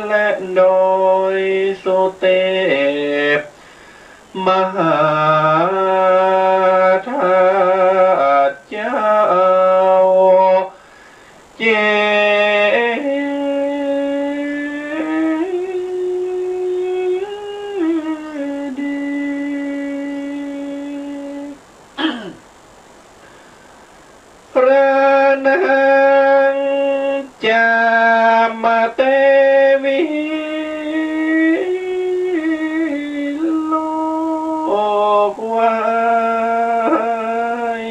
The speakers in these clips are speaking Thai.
และโดยสุเตปมหาธาตุเจ้าเจดีพระนางจามเตวีโลกวาย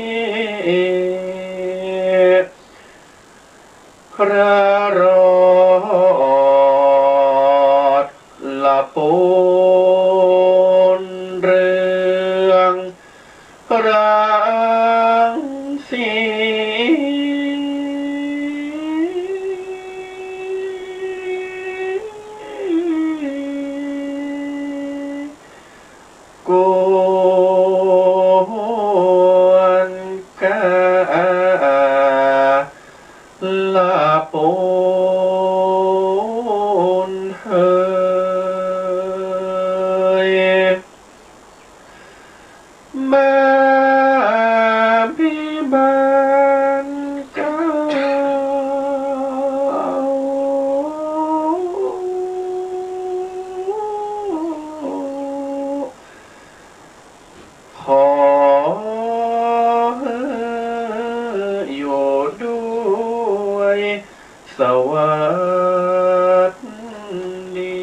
พระโรดละปูนเรืองรังสีกวนกาลาปูนเฮยมาพิบาลเก้าขออยู่ด้วยสวัสดี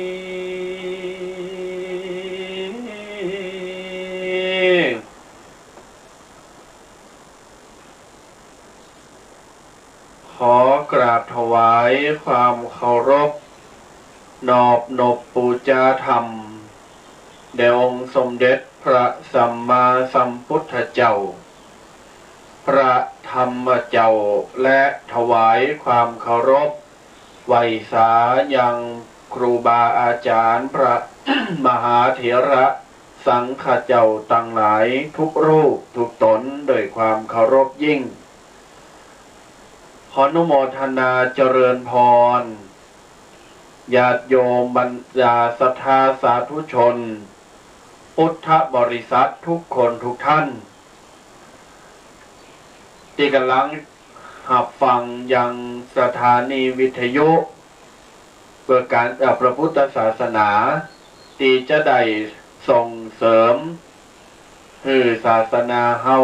ขอกราบถวายความเคารพนอบนบปูชาธรรมแด่องค์สมเด็จพระสัมมาสัมพุทธเจ้าพระธรรมเจ้าและถวายความเคารพไหว้สายังครูบาอาจารย์พระ มหาเถระสังฆเจ้าตั้งหลายทุกรูปทุกตนโดยความเคารพยิ่งขออนุโมทนาเจริญพรญาติโยมบรรดาศรัทธาสาธุชนพุทธบริษัททุกคนทุกท่านที่กำลังหับฟังยังสถานีวิทยุเพื่อการพระพุทธศาสนาที่จะได้ส่งเสริมให้ศาสนาเฮา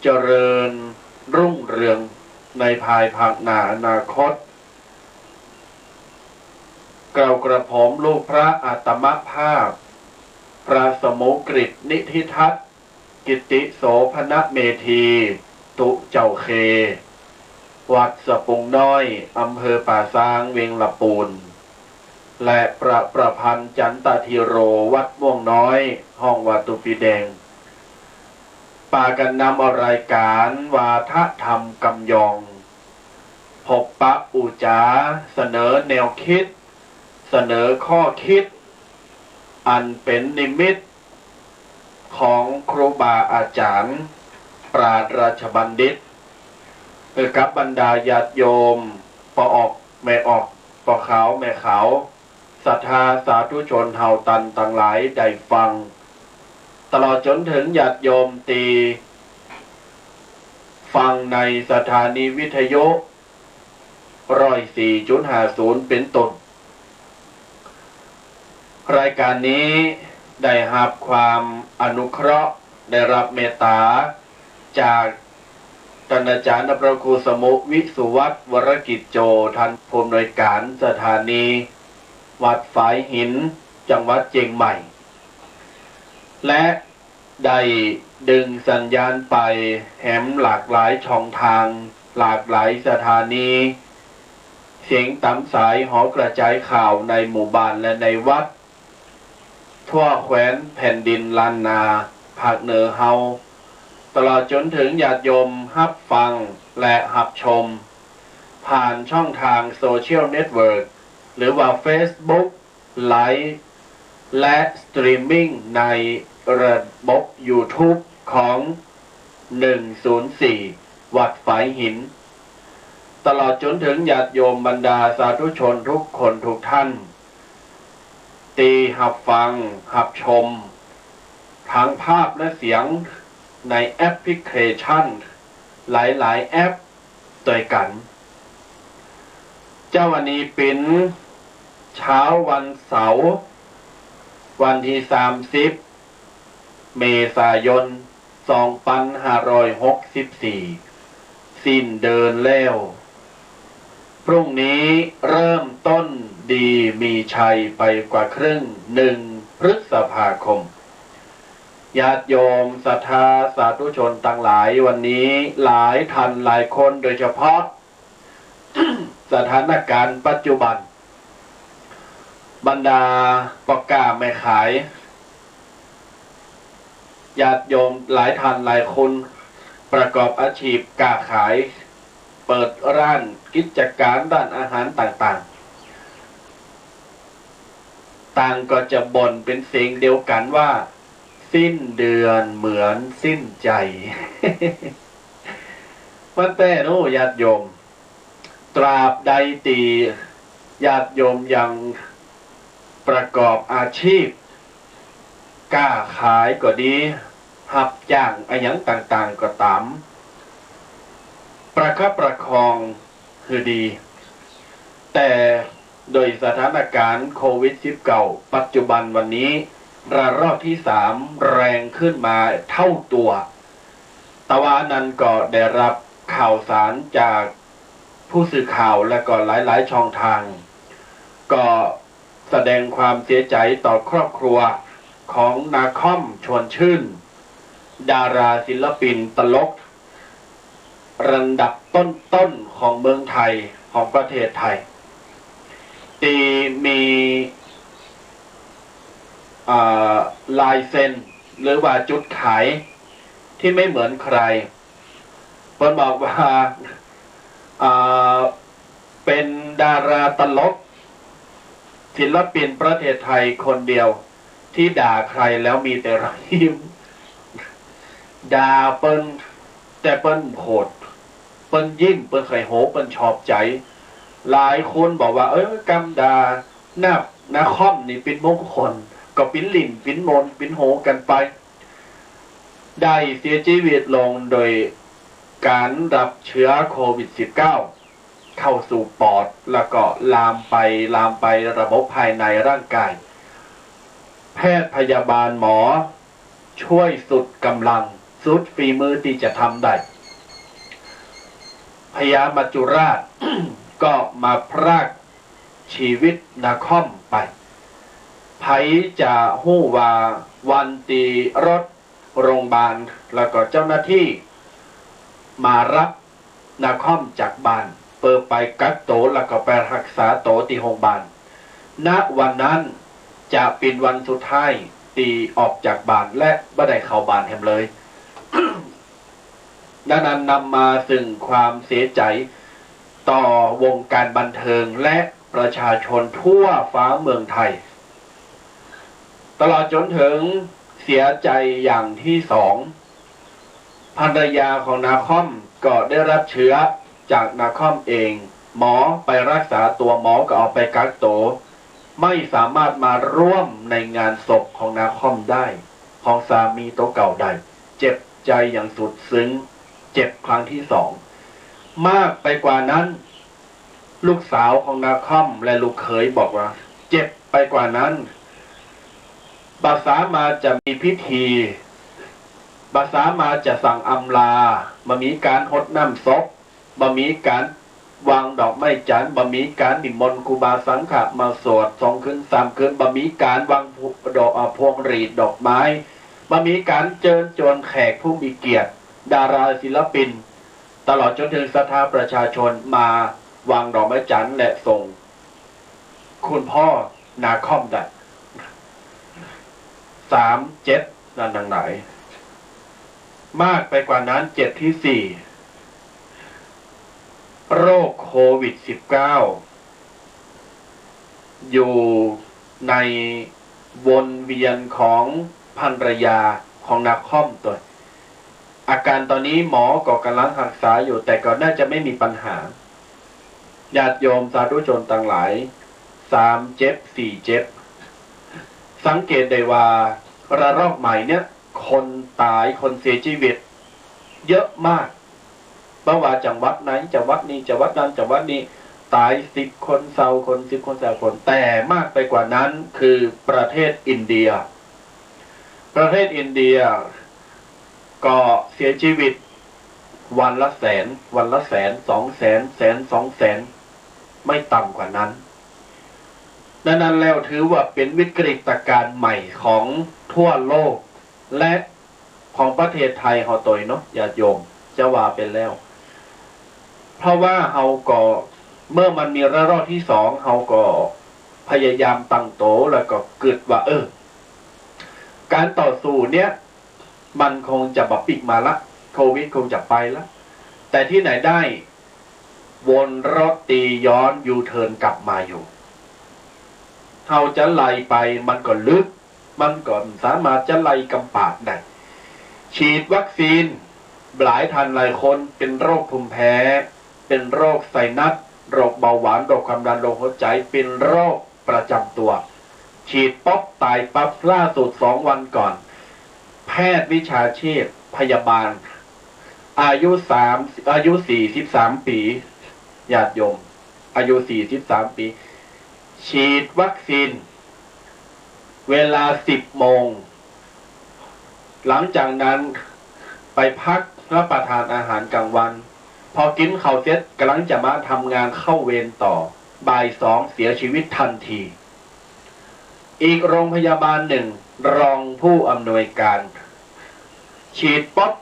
เจริญรุ่งเรืองในภายภาคหน้าอนาคตกล่าวกระผมลูกพระอาตมภาพพระสมุกฤตนิธิทัศน์กิติโสภณเมธีตุเจ้าเควัดสะปุงน้อยอำเภอป่าซางเวียงละปูนและประพันธ์จันตทิโรวัดม่วงน้อยห้องวัดตุปีแดงป่ากันนำรายการวาทธรรมกำยองพบปะปูจาเสนอแนวคิดเสนอข้อคิดอันเป็นนิมิตของครูบาอาจารย์ปราชญ์ราชบัณฑิตกับบรรดาญาติโยมปออกแม่ออกปอขาวแม่ขาวศรัทธาสาธุชนเฮาตันต่างหลายได้ฟังตลอดจนถึงญาติโยมตีฟังในสถานีวิทยุ104.50เป็นต้นรายการนี้ได้รับความอนุเคราะห์ได้รับเมตตาจากท่านอาจารย์พระครูสมุวิสุวัฒน์วรกิจโจท่านผู้อำนวยการสถานีวัดฝายหินจังหวัดเชียงใหม่และได้ดึงสัญญาณไปแหมหลากหลายช่องทางหลากหลายสถานีเสียงตามสายหอกระจายข่าวในหมู่บ้านและในวัดทั่วแคว้นแผ่นดินล้านนาภาคเหนือเฮาตลอดจนถึงญาติโยมรับฟังและรับชมผ่านช่องทางโซเชียลเน็ตเวิร์กหรือว่า Facebook ไลฟ์และสตรีมมิ่งในระบบ YouTube ของ104วัดฝายหิน ตลอดจนถึงญาติโยมบรรดาสาธุชนทุกคนทุกท่านตีหับฟังหับชมทั้งภาพและเสียงในแอปพลิเคชันหลายๆแอปด้วยกัน เจ้าวันนี้เป็นเช้าวันเสาร์วันที่30 เมษายน 2564 สิ้นเดินแล้วพรุ่งนี้เริ่มต้นดีมีชัยไปกว่าครึ่ง1 พฤษภาคมญาติโยมศรัทธาสาธุชนต่างหลายวันนี้หลายท่านหลายคนโดยเฉพาะ สถานการณ์ปัจจุบันบรรดาปกาไม่ขายญาติโยมหลายท่านหลายคนประกอบอาชีพค้าขายเปิดร้านกิจการด้านอาหารต่างๆต่างก็จะบ่นเป็นเสียงเดียวกันว่าสิ้นเดือนเหมือนสิ้นใจ มันแต่โน้ญาติโยมตราบใดตีญาติโยมยังประกอบอาชีพกล้าขายก็ดีหับจ้างอะไรอย่างต่างๆก็ตามประคับประคองคือดีแต่โดยสถานการณ์โควิด-19 ปัจจุบันวันนี้ระลอกที่3แรงขึ้นมาเท่าตัวแต่ว่านั้นก็ได้รับข่าวสารจากผู้สื่อข่าวและก็หลายๆช่องทางก็แสดงความเสียใจต่อครอบครัวของนาคอมชวนชื่นดาราศิลปินตลกระดับต้นๆของเมืองไทยของประเทศไทยที่มีลายเซ็นหรือว่าจุดขายที่ไม่เหมือนใครเพิ่นบอกว่าเป็นดาราตลกศิลปินประเทศไทยคนเดียวที่ด่าใครแล้วมีแต่รอยยิ้มด่าเปิ้นแต่เปิ้นโหดเปิ้นยิ้มเปิ้นไข่โหเปิ้นชอบใจหลายคนบอกว่ากำดานาคอมนี่เป็นมงคลก็ปิ้นลิ่นปิ้นมนปิ้นโหกันไปได้เสียชีวิตลงโดยการรับเชื้อโควิด-19 เข้าสู่ปอดแล้วก็ลามไประบบภายในร่างกายแพทย์พยาบาลหมอช่วยสุดกำลังสุดฝีมือที่จะทำได้พญามัจจุราช ก็มาพรากชีวิตนาคอมไปไผจะฮู้ว่าวันตีรถโรงพยาบาลแล้วก็เจ้าหน้าที่มารับนาคอมจากบ้านเปิดไปกักโตแล้วก็ไปรักษาโตที่โรงพยาบาลณวันนั้นจะเป็นวันสุดท้ายตีออกจากบ้านและไม่ได้เข้าบ้านแฮมเลย ดังนั้นนำมาซึ่งความเสียใจต่อวงการบันเทิงและประชาชนทั่วฟ้าเมืองไทยตลอดจนถึงเสียใจอย่างที่2ภรรยาของนาคอมก็ได้รับเชื้อจากนาคอมเองหมอไปรักษาตัวหมอก็เอาไปกักโตไม่สามารถมาร่วมในงานศพของนาคอมได้ของสามีตัวเก่าได้เจ็บใจอย่างสุดซึ้งเจ็บครั้งที่2มากไปกว่านั้นลูกสาวของนาคอมและลูกเขยบอกว่าเจ็บไปกว่านั้นบาสามาจะมีพิธีบาสามาจะสั่งอำลามามีการหดน้ำศพมามีการวางดอกไม้จันทร์บะมีการนิมนต์ครูบาสังฆะมาสวด2 คืน 3 คืนบะมีการวางดอกพวงหรีดดอกไม้บะมีการเชิญชวนแขกผู้มีเกียรติดาราศิลปินตลอดจนถึงศรัทธาประชาชนมาวางดอกไม้จันทร์และส่งคุณพ่อนาคอมได้37นั่นดังไหนมากไปกว่านั้น7ที่4โรคโควิด-19 อยู่ในวนเวียนของภรรยาของนาคอมตัวอาการตอนนี้หมอก็กำลังรักษาอยู่แต่ก็น่าจะไม่มีปัญหา ญาติโยมสาธุชนต่างหลาย3 เจ็บ 4 เจ็บสังเกตได้ว่าระลอกใหม่เนี่ยคนตายคนเสียชีวิตเยอะมากไม่ว่าจังหวัดไหนจังหวัดนี้จังหวัดนั้นจังหวัดนี้ตาย10 คนเศร้าคน10 คนเศร้าคนแต่มากไปกว่านั้นคือประเทศอินเดียประเทศอินเดียก็เสียชีวิตวันละแสนวันละแสน2 แสนแสน2 แสนไม่ต่ำกว่านั้นดังนั้นแล้วถือว่าเป็นวิกฤตการณ์ใหม่ของทั่วโลกและของประเทศไทยเราตัวเนาะญาติโยมจะว่าเป็นแล้วเพราะว่าเราก็เมื่อมันมีระลอกที่2เราก็พยายามตั้งโตแล้วก็เกิดว่าการต่อสู้เนี้ยมันคงจะบับปิกมาละโควิดคงจะไปละแต่ที่ไหนได้วนรถตีย้อนยูเทิร์นกลับมาอยู่เราจะไล่ไปมันก็ลึกมันก็สามารถจะไล่กำปากได้ฉีดวัคซีนหลายท่านหลายคนเป็นโรคภูมิแพ้เป็นโรคไซนัสโรคเบาหวานโรคความดันโรคหัวใจเป็นโรคประจำตัวฉีดป๊อบตายปั๊บล่าสุด2 วันก่อนแพทย์วิชาชีพพยาบาลอายุ43 ปีญาติโยมอายุ43 ปีฉีดวัคซีนเวลา10 โมงหลังจากนั้นไปพักรับประทานอาหารกลางวันพอกินข้าวเสร็จกำลังจะมาทำงานเข้าเวรต่อบ่าย 2เสียชีวิตทันทีอีกโรงพยาบาล1รองผู้อำนวยการฉีดป๊อบ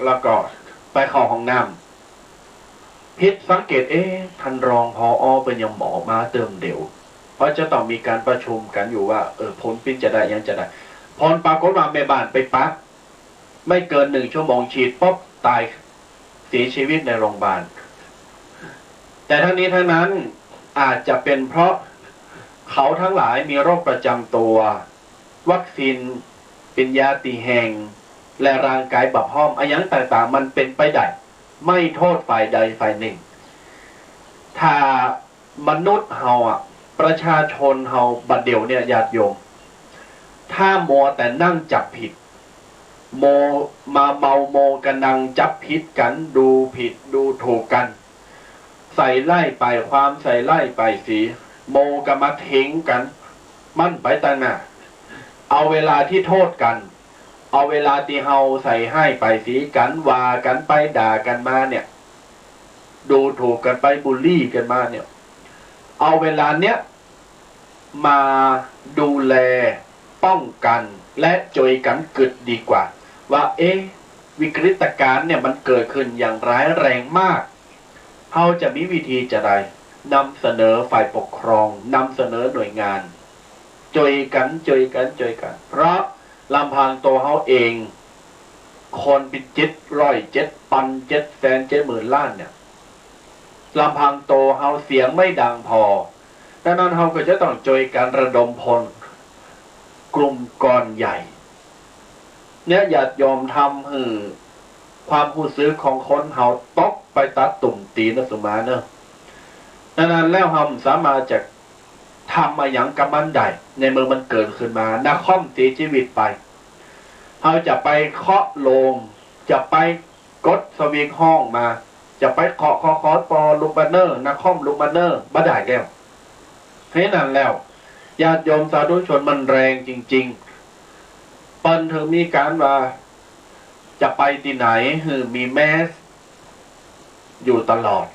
แล้วก็ไปเข้าห้องน้ำพิษสังเกตท่านรองผอ.เป็นยังหมอมาเติมเดี๋ยวเพราะจะต้องมีการประชุมกันอยู่ว่าผลพิษจะได้ยังจะได้พอปรากฏว่าแม่บ้านไปปั๊บไม่เกิน1 ชั่วโมงฉีดป๊อบตายเสียชีวิตในโรงพยาบาลแต่ทั้งนี้ทั้งนั้นอาจจะเป็นเพราะเขาทั้งหลายมีโรคประจำตัววัคซีนเป็นยาตีแห่งและร่างกายบับห้อมอะไรอย่างต่างๆมันเป็นไปได้ไม่โทษฝ่ายใดฝ่ายหนึ่งถ้ามนุษย์เฮาประชาชนเฮาบัดเดี๋ยวเนี่ยญาติโยมถ้ามัวแต่นั่งจับผิดเมาโมกันนั่งจับผิดกันดูผิดดูถูกกันใส่ไล่ไปความใส่ไล่ไปสีโมกันมาทิ้งกันมั่นไปตั้งหน้าเอาเวลาที่โทษกันเอาเวลาที่เฮาใส่ให้ไปสีกันว่ากันไปด่ากันมาเนี่ยดูถูกกันไปบูลลี่กันมาเนี่ยเอาเวลาเนี้ยมาดูแลป้องกันและช่วยกันเกิดดีกว่าว่าวิกฤตการณ์เนี่ยมันเกิดขึ้นอย่างร้ายแรงมากเฮาจะมีวิธีจะใดนำเสนอฝ่ายปกครองนำเสนอหน่วยงานช่วยกันเพราะลำพังตัวเฮาเองคนเป็น700 7,000 ล้านเนี่ยลำพังโตเฮาเสียงไม่ดังพอดังนั้นเฮาก็จะต้องช่วยกันระดมพลกลุ่มก้อนใหญ่เนี่ยญาติโยมทำให้ความรู้สึกของคนเฮาตกไปตัดตุ่มตีนสมาเนอะดังนั้นแล้วเฮาสามารถจะทำมาอย่างกับมันได้ในเมื่อมันเกิดขึ้นมานักคอมเสียชีวิตไปเราจะไปเคาะโลงจะไปกดสวิงห้องมาจะไปเคาะปอลูกบันเนอร์นักคอมลูกบันเนอร์บ่ได้แล้วเพราะนั้นแล้วญาติโยมสาธุชนมันแรงจริงๆเปิ้นถึงมีการว่าจะไปที่ไหนมีแมสอยู่ตลอด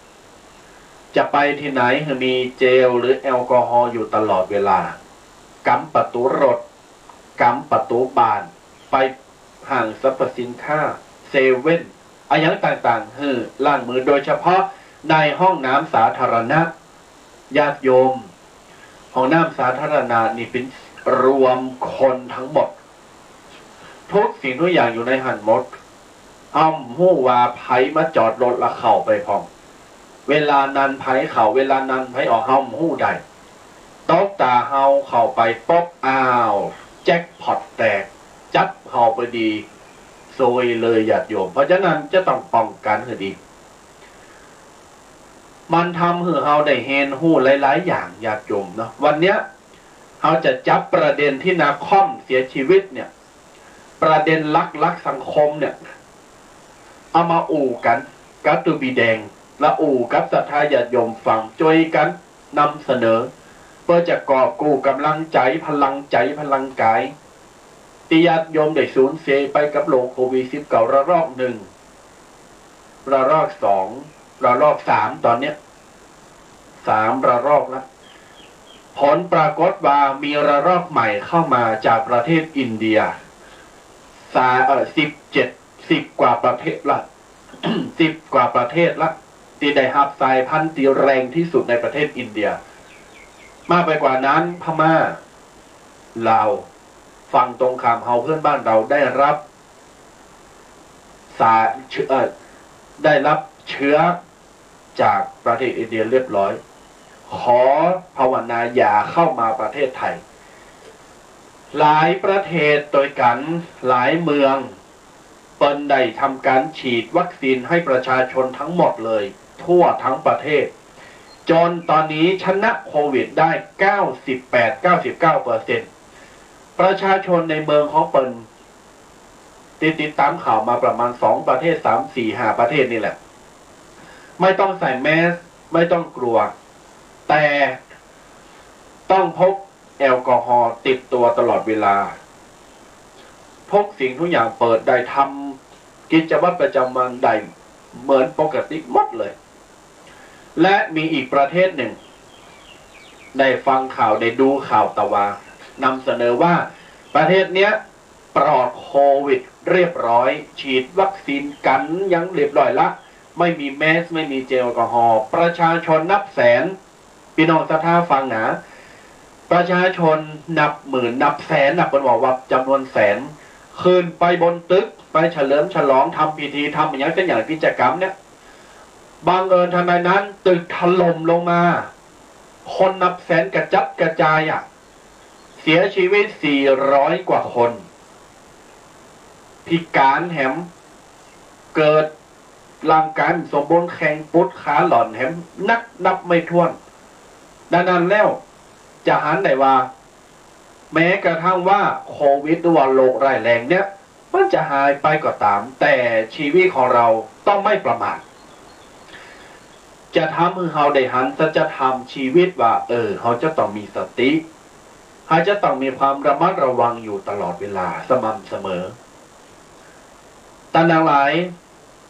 จะไปที่ไหนมีเจลหรือแอลกอฮอล์อยู่ตลอดเวลากำประตูรถกำประตูบ้านไปห้างสรรพสินค้าเซเว่นอะไรอย่างต่างๆล้างมือโดยเฉพาะในห้องน้ำสาธารณะญาติโยมห้องน้ำสาธารณะนี่เป็นรวมคนทั้งหมดทุกสิ่งทุกอย่างอยู่ในหันหมดหู้ว่าไผมาจอดรถละเข้าไปพร้อมเวลานั้นไผเข้าเวลานั้นไผออกหู้ได้ตกตาเฮาเข้าไปป๊อบแจ็คพอตแตกจับเข้าไปดีโซยเลยญาติโยมเพราะฉะนั้นจะต้องป้องกันให้ดี มันทำให้เราได้เห็นหู้หลายๆอย่างญาติโยมเนาะวันเนี้ยเราจะจับประเด็นที่นาคอมเสียชีวิตเนี่ยประเด็นลักสังคมเนี่ยเอามาอู่กันกับตูบีแดงและอู่กับศรัทธาญาติโยมฟังช่วยกันนำเสนอเพื่อจะกอบกู้กำลังใจพลังกายที่ญาติโยมได้สูญเสียไปกับโรคโควิด-19ระลอก1ระลอก2ระลอก3ตอนเนี้ย3ระลอกแล้วผลปรากฏว่ามีระลอกใหม่เข้ามาจากประเทศอินเดีย10 กว่าประเทศละ 10 กว่าประเทศละที่ได้รับสายพันธุ์ที่แรงที่สุดในประเทศอินเดียมากไปกว่านั้นพม่าลาวฝั่งตรงข้ามเฮาเพื่อนบ้านเราได้รับได้รับเชื้อจากประเทศอินเดียเรียบร้อยขอภาวนาอย่าเข้ามาประเทศไทยหลายประเทศโดยกันหลายเมืองเปิ้นได้ทำการฉีดวัคซีนให้ประชาชนทั้งหมดเลยทั่วทั้งประเทศจนตอนนี้ชนะโควิดได้ 98-99% ประชาชนในเมืองของเปิ้นติดตามข่าวมาประมาณ2ประเทศ3 4 5ประเทศนี่แหละไม่ต้องใส่แมสไม่ต้องกลัวแต่ต้องพกแอลกอฮอล์ติดตัวตลอดเวลาพกสิ่งทุกอย่างเปิดได้ทำกิจวัตรประจำวันได้เหมือนปกติหมดเลยและมีอีกประเทศหนึ่งได้ฟังข่าวได้ดูข่าวตะวานำเสนอว่าประเทศเนี้ยปลอดโควิดเรียบร้อยฉีดวัคซีนกันยังเรียบร้อยละไม่มีแมสไม่มีเจลแอลกอฮอล์ประชาชนนับแสนพี่น้องศรัทธาฟังนะประชาชนนับหมื่นนับแสนนับเป็นว่าจำนวนแสนคืนไปบนตึกไปเฉลิมฉลองทำพิธีทำอย่างเช่นอย่างกิจกรรมเนี่ยบางเอิญทันใดนั้นตึกถล่มลงมาคนนับแสนกระจัดกระจายเสียชีวิต400 กว่าคนพิการแหมเกิดร่างกายสมบูรณ์แข็งปุ๊ดขาหล่อนแหมนับไม่ถ้วนดังนั้นแล้วจะหันได้ว่าแม้กระทั่งว่าโควิดหรือว่าโรคร้ายแรงเนี่ยมันจะหายไปก็ตามแต่ชีวิตของเราต้องไม่ประมาทจะทำให้เราได้หันจะทำชีวิตว่าเขาจะต้องมีสติเขาจะต้องมีความระมัดระวังอยู่ตลอดเวลาสม่ำเสมอแต่ทั้งหลาย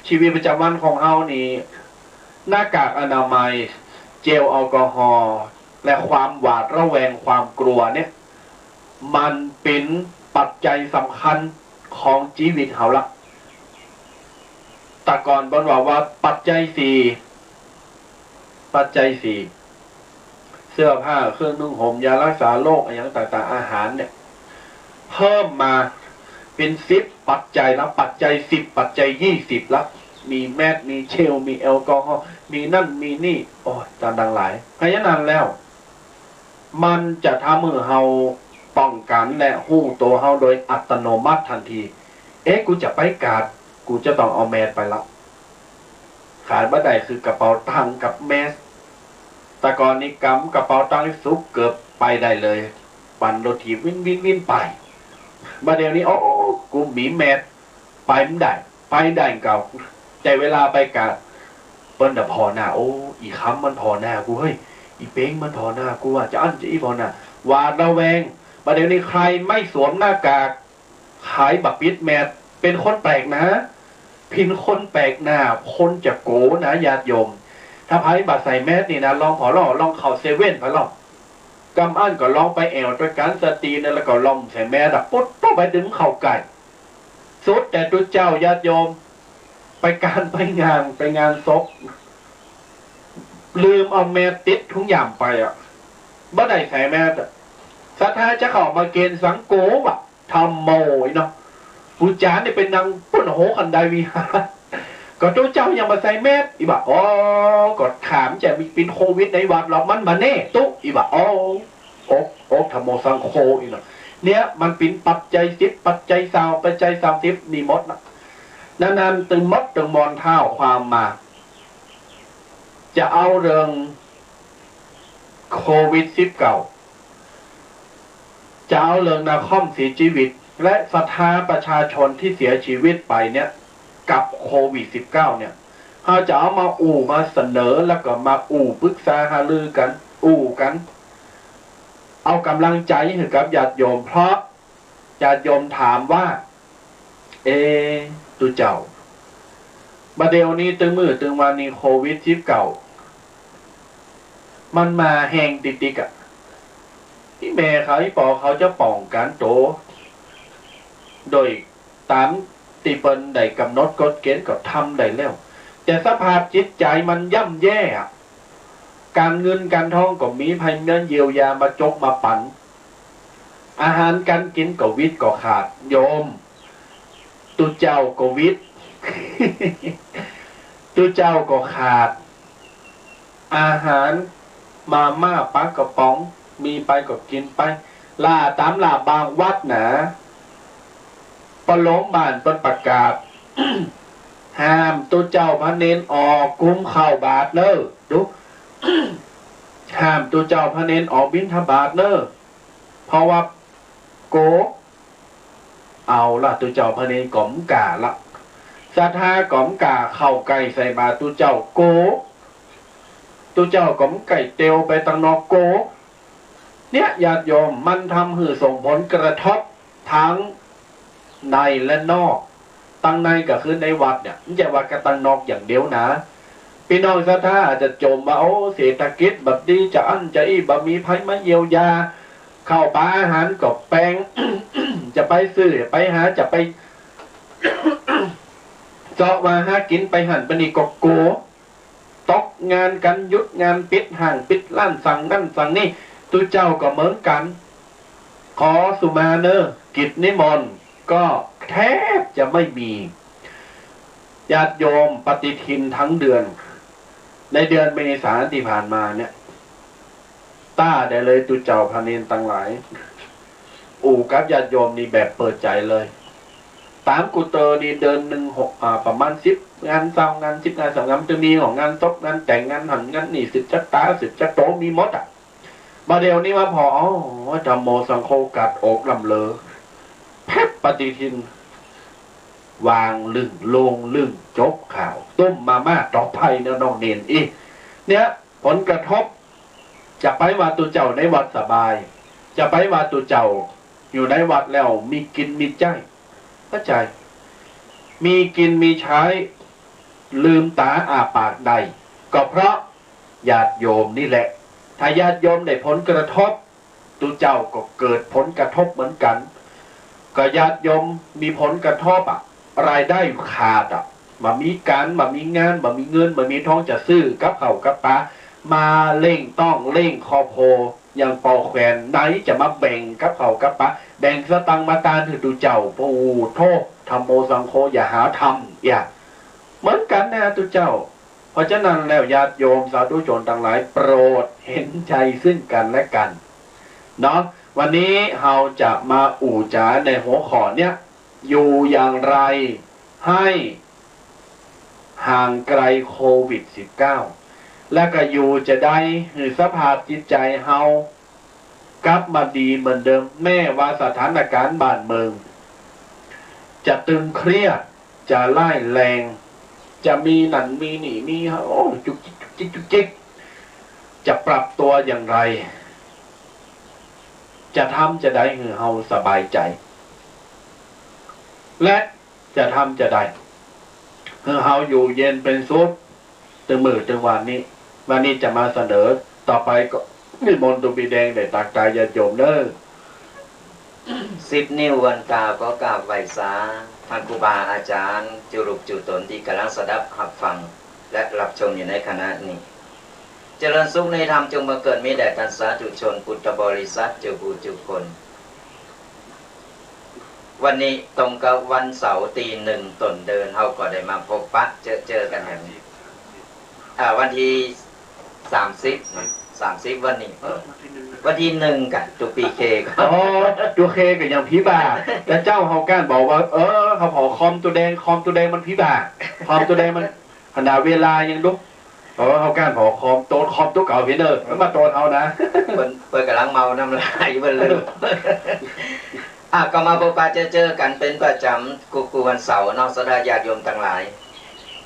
ชีวิตประจำวันของเรานี่หน้ากากอนามัยเจลแอลกอฮอล์และความหวาดระแวงความกลัวเนี่ยมันเป็นปัจจัยสำคัญของชีวิตเราละแต่ก่อนบอกว่าปัจจัย4เสื้อผ้าเครื่องนุ่งห่มยารักษาโรคอย่างต่างๆอาหารเนี่ยเพิ่มมาเป็น10ปัจจัยแล้วปัจจัย10ปัจจัย20แล้วมีแมสมีเจลมีแอลกอฮอล์มีนั่นมีนี่โอ้ยต่างๆหลายเพราะฉะนั้นแล้วมันจะทำให้เราป้องกันและหู้ตัวเราโดยอัตโนมัติทันทีกูจะไปกาดกูจะต้องเอาแมสไปแล้วขาดบ่ได้คือกระเป๋าตังค์กับแมสแต่ก่อนนี้กระเป๋าตังค์ซุกเกือบไปได้เลยปั่นรถถีบวิ่นไปมาเดี๋ยวนี้กูมีแมสไปไม่ได้เก่าแต่เวลาไปกาดเปิ้นพอหน้าอีคำมันพอหน้ากูเฮ้ยอีเป้งมันพอหน้ากูว่าจะอั้นจะอีพอหน้าหวาดระแวงมาเดี๋ยวนี้ใครไม่สวมหน้ากากขายบักปิดแมสเป็นคนแปลกนะพินคนแปลกหน้าคนจะโกนะญาติโยมถ้าไพ่บัตรใส่แมสนี่นะลองลองเข่าเซเว่นไปลองกำอั้นก็ลองไปแอวด้วยการสตีนแล้วก็ลองใส่แมสปุ๊บไปดึงเข่าไก่สุดแต่ตัวเจ้าญาติโยมไปงานศพลืมเอาแมสติดทุกอย่างไปบ่ได้ใส่แมสศรัทธาจะเข้ามาเกณฑ์สังโกวะทำโมยเนาะผู้จานนี่เป็นนางปุ้นโหกันไดวิหารก็ตัวเจ้ายังมาใส่แมสอีบ่ก็ขามจะมีเป็นโควิดในวัดเรามันมาแน่ตุ๊อีบ่ทำโมสังโคอีเนาะเนี่ยมันเป็นปัจจัย10ปัจจัย20ปัจจัย30นี่หมดนะนานๆตึงมดตึงมอนเท้าความมา จะเอาเรื่องโควิด-19 จะเอาเรื่องนาคอมเสียชีวิตและศรัทธาประชาชนที่เสียชีวิตไปเนี่ยกับโควิด-19 เนี่ยเราจะเอามามาเสนอแล้วก็มาปรึกษาหารือกันกันเอากำลังใจให้กับญาติโยมเพราะญาติโยมถามว่าตุเจ้าบัดเดี๋ยวนี้ตึงมือตึงวันนี้โควิด-19 มันมาแหงติดๆอ่ะที่แม่เขาที่ปอเขาจะป้องกันโตโดยตามตีเปิลได้กำหนดกฎเกณฑ์ก็ทำได้แล้วแต่สภาพจิตใจมันย่ำแย่การเงินการทองก็มีภัยเงินเยียวยามาจกมาปั่นอาหารการกินก็วิตก็ขาดโยมตุเจ้าก็วิต ตุเจ้าก็ขาดอาหารมาม่าปลากระป๋องมีไปก็กินไปล่าตามล่าบางวัดนะปะล้มบ้านต้นประกาศ ห้ามตุเจ้าพระเนนออกกุ้มเข้าบาทเนอดู ห้ามตุเจ้าพระเนนออกบิณฑบาตเนอเพราะว่าโกเอาละตุเจ้าพระเนนก๋อมกาละศรัทธาก๋อมกาเข้าไก่ใส่บาตรตุเจ้าโกตุเจ้าก๋อมไก่เตียวไปตังนอกโกเนี่ยญาติโยมมันทำให้ส่งผลกระทบทั้งในและนอกตั้งในก็คือในวัดเนี่ยไม่ใช่วัดกับตั้งนอกอย่างเดียวนะพี่น้องศรัทธาอาจจะจมว่าโอ้เศรษฐกิจแบบดีจะอั้นจะบะมีภัยมาเยียวยาเข้าปลาอาหารกับแปลง จะไปซื้อไปหาจะไป เจาะมาหากินไปหันไปนี่ก็โกตกงานกันยุดงานปิดห่างปิดร้านสั่งนั่นสั่งนี่ตุเจ้าก็เหมือนกันขอสุมาเนอกิจนิมนต์ก็แทบจะไม่มีญาติโยมปฏิทินทั้งเดือนในเดือนเมษายนที่ผ่านมาเนี่ยต้าได้เลยตุเจ้าพระเนนตั้งหลายกับญาติโยมนี่แบบเปิดใจเลยตามกุเตอร์นี่เดิน6ประมาณ10งานเศร้างาน10งาน2งานจะมีของงานศพงานแต่งงานหันงานนี่10จักตา10จักโตมีหมดมาเดี๋ยวนี้มาพอธรรมโมสังโฆกัดอกลำเลอแพบปฏิทินวางลึงลงลึงจบข่าวต้มมาม่าต่อไปนะน้องเนนอีเนี่ยผลกระทบจะไปว่าตุเจ้าในวัดสบายจะไปว่าตุเจ้าอยู่ในวัดแล้วมีกินมีใจเข้าใจมีกินมีใช้ลืมตาอาปากใดก็เพราะญาติโยมนี่แหละถ้าญาติโยมได้ผลกระทบตุเจ้าก็เกิดผลกระทบเหมือนกันก็ญาติโยมมีผลกระทบรายได้ขาดมามีการมามีงานมามีเงินมามีท้องจะซื้อกับเขากับปลามาเร่งต้องเร่งคอโพอย่างปอแขวนไหนจะมาแบ่งกับเขากับปลาแบ่งสตังมาตาถือตุเจ้าปูโทษธรรมโมสังโฆอย่าหาทำอย่าเหมือนกันนะตุเจ้าเพราะฉะนั้นแล้วญาติโยมสาธุชนทั้งหลายโปรดเห็นใจซึ่งกันและกันเนาะวันนี้เราจะมาจาในหัวข้อเนี้ยอยู่อย่างไรให้ห่างไกลโควิด-19 และก็อยู่จะได้หรือสภาพจิตใจเฮากลับมาดีเหมือนเดิมแม้ว่าสถานการณ์บ้านเมืองจะตึงเครียดจะไล่แรงจะมีนั่นมีนี่มีจุกจิกจะปรับตัวอย่างไรจะทำจะได้ให้เฮาสบายใจและจะทำจะได้ให้เฮาอยู่เย็นเป็นสุขตึงมือตึงวันนี้จะมาเสนอต่อไปก็นิมนต์ตุบีแดงได้ตักตายญาติโยมเด้อ10 นิ้ววันกาวก็กราบไหว้สาท่านครูบาอาจารย์จุรุกจุตนที่กำลังสดับหับฟังและรับชมอยู่ในคณะนี้เจริญสุขในธรรมจงบังเกิดมีแด่ท่านสาธุชนพุทธบริษัทเจ้าผู้เจ้าคนวันนี้ตรงกับวันเสาร์ตี 1ต้นเดินเราก็ได้มาพบปะเจอกันแบบนี้วันที่30วันนี้วันที่1กันตุปีเคตุเคกับอย่างผีบ่าแต่เจ้าเฮาก้านบอกว่าเขาขอคอมตัวแดงมันผีบ่าคอมตัวแดงมันขนาดเวลายังลุก เพราะว่าเขาการพอคอมโตนคอมตัวเก่าพี่เนอร์แล้วมาโตนเอานะ เปิดกำลังเมาน้ำลายเบิ่นเลยก็มาพบปะเจอกันเป็นประจำกูวันเสาร์นอกสดาญาติโยมทั้งหลาย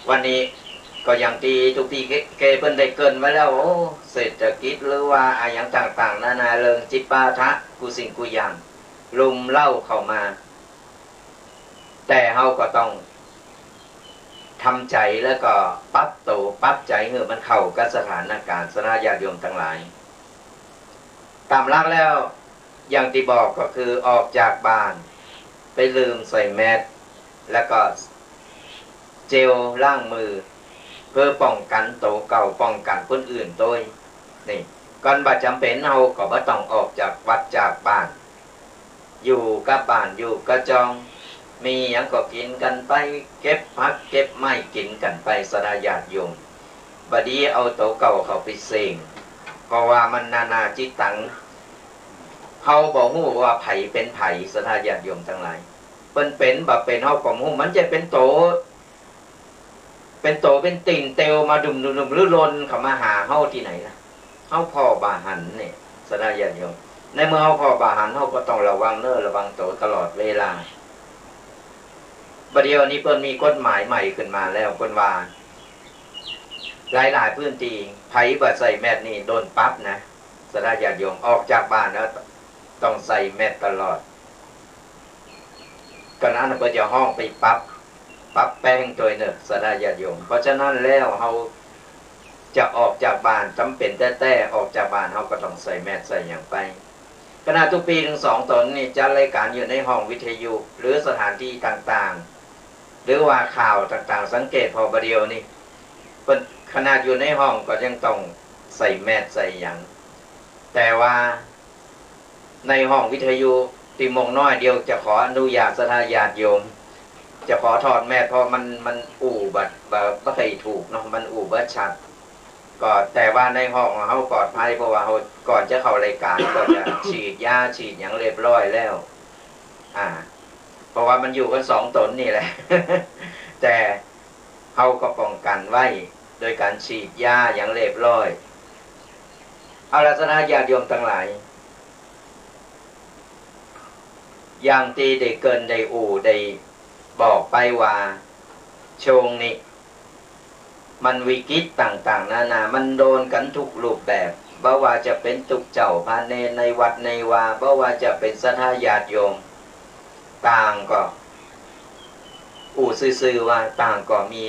วันนี้ก็อย่างที่ทุกทีเกเพิ่นได้เกินไว้แล้วโอ้เศรษฐกิจหรือว่าอะไรอย่างต่างๆนานาเรื่องจิปาทะกูสิ่งกูอย่างลุมเล่าเข้ามา แต่เฮาก็ต้องทำใจแล้วก็ปรับใจเมื่อมันเข้ากับสถานการณ์สนาญาติโยมทั้งหลายตามหลักแล้วอย่างที่บอกก็คือออกจากบ้านไปลืมใส่แมสแล้วก็เจลล้างมือเพื่อป้องกันตัวเก่าป้องกันคนอื่นโดยนี่ก่อนบ่จำเป็นเฮาก็บ่ต้องออกจากวัดจากบ้านอยู่กับบ้านอยู่กับจองมีหยังก็กินกันไปเก็บผักเก็บไม้กินกันไปสดาญาติโยมบัดนี้เอาตัวเก่าเข้าไปเสี่งเพราะว่ามันนานาจิตตังเฮาบ่ฮู้ว่าไผเป็นไผสดาญาติโยมทั้งหลายเพิ่นเป็นบ่เป็นเฮาก็บ่ฮู้มันจะเป็นโตเป็นติ่งเตวมาดุมหรือลนเข้ามาหาเฮาที่ไหนล่ะเฮาพ่อบาหันนี่สดาญาติโยมในเมื่อเฮาพ่อบาหันเฮาก็ต้องระวังระวังโตตลอดเวลาประเดี๋ยวนี้เพิ่นมีกฎหมายใหม่ขึ้นมาแล้วเพิ่นว่าหลายพื้นที่ไผบ่ใส่แมสนี่โดนปรับนะสดาญาติโยมออกจากบ้านแล้วต้องใส่แมสตลอดก็นั้นเพิ่นจะห้องไปปรับแป้งตัวเนอะสดาญาติโยมเพราะฉะนั้นแล้วเฮาจะออกจากบ้านจำเป็นแต่ออกจากบ้านเฮาก็ต้องใส่แมสใส่อย่างไปขณะทุกปีถึง2 ตนนี่จัดรายการอยู่ในห้องวิทยุหรือสถานที่ต่างๆหรือว่าข่าวต่างๆสังเกตพอประเดียวนี่เป็นขนาดอยู่ในห้องก็ยังต้องใส่แมสใส่อย่างแต่ว่าในห้องวิทยุตีมงน้อยเดียวจะขออนุญาตสถาญาติโยมจะขอถอดแมสเพราะมันอู่บัดบ่เคยถูกเนาะมันอู่บัดชัดก็แต่ว่าในห้องเขาปลอดภัยเพราะว่าเขาก่อนจะเข้ารายการก็จะฉีดยาฉีดอย่างเรียบร้อยแล้วเพราะว่ามันอยู่กัน2 ตนนี่แหละ แต่เขาก็ป้องกันไว้โดยการฉีดยาอย่างเรียบร้อยเอาลักษณะญาติโยมทั้งหลายอย่างที่ได้เกินได้อู่ได้บอกไปว่าช่วงนี้มันวิกฤตต่างๆนานามันโดนกันทุกรูปแบบบ่ว่าจะเป็นตุกเจ้าพาเนในวัดในวาบ่ว่าจะเป็นสถาญาติโยมต่างก็ซื่อๆว่าต่างก็มี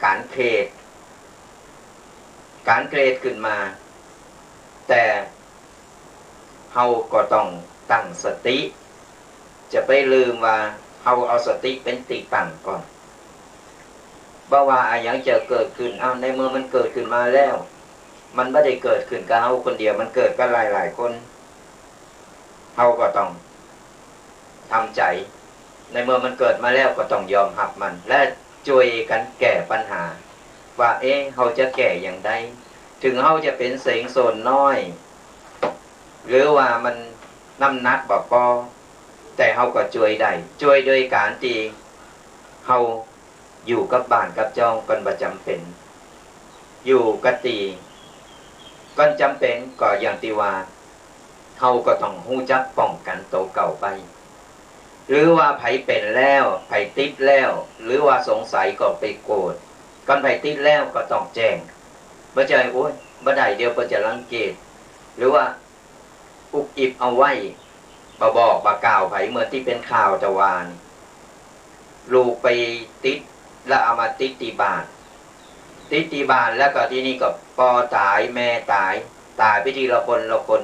การเครียดขึ้นมาแต่เฮาก็ต้องตั้งสติจะไปลืมว่าเฮาเอาสติเป็นติตั้งก่อนบ่ว่าอะไรอย่างจะเกิดขึ้นในเมื่อมันเกิดขึ้นมาแล้วมันไม่ได้เกิดขึ้นกับเฮาคนเดียวมันเกิดกับหลายคนเฮาก็ต้องทำใจในเมื่อมันเกิดมาแล้วก็ต้องยอมรับมันและช่วยกันแก้ปัญหาว่าเฮาจะแก้อย่างไรถึงเฮาจะเป็นเสียงโซนน้อยหรือว่ามันน้ำหนักบ่พอแต่เฮาก็ช่วยได้ช่วยโดยการที่เฮาอยู่กับบ้านกับจองกันประจำเป็นอยู่กะตีก็จำเป็นก็อย่างที่ว่าเฮาก็ต้องฮู้จักป้องกันตัวเก่าไปหรือว่าไผเป็นแล้วไผติดแล้วหรือว่าสงสัยก็ไปโกรธก่อนไผติดแล้วก็ต้องแจ้งบ่ใช่โอ๊ยบ่ได้เดี๋ยวก็จะรังเกียจหรือว่าอุบอิบเอาไว้บอกกล่าวไผเมื่อที่เป็นข่าวตะวานลูกไปติดแล้วเอามาติดที่บ้านแล้วก็ที่นี่ก็พ่อตายแม่ตายไปทีละคน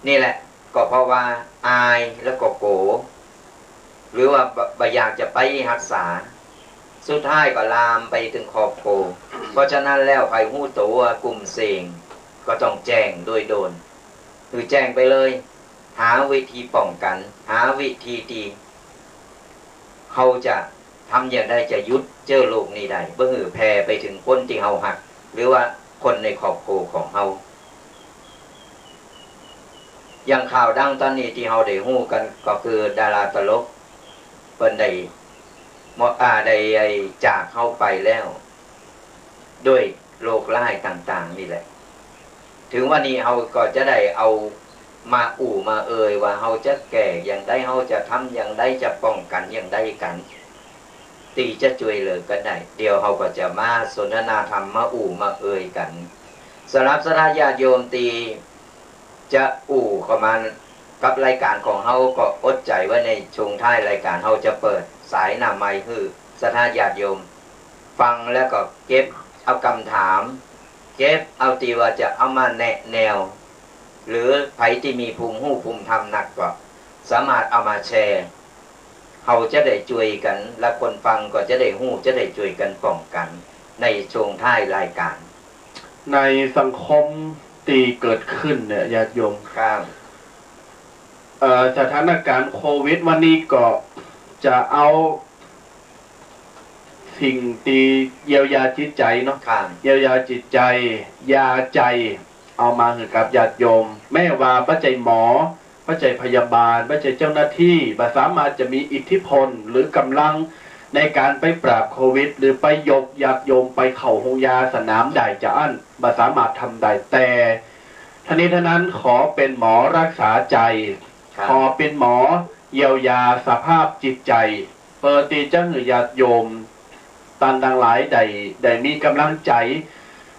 นี่แหละก็เพราะว่าอายแล้วก็โกหรือว่าบ่อยากจะไปรักษาสุดท้ายก็ลามไปถึงครอบครัวเพราะฉะนั้นแล้วใครหู้ตัวกลุ่มเสี่ยงก็ต้องแจ้งโดยโดนคือแจ้งไปเลยหาวิธีป้องกันหาวิธีที่เขาจะทำอย่างไรจะยุดเจอโรคนี้ได้เพื่อแผ่ไปถึงคนที่เขาหักหรือว่าคนในครอบครัวของเขาอย่างข่าวดังตอนนี้ที่เขาได้ฮู้กันก็คือดาราตลกเปิ้นได้จากเข้าไปแล้ว ด้วยโรคร้ายต่างๆนี่แหละถึงวันนี้เราก็จะได้เอามามาว่าเราจะแก่อย่างใดเราจะทำอย่างใดจะป้องกันอย่างใดกันตีจะช่วยเหลือกันได้เดี๋ยวเราก็จะมาสนทนาธรรมมามากันสำหรับสถาญาติโยมตีจะเข้ามากับรายการของเราก็อดใจว่าในช่วงท้ายรายการเราจะเปิดสายหน้าไมค์คือสถาญาติโยมฟังแล้วก็เก็บเอาคำถามเก็บเอาตีว่าจะเอามาแนะแนวหรือใครที่มีภูมิหูภูมิธรรมหนักก็สามารถเอามาแชร์เขาจะได้ช่วยกันและคนฟังก็จะได้หูจะได้ช่วยกันป้องกันในช่วงท้ายรายการในสังคมตีเกิดขึ้นเนี่ยญาติโยมครับสถานการณ์โควิดวันนี้ก็จะเอาสิ่งตีเยียวยาจิตใจเนาะเยียวยาจิตใจยาใจเอามาให้กับญาติโยมแม้ว่าปัจจัยหมอปัจจัยพยาบาลปัจจัยเจ้าหน้าที่สามารถจะมีอิทธิพลหรือกำลังในการไปปราบโควิดหรือไปยกญาติโยมไปเข่าหงยาสนามใดจะอั้นสามารถทำได้แต่ท่านี้ท่านั้นขอเป็นหมอรักษาใจขอเป็นหมอเยียวยาสภาพจิตใจเปิดตีเจ้าหรือญาติโยมตันดังหลายได้มีกำลังใจ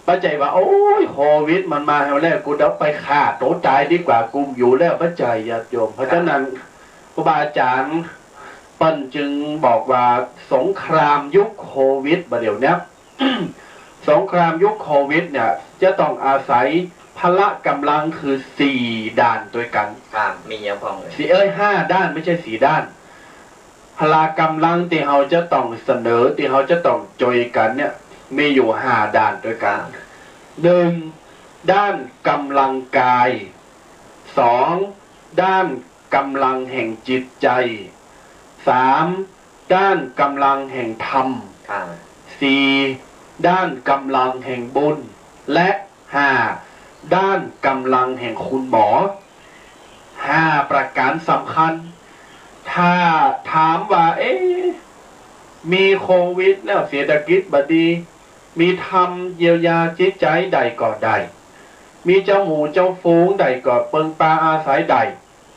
ปัจจัยว่าโอ้ยโควิดมันมาแล้วกูเดาไปฆ่าตัวตายดีกว่ากูอยู่แล้วปัจจัยญาติโยมเพราะฉะนั้นครูบาอาจารย์ปั้นจึงบอกว่าสงครามยุคโควิดเดี๋ยวนี้ สงครามยุคโควิดเนี่ยจะต้องอาศัยพละกำลังคือ4ด้านด้วยกันมีอย่างพองเลย5ด้านไม่ใช่4ด้านพละกำลังที่เราจะต้องเสนอที่เราจะต้องจอยกันเนี่ยมีอยู่5ด้านด้วยกัน1ด้านกำลังกาย2ด้านกำลังแห่งจิตใจ3ด้านกำลังแห่งธรรม4ด้านกำลังแห่งบุญและ5ด้านกำลังแห่งคุณหมอ5ประการสำคัญถ้าถามว่ามีโควิดแล้วเศรษฐกิจบดีมีธรรมเยียวยาจิตใจใดก็ได้มีเจ้าหมูเจ้าฟูงใดก็เปิงปลาอาศัยใด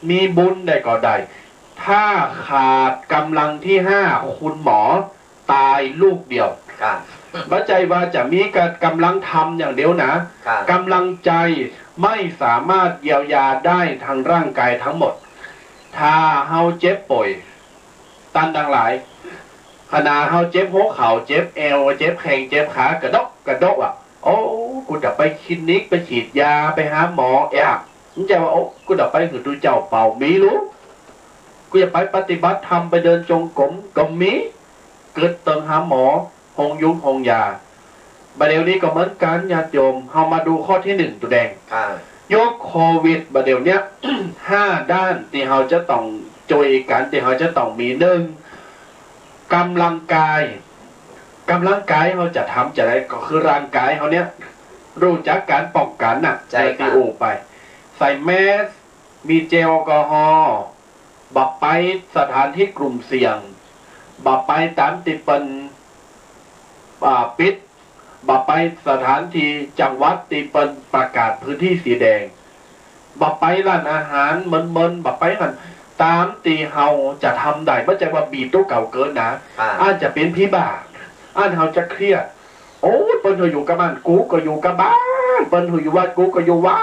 มีบุญใดก็ได้ถ้าขาดกำลังที่5คุณหมอตายลูกเดียวบัจจัยว่าจะมีกำลังทำอย่างเดียวนะกำลังใจไม่สามารถเยียวยาได้ทางร่างกายทั้งหมดถ้าเฮาเจ็บป่วยตันดังหลายขณะเฮาเจ็บหัวเข่าเจ็บเอวเจ็บแข้งเจ็บขากระดกอ่ะโอ้กูจะไปคลินิกไปฉีดยาไปหาหมอมึงจะว่าโอ้กูจะไปคือดูเจ้าเป่ามีรู้กูจะไปปฏิบัติธรรมไปเดินจงกรมก็มีเกิดเติมหาหมอหงยุงหงยาบัดเดี๋ยวนี้ก็เหมือนกันญาติโยมเฮามาดูข้อที่1ตัวแดงยกโควิดบัดเดี๋ยวนี้ 5ด้านที่เฮาจะต้องจอยกันที่เฮาจะต้องมี1กำลังกายเขาจะทำจะได้ก็คือร่างกายเขาเนี้ยรู้จักการป้องกันน่ะใจตีอูไปใส่แมสมีเจลแอลกอฮอล์บักไปสถานที่กลุ่มเสี่ยงบักไปตามติเป็นปิดบักไปสถานที่จังหวัดติเป็นประกาศพื้นที่สีแดงบักไปร้านอาหารเมินบักไปกันตามตีเฮาจะทำได้ไม่ใช่ว่าบีบตัวเก่าเกินนะอาจจะเป็นพิบากเฮาจะเครียดโอ้เปิ้นอยู่กับบ้านกูก็อยู่กับบ้านเปิ้นอยู่วัดกูก็อยู่วั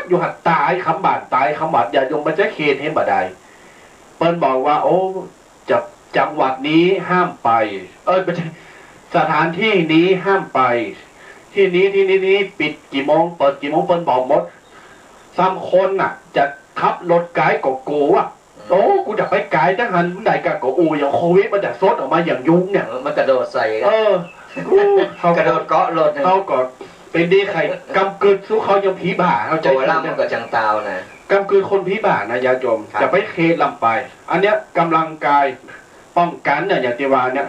ดอยู่หัดตายคำบาดตายคำบาดอย่ายงมันจะเขตเห็นบ่ได้เปิ้นบอกว่าโอ้จะจังหวัดนี้ห้ามไปไม่ใช่สถานที่นี้ห้ามไปที่นี้ปิดกี่โมงเปิดกี่โมงเปิ้นบอกหมด3คนน่ะจะขับรถไกด์ก็โกอ่ะโอ้กูจะไปไกด์ทหารมันได้กะก็อูอย่างโควิดมันจะซดออกมาอย่างยุ่งเนี่ยมันกระโดดใส่เขากระโดดเกาะรถเขาก็เป็นดีไข่กำกืนสู้เขายังผีบ่าเขาใจล่ำมันก็จังตาวนะกำกืนคนผีบ่านะยาจมจะไปเคลำไปอันเนี้ยกำลังกายป้องกันเนี่ยอย่างที่ว่าเนี่ย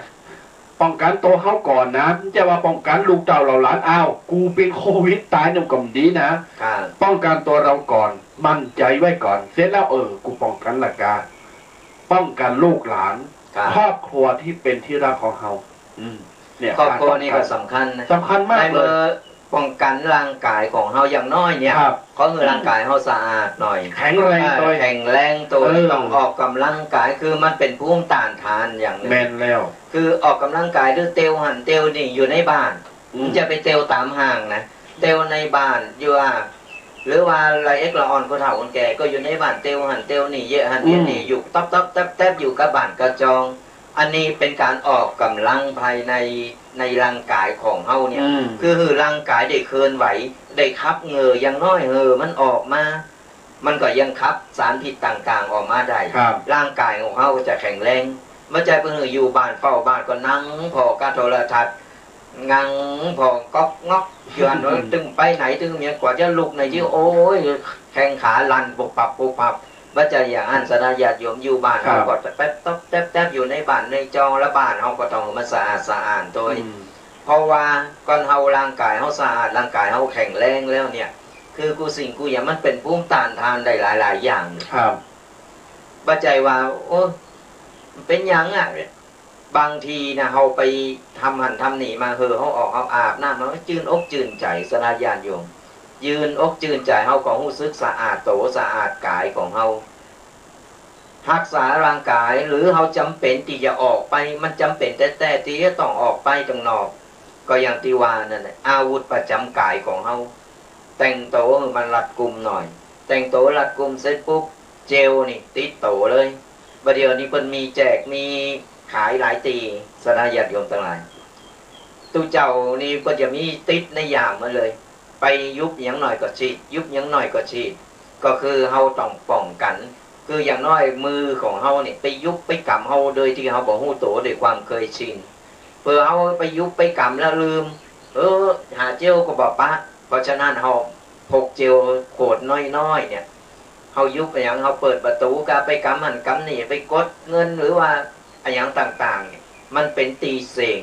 ป้องกันตัวเขาก่อนนะจะว่าป้องกันลูกเต่าเราหลานกูเป็นโควิดตายเนี่ยก็ดีนะป้องกันตัวเราก่อนมั่นใจไว้ก่อนเสร็จแล้วกูป้องกันละกาป้องกันลูกหลานครอบครัวที่เป็นที่รักของเขา เนี่ย ครอบครัวนี่ก็สำคัญนะ สำคัญมาก ใน เล เมื่อย ป้องกันร่างกายของเฮาอย่างน้อยเนี่ย ครับ ก็คือร่างกายเฮาสะอาดหน่อย แข็งแรงตัว แข็งแรงตัว เออ ต้องออกกำลังกายคือมันเป็นภูมิต้านทานอย่างหนึง แมนแล้ว คือออกกำลังกายด้วยเตลหันเตลนี่อยู่ในบ้านมันจะไปเตลตามห้างนะเตลในบ้านอยู่ว่าหรือว่าไรเอ็กละออนคนเฒ่าคนแก่ก็อยู่ในบ้านเตลหันเตลนี่เยอะหันเยอะนี่อยู่ต๊อบแทบอยู่กับบ้านกระจอง อันนี้เป็นการออกกำลังภายในร่างกายของเฮาเนี่ยคือร่างกายได้เคลื่อนไหวได้ขับเหงื่ออย่างน้อยมันออกมา มันก็ยังขับสารพิษต่างๆออกมาได้ ร่างกายของเฮาจะแข็งแรงเมื่อใจเพิ่งอยู่บ้านเฝ้าบ้านก็นั่งพอกระโทรทัศน์งังพอก๊อกงอกเยือนตึงไปไหนตึงเมียกว่าจะลุกในยื้อโอ้ยแข้งขาลันปุบปับว่าจะอย่างอันสนาญาติโยมอยู่บ้านเขาก็แป๊บต๊อบแป๊บอยู่ในบ้านในจองและบ้านเขาก็ต้องมาสะอาดตัวเพราะว่าก่อนเฮาร่างกายเฮาสะอาดร่างกายเฮาแข็งแรงแล้วเนี่ยคือกูสิ่งกูอย่างมันเป็นภูมิต้านทานได้หลายอย่างครับว่าใจว่าโอ้เป็นอย่างอ่ะบางทีนะเฮาไปทำหันทำหนีมาเฮาออกเฮาอาบน้ำมันจื่นอกจื่นใจสนาญาติโยมยืนอกจื่นใจเฮาก็รู้สึกสะอาดโตสะอาดกายของเฮารักษาร่างกายหรือเฮาจำเป็นที่จะออกไปมันจำเป็นแต่ที่จะต้องออกไปตรงนอกก็อย่างที่ว่านั่นแหละอาวุธประจำกายของเฮาแต่งโตมันรัดกุมหน่อยแต่งโตรัดกุมเสร็จปุ๊บเจลนี่ติดโตเลยประเดี๋ยวนี้เพิ่นมีแจกมีขายหลายตีสนาญาติโยมทั้งหลายตู้เจ้านี่ก็จะมีติดในยามมาเลยไปยุบอย่างหน่อยก็ฉีดยุบอย่างหน่อยก็ฉีดก็คือเฮาต้องป้องกันคืออย่างน้อยมือของเฮาเนี่ยไปยุบไปกำเฮาโดยที่เฮาบ่ฮู้ตัวด้วยความเคยชินเพื่อเฮาไปยุบไปกำแล้วลืมหาเจลก็บ่ปะเพราะฉะนั้นเฮาพกเจลขวดน้อยๆเนี่ยเฮายุบอย่างเฮาเปิดประตูก็ไปกำหันกำนี่ไปกดเงินหรือว่าอย่างต่างๆมันเป็นตีเสง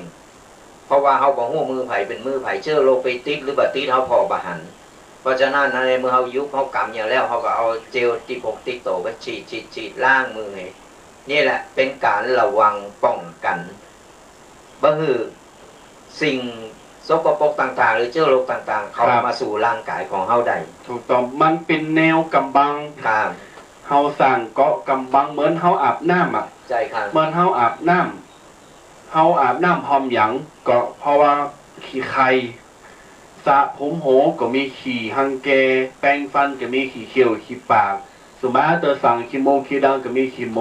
เพราะว่าเฮาบ่ฮู้มือไผเป็นมือไผเชื้อโรคไปติดหรือบ่ติดเฮาพอบ่หันเพราะฉะนั้นในเมื่อเฮายุบเฮากำอย่างแล้วเฮาก็เอาเจลที่พกติดโตไปฉีดล้างมือให้นี่แหละเป็นการระวังป้องกันบ่ฮือสิ่งสกปรกต่างๆหรือเชื้อโรคต่างๆเข้ามาสู่ร่างกายของเฮาได้ถูกต้องมันเป็นแนวกำบังครับเฮาสร้างเกาะกำบังเหมือนเฮาอาบน้ำอ่ะใช่ครับเหมือนเฮาอาบน้ำพร้อมหยังก็เพราะว่าขี้ไข่สระผมโหก็มีขี้ฮังเกแปรงฟันก็มีขี้เขียวขี้ปากสมาเตอสั่งขี้โมขี้ดังก็มีขี้โม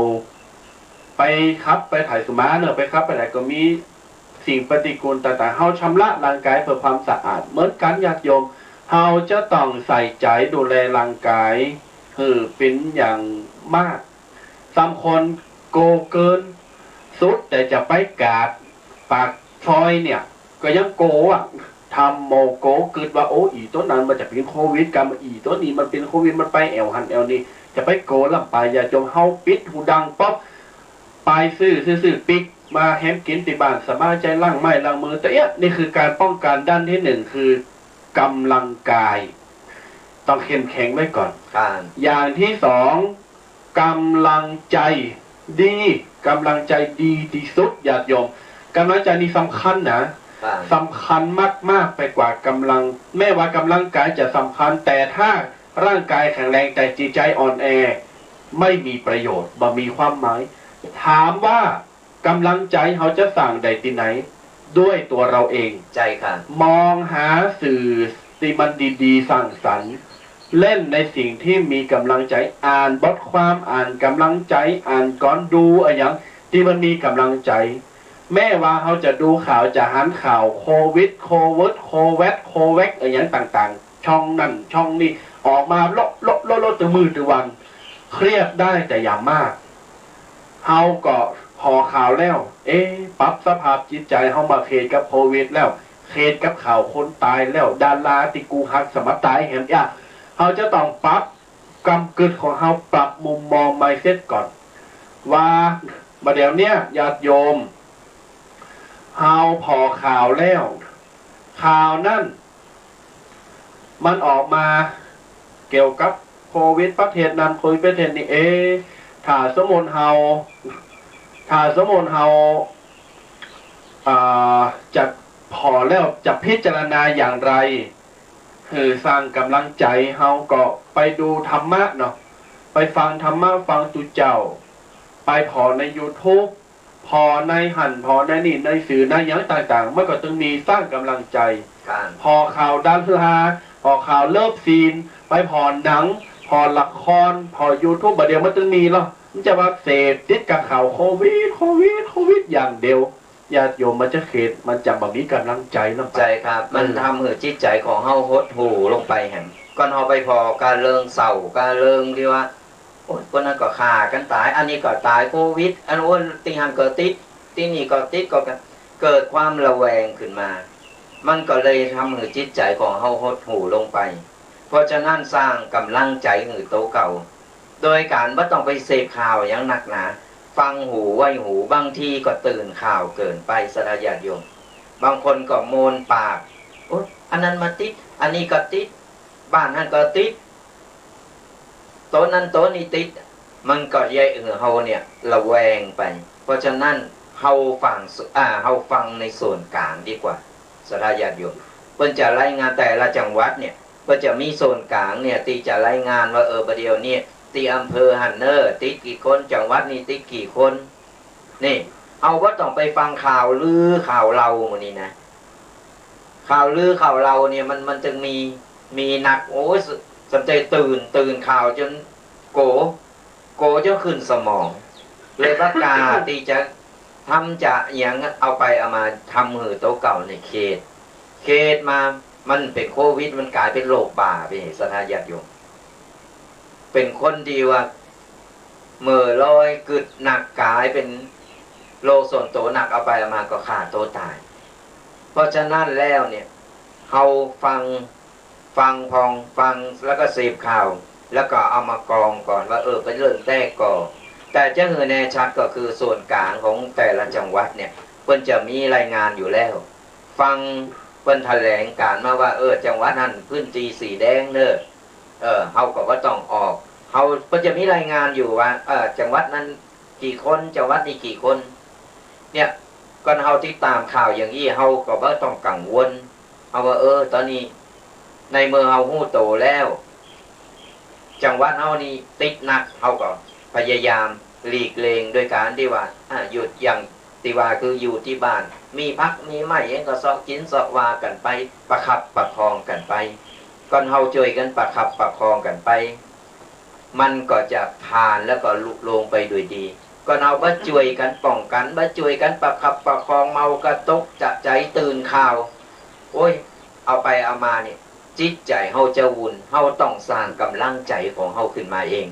ไปครับไปถ่ายสมาเนอะไปครับไปไหนก็มีสิ่งปฏิกูลต่างๆเฮาชำระร่างกายเพื่อความสะอาดเหมือนกันญาติโยมเฮาจะต้องใส่ใจดูแลร่างกายเป็นอย่างมากบางคนโกเกินสุดแต่จะไปกาดปากซอยเนี่ยก็ยังโกอ่ะทำโมโกเกิดว่าโอ้อีตัวนั้นมันจะเป็นโควิดกันอีตัวนี้มันเป็นโควิดมันไปแอวหันแอวนี้จะไปโกลำไปอย่าจมเฮาปิดหูดังป๊อปไปซื้อปิกมาแฮมกินติบ้านสบายใจล้างไม้ล้างมือแต่นี่คือการป้องกันด้านที่หนึ่งคือกำลังกายต้องเข้มแข็งไว้ก่อนอย่างที่สองกำลังใจดีกำลังใจดีที่สุดญาติโยมกำลังใจนี่สำคัญนะสำคัญมากไปกว่ากำลังแม้ว่ากำลังกายจะสำคัญแต่ถ้าร่างกายแข็งแรงแต่จิตใจอ่อนแอไม่มีประโยชน์บ่มีความหมายถามว่ากำลังใจเขาจะสั่งใดที่ไหนด้วยตัวเราเองใจค่ะมองหาสื่อที่มันดีๆสร้างสรรค์เล่นในสิ่งที่มีกำลังใจอ่านบทความอ่านกำลังใจอ่านก่อนดูอะไรอย่างที่มันมีกำลังใจแม้ว่าเขาจะดูข่าวจะหันข่าวโควิดโควิดโคแวดโคแวกอะไรอย่างต่างๆช่องนั่นช่องนี้ออกมาลดตัวมือตัววันเครียดได้แต่อย่ามากเขาก็พอข่าวแล้วปรับสภาพจิตใจเขามาเคสกับโควิดแล้วเคสกับข่าวคนตายแล้วดาราติกูหักสมัตตายเห็นเขาจะต้องปรับกำกึดของเขาปรับมุมมองไมเซ็ตก่อนว่าประเดี๋ยวเนี้ยญาติโยมเขาพอข่าวแล้วข่าวนั่นมันออกมาเกี่ยวกับโควิดประเทศนั้นโควิดประเทศนี้ถ้าสมมุติเฮา จะพอแล้วจะพิจารณาอย่างไรคือสร้างกำลังใจเฮาก็ไปดูธรรมะเนาะไปฟังธรรมะฟังตุเจ้าไปพอใน YouTube พอในหันพอในนี่ในสื่อในอย่างต่างๆมันก็ต้องมีสร้างกำลังใจพอข่าวดาราพอข่าวเลิฟซีนไปพอหนังพอละครพอ YouTube บัดเดียวมันต้องมีแล้วมันจะว่าเสพติดกับข่าวโควิดอย่างเดียวญาติโยมมันจะเขตมันจะแบบนี้กำลังใจนะใจครับมันทำให้จิตใจของเฮาหดหู่ลงไปแห่งก่อนเฮาไปพอการเริงเศร้าการเริงที่ว่าโอ้ยคนนั้นก็ฆ่ากันตายอันนี้ก็ตายโควิดอันโน้นติหันก็ติดที่นี่ก็ติดก็เกิดความระแวงขึ้นมามันก็เลยทำให้จิตใจของเฮาหดหู่ลงไปเพราะฉะนั้นสร้างกำลังใจให้โตเก่าโดยการบ่ต้องไปเสพข่าวอย่างหนักหนาฟังหูไว้หูบางทีก็ตื่นข่าวเกินไปสระญาติโยมบางคนก็โมนปากโอ๊ยอันนั้นมาติดอันนี้ก็ติดบ้านนั้นก็ติดโต๊ะนั้นโต๊ะนี้ติดมันก็แย่เฮาเนี่ยระแวงไปเพราะฉะนั้นเฮาฟังในส่วนกลางดีกว่าสระญาติโยมเพิ่นจะรายงานแต่ละจังหวัดเนี่ยเพิ่นจะมีส่วนกลางเนี่ยที่จะรายงานว่าประเดี๋ยวนี้ที่อำเภอฮันเนอร์ติดกี่คนจังหวัดนี้ติดกี่คนนี่เอาว่าต้องไปฟังข่าวลือข่าวเราหมดนี่นะข่าวลือข่าวเราเนี่ยมันจึงมีหนักโอ้ยสนใจตื่นข่าวจนโกจะขึ้นสมองเลยประกาศที่จะทำจะอย่างเอาไปเอามาทำมือโตเก่าในเขตมามันเป็นโควิดมันกลายเป็นโรคบ่าไปสถานญาติโยมเป็นคนดีว่าเมื่อลอยกึดหนักกายเป็นโลส่วนโตหนักเอาไปเอามาก็ฆ่าตัวตายเพราะฉะนั้นแล้วเนี่ยเฮาฟังแล้วก็เสพข่าวแล้วก็เอามากองก่อนว่าเป็นเรื่องแรกก่อนแต่จะเห็นแน่ชัดก็คือส่วนกลางของแต่ละจังหวัดเนี่ยเพิ่นจะมีรายงานอยู่แล้วฟังเพิ่นแถลงการมาว่าจังหวัดนั้นพื้นที่สีแดงเด้อเฮาก็ว่าต้องออกเฮาเพิ่นจะมีรายงานอยู่ว่าจังหวัดนั้นกี่คนจังหวัดนี้กี่คนเนี่ยก่อนเฮาติดตามข่าวอย่างนี้เฮาก็บ่ต้องกังวลเอาว่าตอนนี้ในเมื่อเฮาฮู้โตแล้วจังหวัดเฮานี่ติดหนักเฮาก็พยายามหลีกเลี่ยงโดยการที่ว่าหยุดอย่างที่ว่าคืออยู่ที่บ้านมีพักมีไม่เองก็ซอกกินซอกวากันไปประคับประคองกันไปก่อนเฮาช่วยกันประคับประคองกันไปมันก็จะผ่านแล้วก็ลุลงไปด้วยดีก็เอาบ่ช่วยกันป้องกันบ่ช่วยกันประคับประคองเมากระตกจะใจตื่นข่าวโอ้ยเอาไปเอามาเนี่ยจิตใจเฮาจะวุ่นเฮาต้องสร้างกำลังใจของเฮาขึ้นมาเอง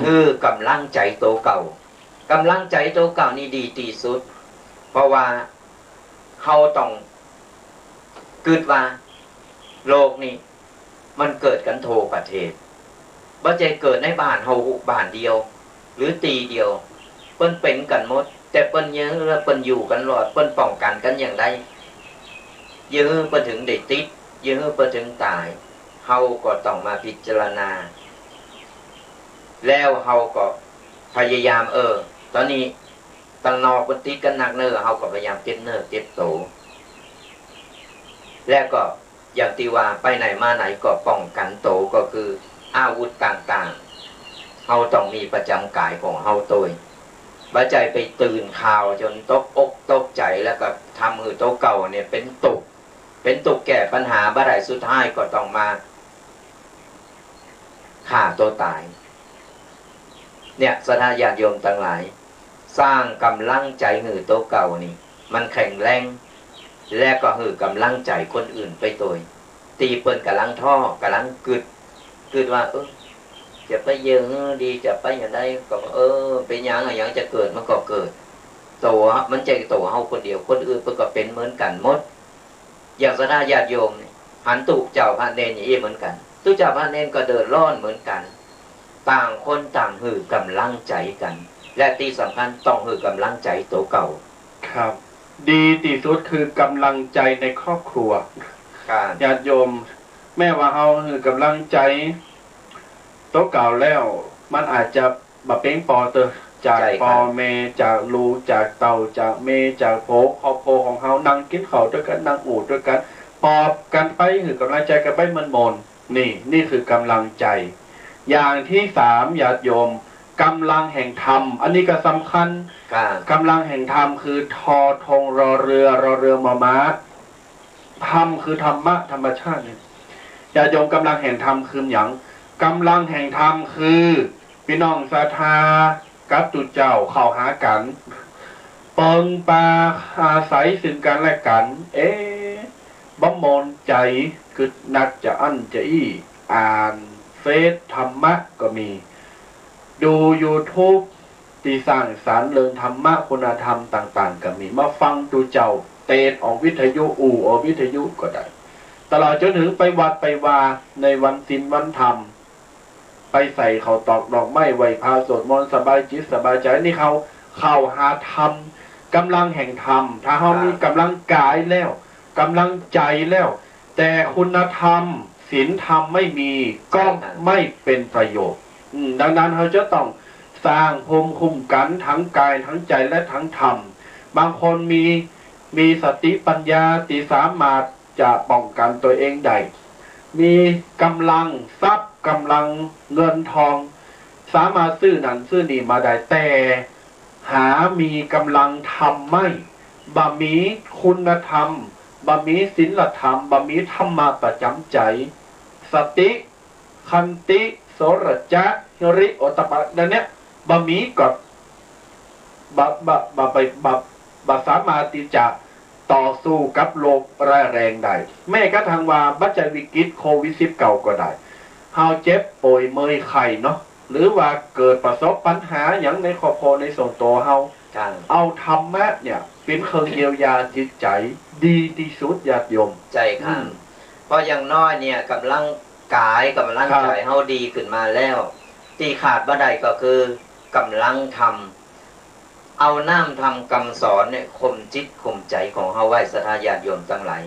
คือกำลังใจโตเก่ากำลังใจโตเก่านี่ดีที่สุดเพราะว่าเฮาต้องคิดว่าโลกนี้มันเกิดกันโทประเทศบ่ใจเกิดในบ้านเฮาบ้านเดียวหรือตีเดียวเปิ้นเป็นกันหมดแต่เปิ้นเยอะแล้วเปิ้นอยู่กันรอดเปิ้นป้องกันกันอย่างไรเยอะเปิ้นถึงได้ติดเยอะเปิ้นถึงตายเฮาก็ต้องมาพิจารณาแล้วเฮาก็พยายามตอนนี้ตั้งนอกเปิ้นติดกันหนักเฮาก็พยายามเก็บโตแล้วก็อย่างที่ว่าไปไหนมาไหนก็ป้องกันโตก็คืออาวุธต่างๆเฮาต้องมีประจำกายของเฮาตัวบ่ใจไปตื่นข่าวจนตกอกตกใจแล้วก็ทำมือโตเก่าเนี่ยเป็นตุกแก้ปัญหาบ่ได้สุดท้ายก็ต้องมาฆ่าตัวตายเนี่ยสถานญาติโยมทั้งหลายสร้างกำลังใจหือโตเก่านี่มันแข็งแรงและก็หือกำลังใจคนอื่นไปตัวตีเปิ้นกำลังท่อกำลังกึดว่าจะไปเยอะดีจะไปอย่างไรก็เป็นอย่างจะเกิดมันก็เกิดตัวมันใจตัวเฮาคนเดียวคนอื่นเพิ่นก็เป็นเหมือนกันหมดอย่างสถานญาติโยมหันตุเจ้าพระเนรอย่างนี้เหมือนกันตุเจ้าพระเนรก็เดินร้อนเหมือนกันต่างคนต่างหือกำลังใจกันและที่สำคัญต้องหือกำลังใจตัวเก่าครับดีที่สุดคือกำลังใจในครอบครัวญาติโยมแม่ว่าเฮาคือกำลังใจตัวเก่าแล้วมันอาจจะมาเป็นปอเตอใจ จากปอเมจากลูจากเต่าจากเมจากโผครอบครัวของเฮานั่งกินข้าวด้วยกันนั่งอูดด้วยกันปอบกันไปคือกำลังใจกันไปมันมนนี่คือกำลังใจ อย่างที่สามญาติโยมกำลังแห่งธรรมอันนี้ก็สำคัญกำลังแห่งธรรมคือทอทงรอเรือมอม้าธรรมคือธรรมะธรรมชาติเนี่ยญาติโยมกำลังแห่งธรรมคืออย่างกำลังแห่งธรรมคือพี่น้องศรัทธากับตุเจ้าเข้าหากันเปิงปาอาศัยซึ่งกันและกันบ่มนใจคือนักจะอั้นจะอี้อ่านเฟซธรรมะก็มีดู YouTube ที่สร้างสรรค์เรื่องธรรมะคุณธรรมต่างๆก็มีมาฟังดูเจ้าเตนออกวิทยุออกวิทยุก็ได้ตลอดจนถึงไปวัดไปวาในวันศีลวันธรรมไปใส่เขาตอกดอกไม้ไหว้พระสวดมนต์สบายจิตสบายใจนี่เขาเข้าหาธรรมกำลังแห่งธรรมถ้าเขามีกำลังกายแล้วกำลังใจแล้วแต่คุณธรรมศีลธรรมไม่มีก็ไม่เป็นประโยชน์ดังนั้นเขาจะต้องสร้างภูมิคุ้มกันทั้งกายทั้งใจและทั้งธรรมบางคนมีสติปัญญาที่สามารถจะป้องกันตัวเองได้มีกำลังทรัพย์กำลังเงินทองสามารถซื้อนั่นซื้อนี่มาได้แต่หามีกำลังทำไม่บะมีคุณธรรมบะมีศีลธรรมบะมีธรรมะประจำใจสติขันติโสรจะหิริโอตปะนั่นเนี่ยบะมีกับบสามารถที่จะต่อสู้กับโรคร้ายแรงได้แม้กระทั่งว่าบัจจัยวิกฤตโควิด-19 ก็ได้เฮาเจ็บป่วยเมื่อยไข้เนาะหรือว่าเกิดประสบปัญหาอย่างในครอบครัวในส่วนตัวเฮาเอาธรรมะเนี่ยเป็นเครื่องเยียวยาจิตใจดีที่สุดญาติโยมใจครับเพราะอย่างน้อยเนี่ยกำลังกายกำลังใจเฮาดีขึ้นมาแล้วที่ขาดบ่ได้ก็คือกำลังทำเอาน้ำทำคำสอนเนี่ยข่มจิตข่มใจของเฮาไว้ศรัทธาญาติโยมทั้งหลาย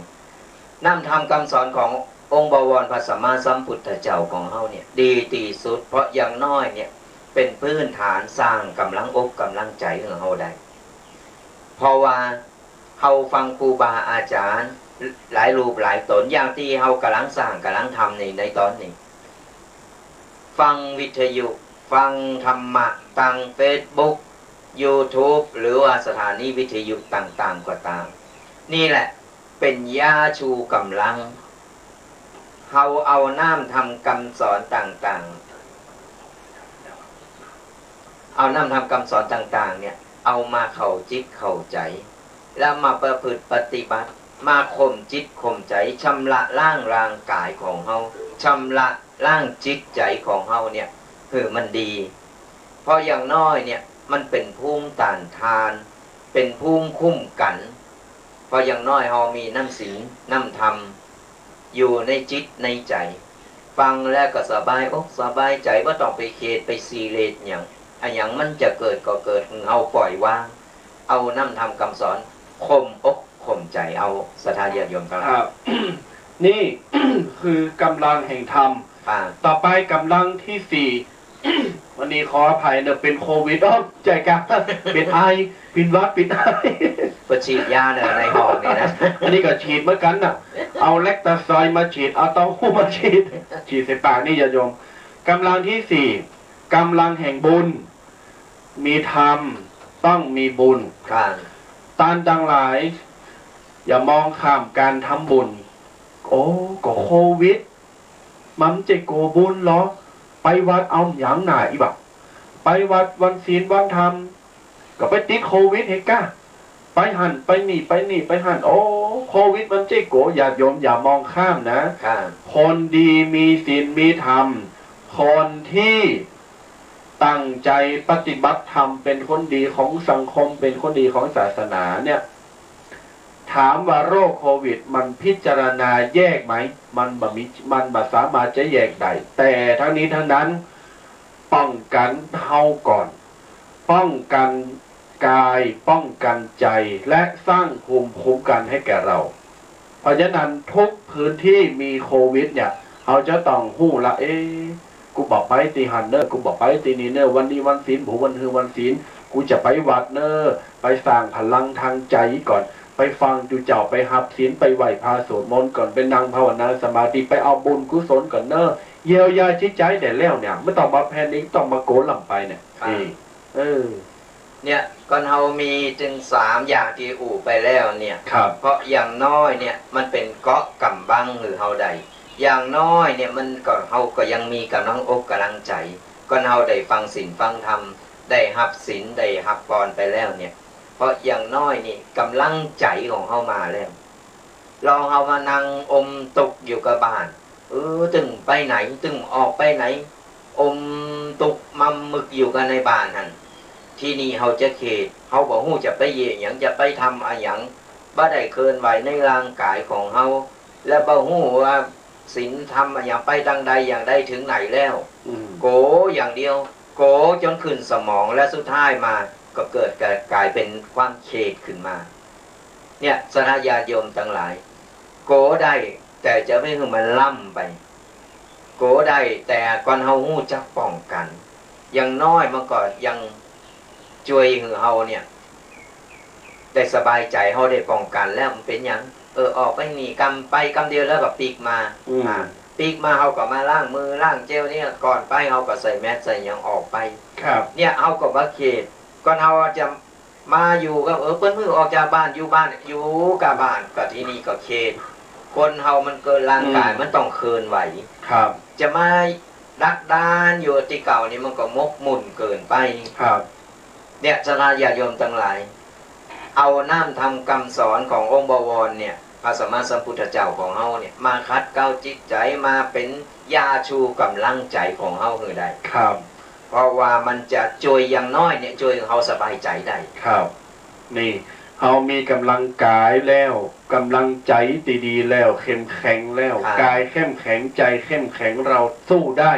น้ำทำคำสอนขององค์บวรพระสัมมาสัมพุทธเจ้าของเฮาเนี่ยดีที่สุดเพราะอย่างน้อยเนี่ยเป็นพื้นฐานสร้างกำลังอกกำลังใจของเฮาได้เพราะว่าเฮาฟังครูบาอาจารย์หลายรูปหลายตนอย่างที่เฮากำลังสร้างกำลังทำในตอนนี้ฟังวิทยุฟังธรรมะทาง Facebook YouTube หรือว่าสถานีวิทยุต่างๆก็ตามนี่แหละเป็นยาชูกำลังเฮาเอาน้ำทำคำสอนต่างๆเอาน้ำทำคำสอนต่างๆเนี่ยเอามาเข้าจิตเข้าใจแล้วมาประพฤติปฏิบัติมาข่มจิตข่มใจชำระล้างร่างกายของเฮาชำระล้างจิตใจของเฮาเนี่ยคือมันดีเพราะอย่างน้อยเนี่ยมันเป็นภูมิต้านทานเป็นภูมิคุ้มกันเพราะอย่างน้อยเฮามีน้ำศีลน้ำธรรมอยู่ในจิตในใจฟังแล้วก็สบายอกสบายใจว่าต้องไปเคดไปซีเรียสอย่างมันจะเกิดก็เกิดเอาปล่อยวางเอาน้ำธรรมคำสอนข่มอกข่มใจเอาศรัทธาญาติโยมครับ นี่ คือกำลังแห่งธรรมต่อไปกำลังที่สี่วันนี้ขออภัยเนอะเป็นโควิดใจกลางเป็นไอเป็นวัดเป็นไอก็ฉีดยาเนี่ยในห้องนี่นะอันนี้ก็ฉีดเหมือนกันน่ะเอาแลคตาซอยมาฉีดเอาเต้าหู้มาฉีดใส่ปากนี่อย่าโยมกำลังที่สี่กำลังแห่งบุญมีธรรมต้องมีบุญตานดังหลายอย่ามองข้ามการทำบุญก็โควิดมันจะโกบุญเหรอไปวัดเอาอย่างหนาอีบักไปวัดวันศีลวันธรรมก็ไปติดโควิดเฮก้าไปหันไปนี่ไปหันโควิดมันเจ๊โกอย่าโยมอย่ามองข้ามนะคนดีมีศีลมีธรรมคนที่ตั้งใจปฏิบัติธรรมเป็นคนดีของสังคมเป็นคนดีของศาสนาเนี่ยถามว่าโรคโควิดมันพิจารณาแยกไหมมันบ่สามารถจะแยกได้แต่ทั้งนี้ทั้งนั้นป้องกันเฮาก่อนป้องกันกายป้องกันใจและสร้างภูมิคุ้มกันให้แก่เราเพราะฉะนั้นทุกพื้นที่มีโควิดเนี่ยเราจะต้องหู้ละโค กูบอกไปตีหันเนอร์กูบอกไปตีนี่เนอร์วันนี้วันศีลผูวันฮือวันศีลกูจะไปวัดเนอร์ไปสร้างพลังทางใจก่อนไปฟังจูเจ้าไปหับศีลไปไหวพาสวดมนต์ก่อนไปนั่งภาวนาสมาธิไปเอาบุญกุศลก่อนเนอร์เยียวยาจิตใจแต่แล้วเนี่ยไม่ต้องมาแพนิคต้องมาโกนหลังไปเนี่ยเนี่ยก่อนเฮามีจึง3อย่างที่อู่ไปแล้วเนี่ยเพราะอย่างน้อยเนี่ยมันเป็นเกาะกำบังหรือเฮาใดอย่างน้อยเนี่ยมันก็เฮาก็ยังมีกำลังอกกำลังใจก่อนเฮาได้ฟังศีลฟังธรรมได้หับศีลได้หับพรไปแล้วเนี่ยเพราะอย่างน้อยนี่กำลังใจของเฮามาแล้วลองเฮามานั่งอมตกอยู่กับบ้านตึงไปไหนตึงออกไปไหนอมตุกมัมมึกอยู่กันในบ้านนั่นที่นี่เฮาจะเขตเฮาบอกฮู้จะไปเย่หยังจะไปทำอะไรหยังบ่ได้เคลื่อนไหวในร่างกายของเฮาและบ่ฮู้ว่าศีลธรรมอย่างไปทางใดอย่างใดถึงไหนแล้วโกอย่างเดียวโกจนขึ้นสมองและสุดท้ายมาก็เกิดกลายเป็นความเขตขึ้นมาเนี่ยสนญาติโยมทั้งหลายโกได้แต่จะไม่ให้มันล่ำไปโกได้แต่ก่อนเฮาฮู้จักป้องกันอย่างน้อยมันก็ยังช่วยให้เฮาเนี่ยได้สบายใจเฮาได้ป้องกันแล้วมันเป็นหยังออกไปนี่กำไปกำเดียวแล้วก็ปีกมาปีกมาเฮาก็มาล้างมือล้างเจลเนี่ยก่อนไปเฮาก็ใส่แมสใส่หยังออกไปครับเนี่ยเฮาก็บ่เขตก่อนเฮาจะมาอยู่ก็เปิ้นมือออกจากบ้านอยู่บ้านอยู่กับบ้านก็ที่นี่ก็เขตคนเฮามันเกินร่างกายมันต้องเคลื่อนไหวครับจะมาดักดานอยู่ที่เก่านี่มันก็มกมุ่นเกินไปครับเนี่ยสนญาติโยมทั้งหลายเอาน้ำทำคำสอนขององค์บวรเนี่ยพระสัมมาสัมพุทธเจ้าของเฮาเนี่ยมาคัดเกลาจิตใจมาเป็นยาชูกำลังใจของเฮาคือได้ครับเพราะว่ามันจะช่วยอย่างน้อยเนี่ยช่วยเฮาสบายใจได้ครับนี่เฮามีกำลังกายแล้วกำลังใจดีๆแล้วเข้มแข็งแล้วกายเข้มแข็งใจเข้มแข็งเราสู้ได้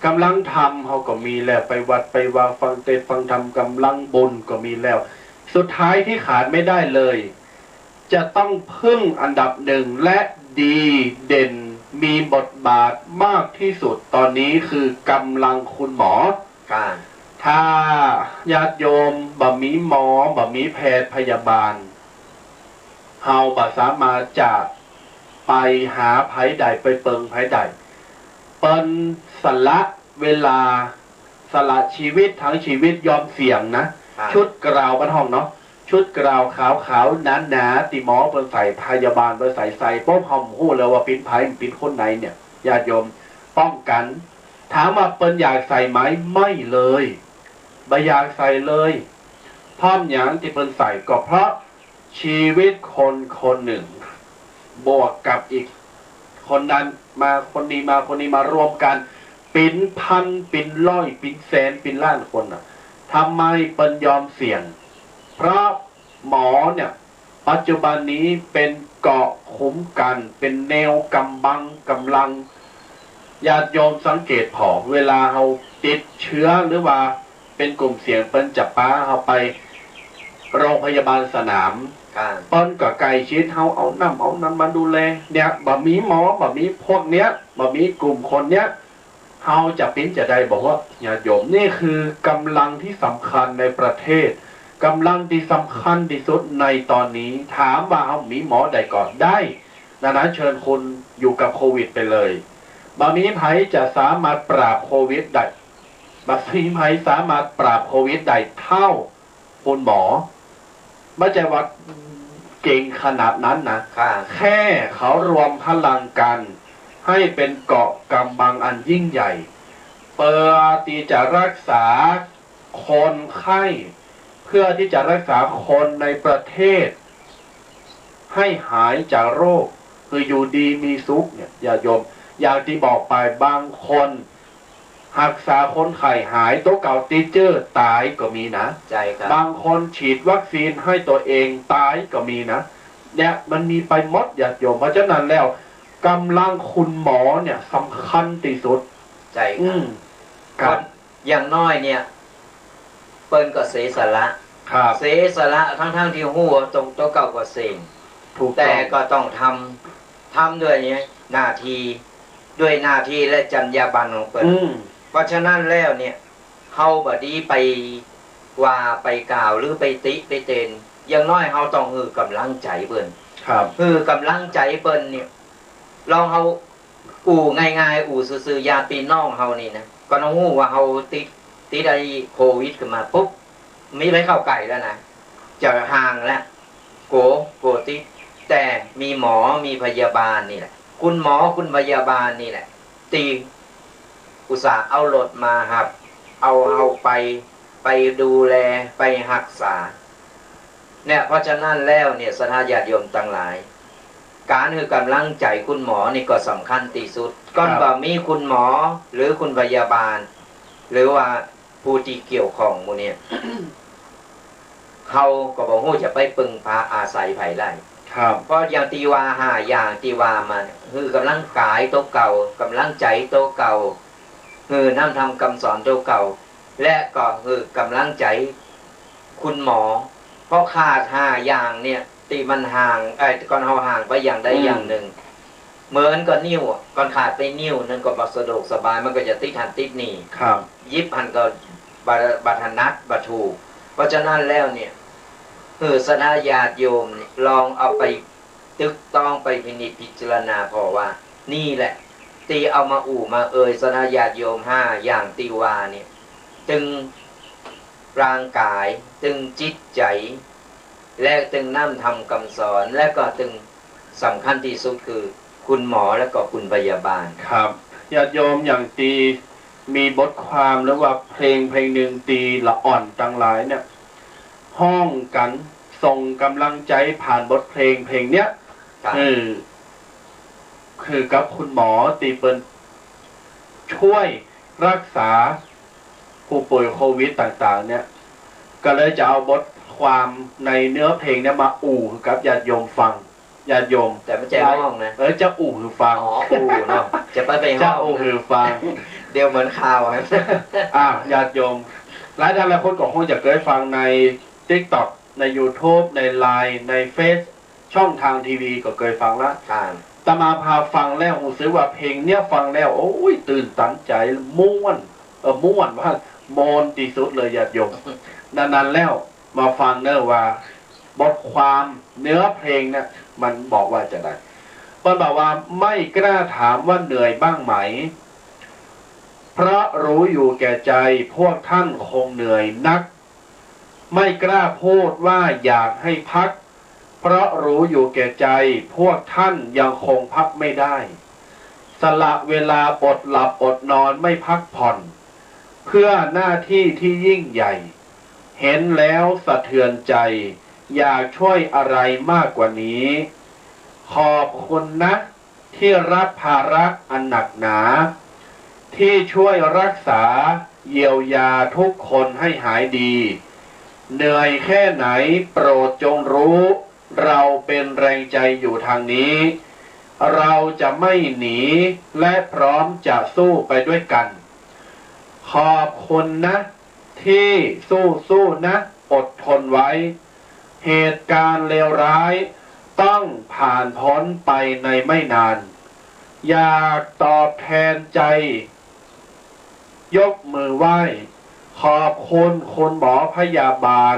กำลังทำเฮาก็มีแล้วไปวัดไปวาฟังเทศน์ฟังธรรมกำลังบุญก็มีแล้วสุดท้ายที่ขาดไม่ได้เลยจะต้องพึ่งอันดับหนึ่งและดีเด่นมีบทบาทมากที่สุดตอนนี้คือกำลังคุณหมอถ้าญาติโยมบ่มีหมอบ่มีแพทย์พยาบาลเฮาบ่สามารถจะไปหาไผใดไปเปิงไผใดเปิ้นสละเวลาสละชีวิตทั้งชีวิตยอมเสี่ยงนะชุดกราวบ้านห้องเนาะชุดกราวขาวๆหนาๆติหมอเปิ้นใส่พยาบาลเปิ้นใส่ป๊อบหอมหู้แล้วว่าเป็นไผเป็นคนไหนเนี่ยญาติโยมป้องกันถามว่าเปิ้นอยากใส่ไหมไม่เลยบ่อยากใส่เลยพร้อมหยังที่เปิ้นใส่ก็เพราะชีวิตคนหนึ่งบวกกับอีกคนนั้นมาคนนี้มารวมกันเป็นพันเป็นร้อยเป็นแสนเป็นล้านคนอ่ะทำไมเปิ้นยอมเสี่ยงเพราะหมอเนี่ยปัจจุบันนี้เป็นเกาะคุ้มกันเป็นแนวกำบังกำลังญาติโยมสังเกตพอเวลาเราติดเชื้อหรือว่าเป็นกลุ่มเสี่ยงเปิ้นจับป้าเราไปโรงพยาบาลสนามเปิ้นก็ไกลชิดเฮาเอาน้ำมาดูแลเนี่ยบ่มีหมอบ่มีพวกเนี้ยบ่มีกลุ่มคนเนี้ยเฮาจะปิ้นจะได้บอกว่าญาติโยมนี่คือกำลังที่สำคัญในประเทศกำลังที่สำคัญที่สุดในตอนนี้ถามว่าเฮามีหมอใดก่อนได้ดังนั้นเชิญคุณอยู่กับโควิดไปเลยบ่มีไผจะสามารถปราบโควิดได้บ่มีไผสามารถปราบโควิดได้เท่าคุณหมอไม่ใช่ว่าเก่งขนาดนั้นนะแค่เขารวมพลังกันให้เป็นเกาะกำบังอันยิ่งใหญ่เพื่อที่จะรักษาคนไข้เพื่อที่จะรักษาคนในประเทศให้หายจากโรคคืออยู่ดีมีสุขเนี่ยอย่าโยมอย่างที่บอกไปบางคนรักษาคนไข้หายตัวเก่าติดเชื้อตายก็มีนะใช่ครับบางคนฉีดวัคซีนให้ตัวเองตายก็มีนะเนี่ยมันมีไปหมดอย่าโยมเพราะฉะนั้นแล้วกำลังคุณหมอเนี่ยสำคัญที่สุดใช่ครับอย่างน้อยเนี่ยเปิ้นก็เสียสละเสียสละทั้งที่หัวตรงตัวเก่าก็เสียแต่ก็ต้องทำด้วยเนี่ยหน้าที่ด้วยหน้าที่และจรรยาบรรณของเปิ้น ราะฉะนั้นแล้วเนี่ยเฮาบดีไปว่าไปกล่าวหรือไปติไปเตนอย่างน้อยเฮาต้องฮือกำลังใจเปิ้นครับฮือกำลังใจเปิ้นเนี่ยลองเฮาอู่ง่ายๆอู่ซื่อๆญาติพี่น้องเฮานี่นะก็ต้องฮู้ว่าเฮาติดไอ้โควิดขึ้นมาปุ๊บมีไปเข้าไก่แล้วนะจะห่างแล้วโกติดแต่มีหมอมีพยาบาลนี่แหละคุณหมอคุณพยาบาลนี่แหละตีอุตส่าห์เอารถมาครับเอาไปดูแลไปรักษาเนี่ยเพราะฉะนั้นแล้วเนี่ยศรัทธาญาติโยมทั้งหลายการคือกำลังใจคุณหมอนี่ก็สำคัญที่สุดก่อนว่ามีคุณหมอหรือคุณพยาบาลหรือว่าผู้ที่เกี่ยวข้องหมู่เนี่ย เขาก็บอกว่าจะไปปึงพาอาศัยไผ่ได้เพราะอย่างตีวาหาอย่างตีวามันคือกำลังกายโตเก่ากำลังใจโตเก่าคือน้ำทำคำสอนโตเก่าและก็คือกำลังใจคุณหมอเพราะขาดห้าอย่างเนี่ยตีมันห่างก่อนเขาห่างไปอย่างใดอย่างหนึ่งเหมือนก็นิ้วก่อนขาดไปนิ้วนึงก็บสะดวกสบายมันก็จะติดหันติดหนียิบหันก็บัตรนัดบัตรถูกเพราะฉะนั้นแล้วเนี่ยศรัทธาญาติโยมลองเอาไปตึกต้องไปพินิจพิจารณาพอว่านี่แหละตีเอามาอู่มาศรัทธาญาติโยมห้าอย่างตีวาเนี่ยตึงร่างกายตึงจิตใจและตึงน้ำทำคำสอนและก็ตึงสำคัญที่สุดคือคุณหมอและก็คุณพยาบาลครับญาติโยมอย่างตีมีบทความหรือว่าเพลงหนึ่งตีละอ่อนต่างหลายเนี่ยห้องกันส่งกำลังใจผ่านบทเพลงเนี้ยคือกับคุณหมอตีเปิลช่วยรักษาผู้ป่วยโควิดต่างๆเนี่ยก็เลยจะเอาบทความในเนื้อเพลงเนี่ยมาอู่กับญาติโยมฟังญาติโยมแต่ไม่ใช่ห้องนะจะอู่คือฟังอู่เนาะจะไปห้องจะอู่คือฟังเดี๋ยวเหมือนข่าวญาติโยมหลายท่านหลายคนก็คงจะเคยฟังใน TikTok ใน YouTube ใน LINE ใน Face ช่องทางทีวีก็เคยฟังแล้วตมาพาฟังแล้วรู้สึกว่าเพลงเนี้ยฟังแล้วโอ้ยตื่นตันใจม่วนว่าโมนที่สุดเลยญาติโยมนั้นแล้วมาฟังเนอะว่าบทความเนื้อเพลงเนี่ยมันบอกว่าจะได้มันบอกว่าไม่กล้าถามว่าเหนื่อยบ้างไหมเพราะรู้อยู่แก่ใจพวกท่านคงเหนื่อยนักไม่กล้าพูดว่าอยากให้พักเพราะรู้อยู่แก่ใจพวกท่านยังคงพักไม่ได้สละเวลาอดหลับอดนอนไม่พักผ่อนเพื่อหน้าที่ที่ยิ่งใหญ่เห็นแล้วสะเทือนใจอยากช่วยอะไรมากกว่านี้ขอบคุณนะที่รับภาระอันหนักหนาที่ช่วยรักษาเยียวยาทุกคนให้หายดีเหนื่อยแค่ไหนโปรดจงรู้เราเป็นแรงใจอยู่ทางนี้เราจะไม่หนีและพร้อมจะสู้ไปด้วยกันขอบคุณนะที่สู้นะอดทนไว้เหตุการณ์เลวร้ายต้องผ่านพ้นไปในไม่นานอยากตอบแทนใจยกมือไหว้ขอบคุณคุณหมอพยาบาล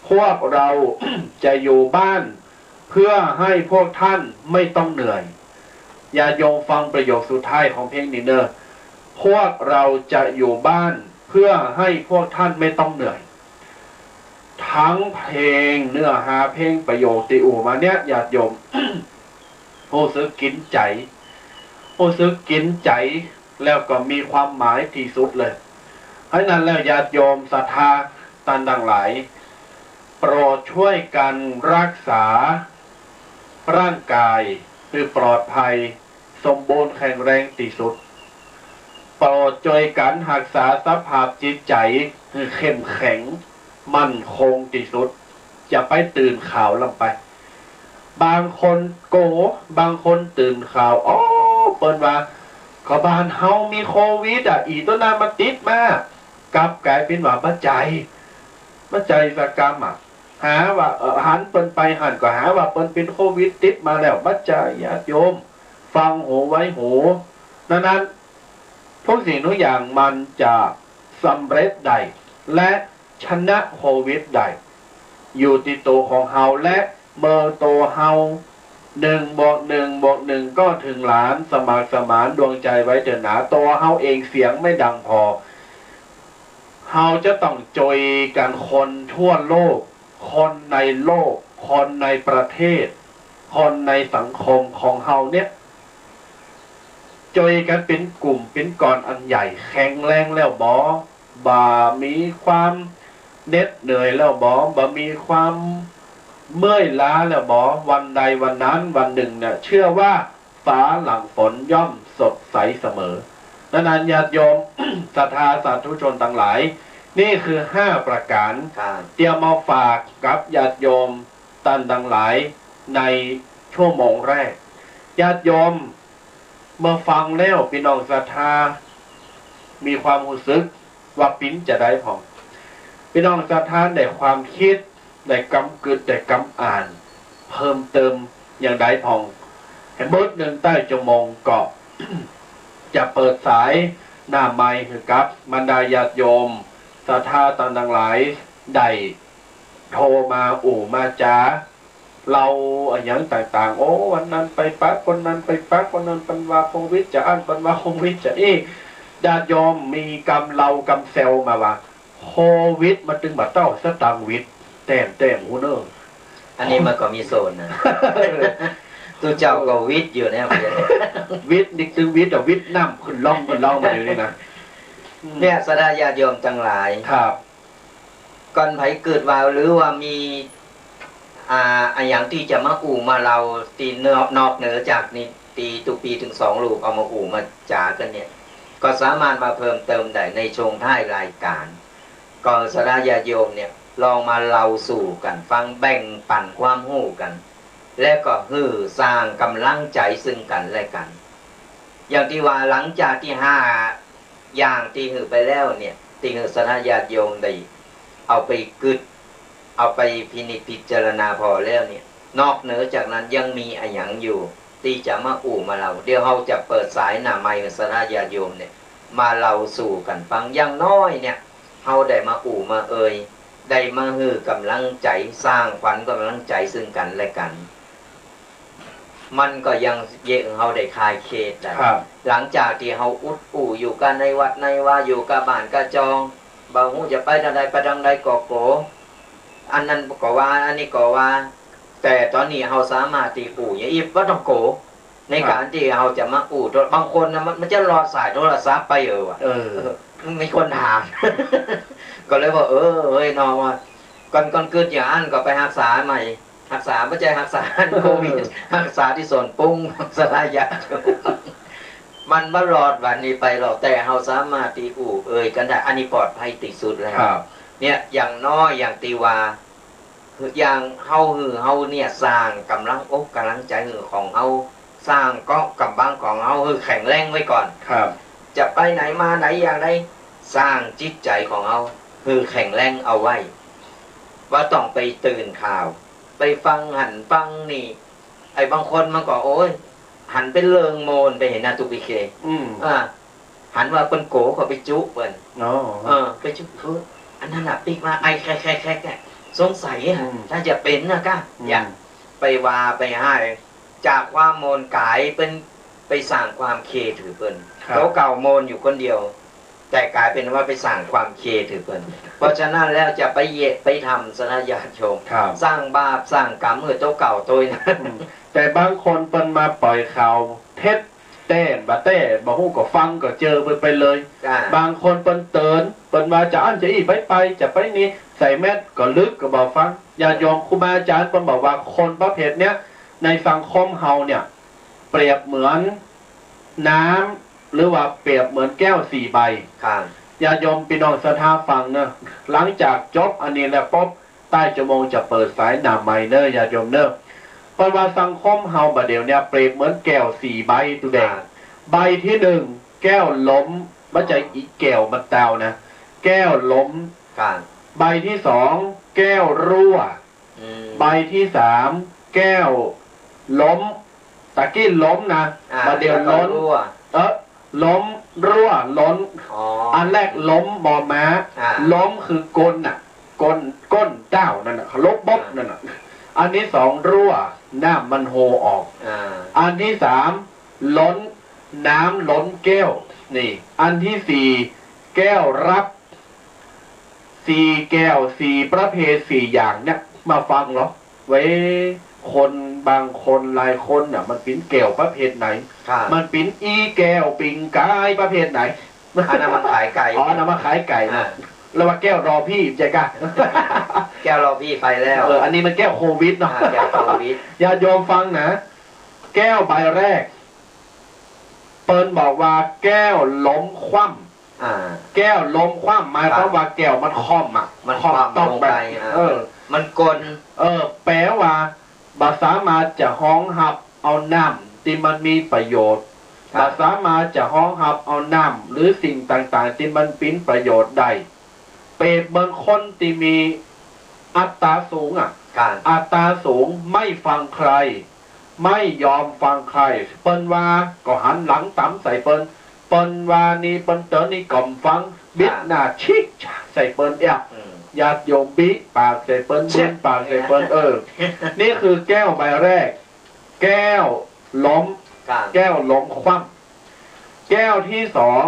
พวกเรา จะอยู่บ้านเพื่อให้พวกท่านไม่ต้องเหนื่อยอย่าโยงฟังประโยคสุดท้ายของเพลงนี้เนอะพวกเราจะอยู่บ้านเพื่อให้พวกท่านไม่ต้องเหนื่อยทั้งเพลงเนื้อหาเพลงประโยคติอูมาเนี้ยญาติโยม ผู้ซื้อกินใจแล้วก็มีความหมายที่สุดเลยเพราะนั้นแล้วญาติโยมศรัทธาท่านทั้งหลายโปรดช่วยกันรักษาร่างกายคือปลอดภัยสมบูรณ์แข็งแรงที่สุดโปรดช่วยกันรักษาสภาพจิตใจคือเข้มแข็งมั่นคงที่สุดอย่าไปตื่นข่าวลงไปบางคนบางคนตื่นข่าวเปิดว่าขบ้านเฮามีโควิดอีตัวนั้นมาติดมากกลับกลายเป็นว่าบัจจัยสกรรมหาว่าหันเปิ้นไปหันก็หาว่าเปิ้นเป็นโควิดติดมาแล้วบัจจัยญาติโยมฟังหูไว้หูนั้น ทุกสิ่งทุกอย่างมันจะสำเร็จได้และชนะโควิดได้อยู่ที่ตัวของเฮาและเมื่อตัวเฮา1+1+1ก็ถึงล้านสมัครสมานดวงใจไว้เถิดหนาตัวเฮาเองเสียงไม่ดังพอเฮาจะต้องจอยกันคนทั่วโลกคนในโลกคนในประเทศคนในสังคมของเฮาเนี่ยจอยกันเป็นกลุ่มเป็นก้อนอันใหญ่แข็งแรงแล้วบ่มีความเหน็ดเหนื่อยแล้วบ่มีความเมื่อยล้าแล้ววันใดวันนั้นวันหนึ่งเนี่ยเชื่อว่าฟ้าหลังฝนย่อมสดใสเสมอดังนั้นญาติโยม ศรัทธาสาธุชนทั้งหลายนี่คือ5ประการเตรียมมาฝากกับญาติโยมท่านทั้งหลายในชั่วโมงแรกญาติโยมเมื่อฟังแล้วพี่น้องศรัทธามีความรู้สึกว่าปิ้นจะได้พอพี่น้องศรัทธาได้ความคิดได้กำกึดได้กำอ่านเพิ่มเติมอย่างใดพองเห็นเบิดหนึ่งใต้ชั่วโมงก็ จะเปิดสายหน้าไมค์คือกับบรรดาญาติโยมศรัทธาต่างทั้งหลายได้โทรมามาจ้าเราอย่างต่างๆโอ้วันนั้นไปปักคนนั้นไปปักคนนั้นปันวาโควิดจะอันปันวาโควิดจะญาติโยมมีกำเรากำเซลมาว่าโควิดมันถึงมาเต้าสตังวิทแต้มหูเนออันนี้มันก็มีโซนนะตัวเจ้าก็วิทอยู่เนี่ยวิทนี่คือวิทแต่วิทน้ำขึ้นล่องมาอยู่นี่นะเนี่ยสดาญาติโยมทั้งหลายครับก่อนไผเกิดว่าหรือว่ามีอย่างที่จะมามาเราตีนอกเหนือจากนี้ตีตุปีถึง2 ลูกเอามามาจ่ากันเนี่ยก็สามารถมาเพิ่มเติมได้ในช่วงท้ายรายการก็สดาญาติโยมเนี่ยลองมาเล่าสู่กันฟังแบ่งปันความรู้กันและก็สร้างกำลังใจซึ่งกันและกันอย่างที่ว่าหลังจากที่5อย่างที่ไปแล้วเนี่ยที่สดาญาติโยมได้เอาไปกึดเอาไปพินิจพิจารณาพอแล้วเนี่ยนอกเหนือจากนั้นยังมีอย่างอยู่ที่จะมามาเราเดี๋ยวเราจะเปิดสายหน้าไมค์สดาญาติโยมเนี่ยมาเล่าสู่กันฟังอย่างน้อยเนี่ยเราได้มามาได้มากำลังใจสร้างขวัญกำลังใจซึ่งกันและกันมันก็ยังเยอะเขาได้คลายเคสได้หลังจากที่เขาอยู่กันในวัดในว่าอยู่กับบ้านกะจองบางหูจะไปทางใดไปทางใดก็โกอันนั้นก็ว่าอันนี้ก็ว่าแต่ตอนนี้เขาสามารถตีอย่างอีกว่าต้องโกในการที่เขาจะมาบางคนนะมันจะรอสายโทรศัพท์ไปมีคนถามก็เลยว่าเฮ้ยน้องว่าก่อนเกิดอย่างนั้นก็ไปรักษาใหม่รักษาไม่ใช่รักษาโควิดรักษาที่ส่วนปุ้งสลายะมันมารอดวันนี้ไปหรอกแต่เราสามารถตีกันได้อันนี้ปลอดภัยที่สุดแล้วเนี่ยอย่างน้อยอย่างตีวาอย่างเฮาเนี่ยสร้างกำลังอกกำลังใจของเฮาสร้างก็กำบังของเฮาแข็งแรงไว้ก่อนครับจะไปไหนมาไหนอย่างไรสร้างจิตใจของเฮาแข็งแรงเอาไว้ว่าต้องไปตื่นข่าวไปฟังหันฟังนี่ไอ้บางคนมันก็โอ้ยหันไปเลิงโมนไปเห็นนาตุปิเคหันว่าเป็นโกเขาไปจุเปิ้นไปจุอันนั้นปิกมาไอ้แค่สงสัยถ้าจะเป็นนะก้าอย่าไปว่าไปให้จากความโมนกายเป็นไปสร้างความเคถือเปิ้นเขาเก่าโมนอยู่คนเดียวแต่กลายเป็นว่าไปสร้างความเคถือเปิ้นเพราะฉะนั้นแล้วจะไปทำสนญาติโยมสร้างบาปสร้างกรรมเจ้าเก่าตัวนั้นแต่บางคนเปิ้นมาปล่อยข่าวเท็จเต้นบาเต้บาฮู้ก็ฟังก็เจอไปเลยบางคนเปิ้นเตือนเปิ้นมาจะอันจะอีไปจะไปนี้ใส่แมสก็ลึกก็บอกฟังญาติโยมครูบาอาจารย์เปิ้นบอกว่าคนประเภทเนี้ยในสังคมเฮาเนี่ยเปรียบเหมือนน้ำหรือว่าเปรียบเหมือนแก้ว4 ใบญาติโยมพี่น้องศรัทธาฟังเนอะหลังจากจบอันนี้แล้วปุ๊บใต้ชั่วโมงจะเปิดสายหน้าไมค์เนอะญาติโยมเนอะเพราะว่าสังคมเฮาบัดเดี๋ยวเนี่ยเปรียบเหมือนแก้ว4 ใบตัวแดงใบที่1แก้วล้มไม่ใช่อีกแก้วมันแตวนะแก้วล้มใบที่2แก้วรั่วใบที่3แก้วล้มตะกี้ล้มนะบัดเดี๋ยวล้มล้ม รั่วล้น อ๋อ อันแรกล้มมอม้า ล้มคือกลน่ะก้นเจ้านั่นน่ะลบบนั่นน่ะอันที่สองรั่วน้ำมันโฮออกอันที่สามล้นน้ำล้นแก้วนี่อันที่สี่แก้วรับสี่แก้วสี่ประเภทสี่อย่างเนี่ยมาฟังเหรอไว้คนบางคนหลายคนน่ะมันปิ้นแก้วประเภทไหนมันปิ้นอีแก้วปิงกายประเภทไหนอันนั้นมันขายไก่อ๋อน้ำมาขายไก่นะแล้วว่าแก้วรอพี่ใจกันแก้วรอพี่ไปแล้วอันนี้มันแก้วโควิดเนาะแก้วโควิดอย่าโยมฟังนะแก้วใบแรกเปิ้นบอกว่าแก้วล้มคว่ำแก้วล้มคว่ำหมายความว่าแก้วมันคว่ำอ่ะมันคว่ำต้องไปมันกลแปลว่าบาสามารถจะห้องหับเอาน้ำที่มันมีประโยชน์บาสามารถจะห้องหับเอาน้ำหรือสิ่งต่างๆที่มันเป็นประโยชน์ได้เปรตบางคนที่มีอัตตาสูงอัตตาสูงไม่ฟังใครไม่ยอมฟังใครเปิ้นว่าก็หันหลังต่ำใส่เปิ้นว่านี่เปิ้นเต๋อนี่กล่อมฟังบิดหน้าชิกใส่เปิ้นญาติโยมบิปากใส่เปิ้นเช่นปากใส่เปิ้นนี่คือแก้วใบแรกแก้วล้มแก้วล้มคว่ำแก้วที่สอง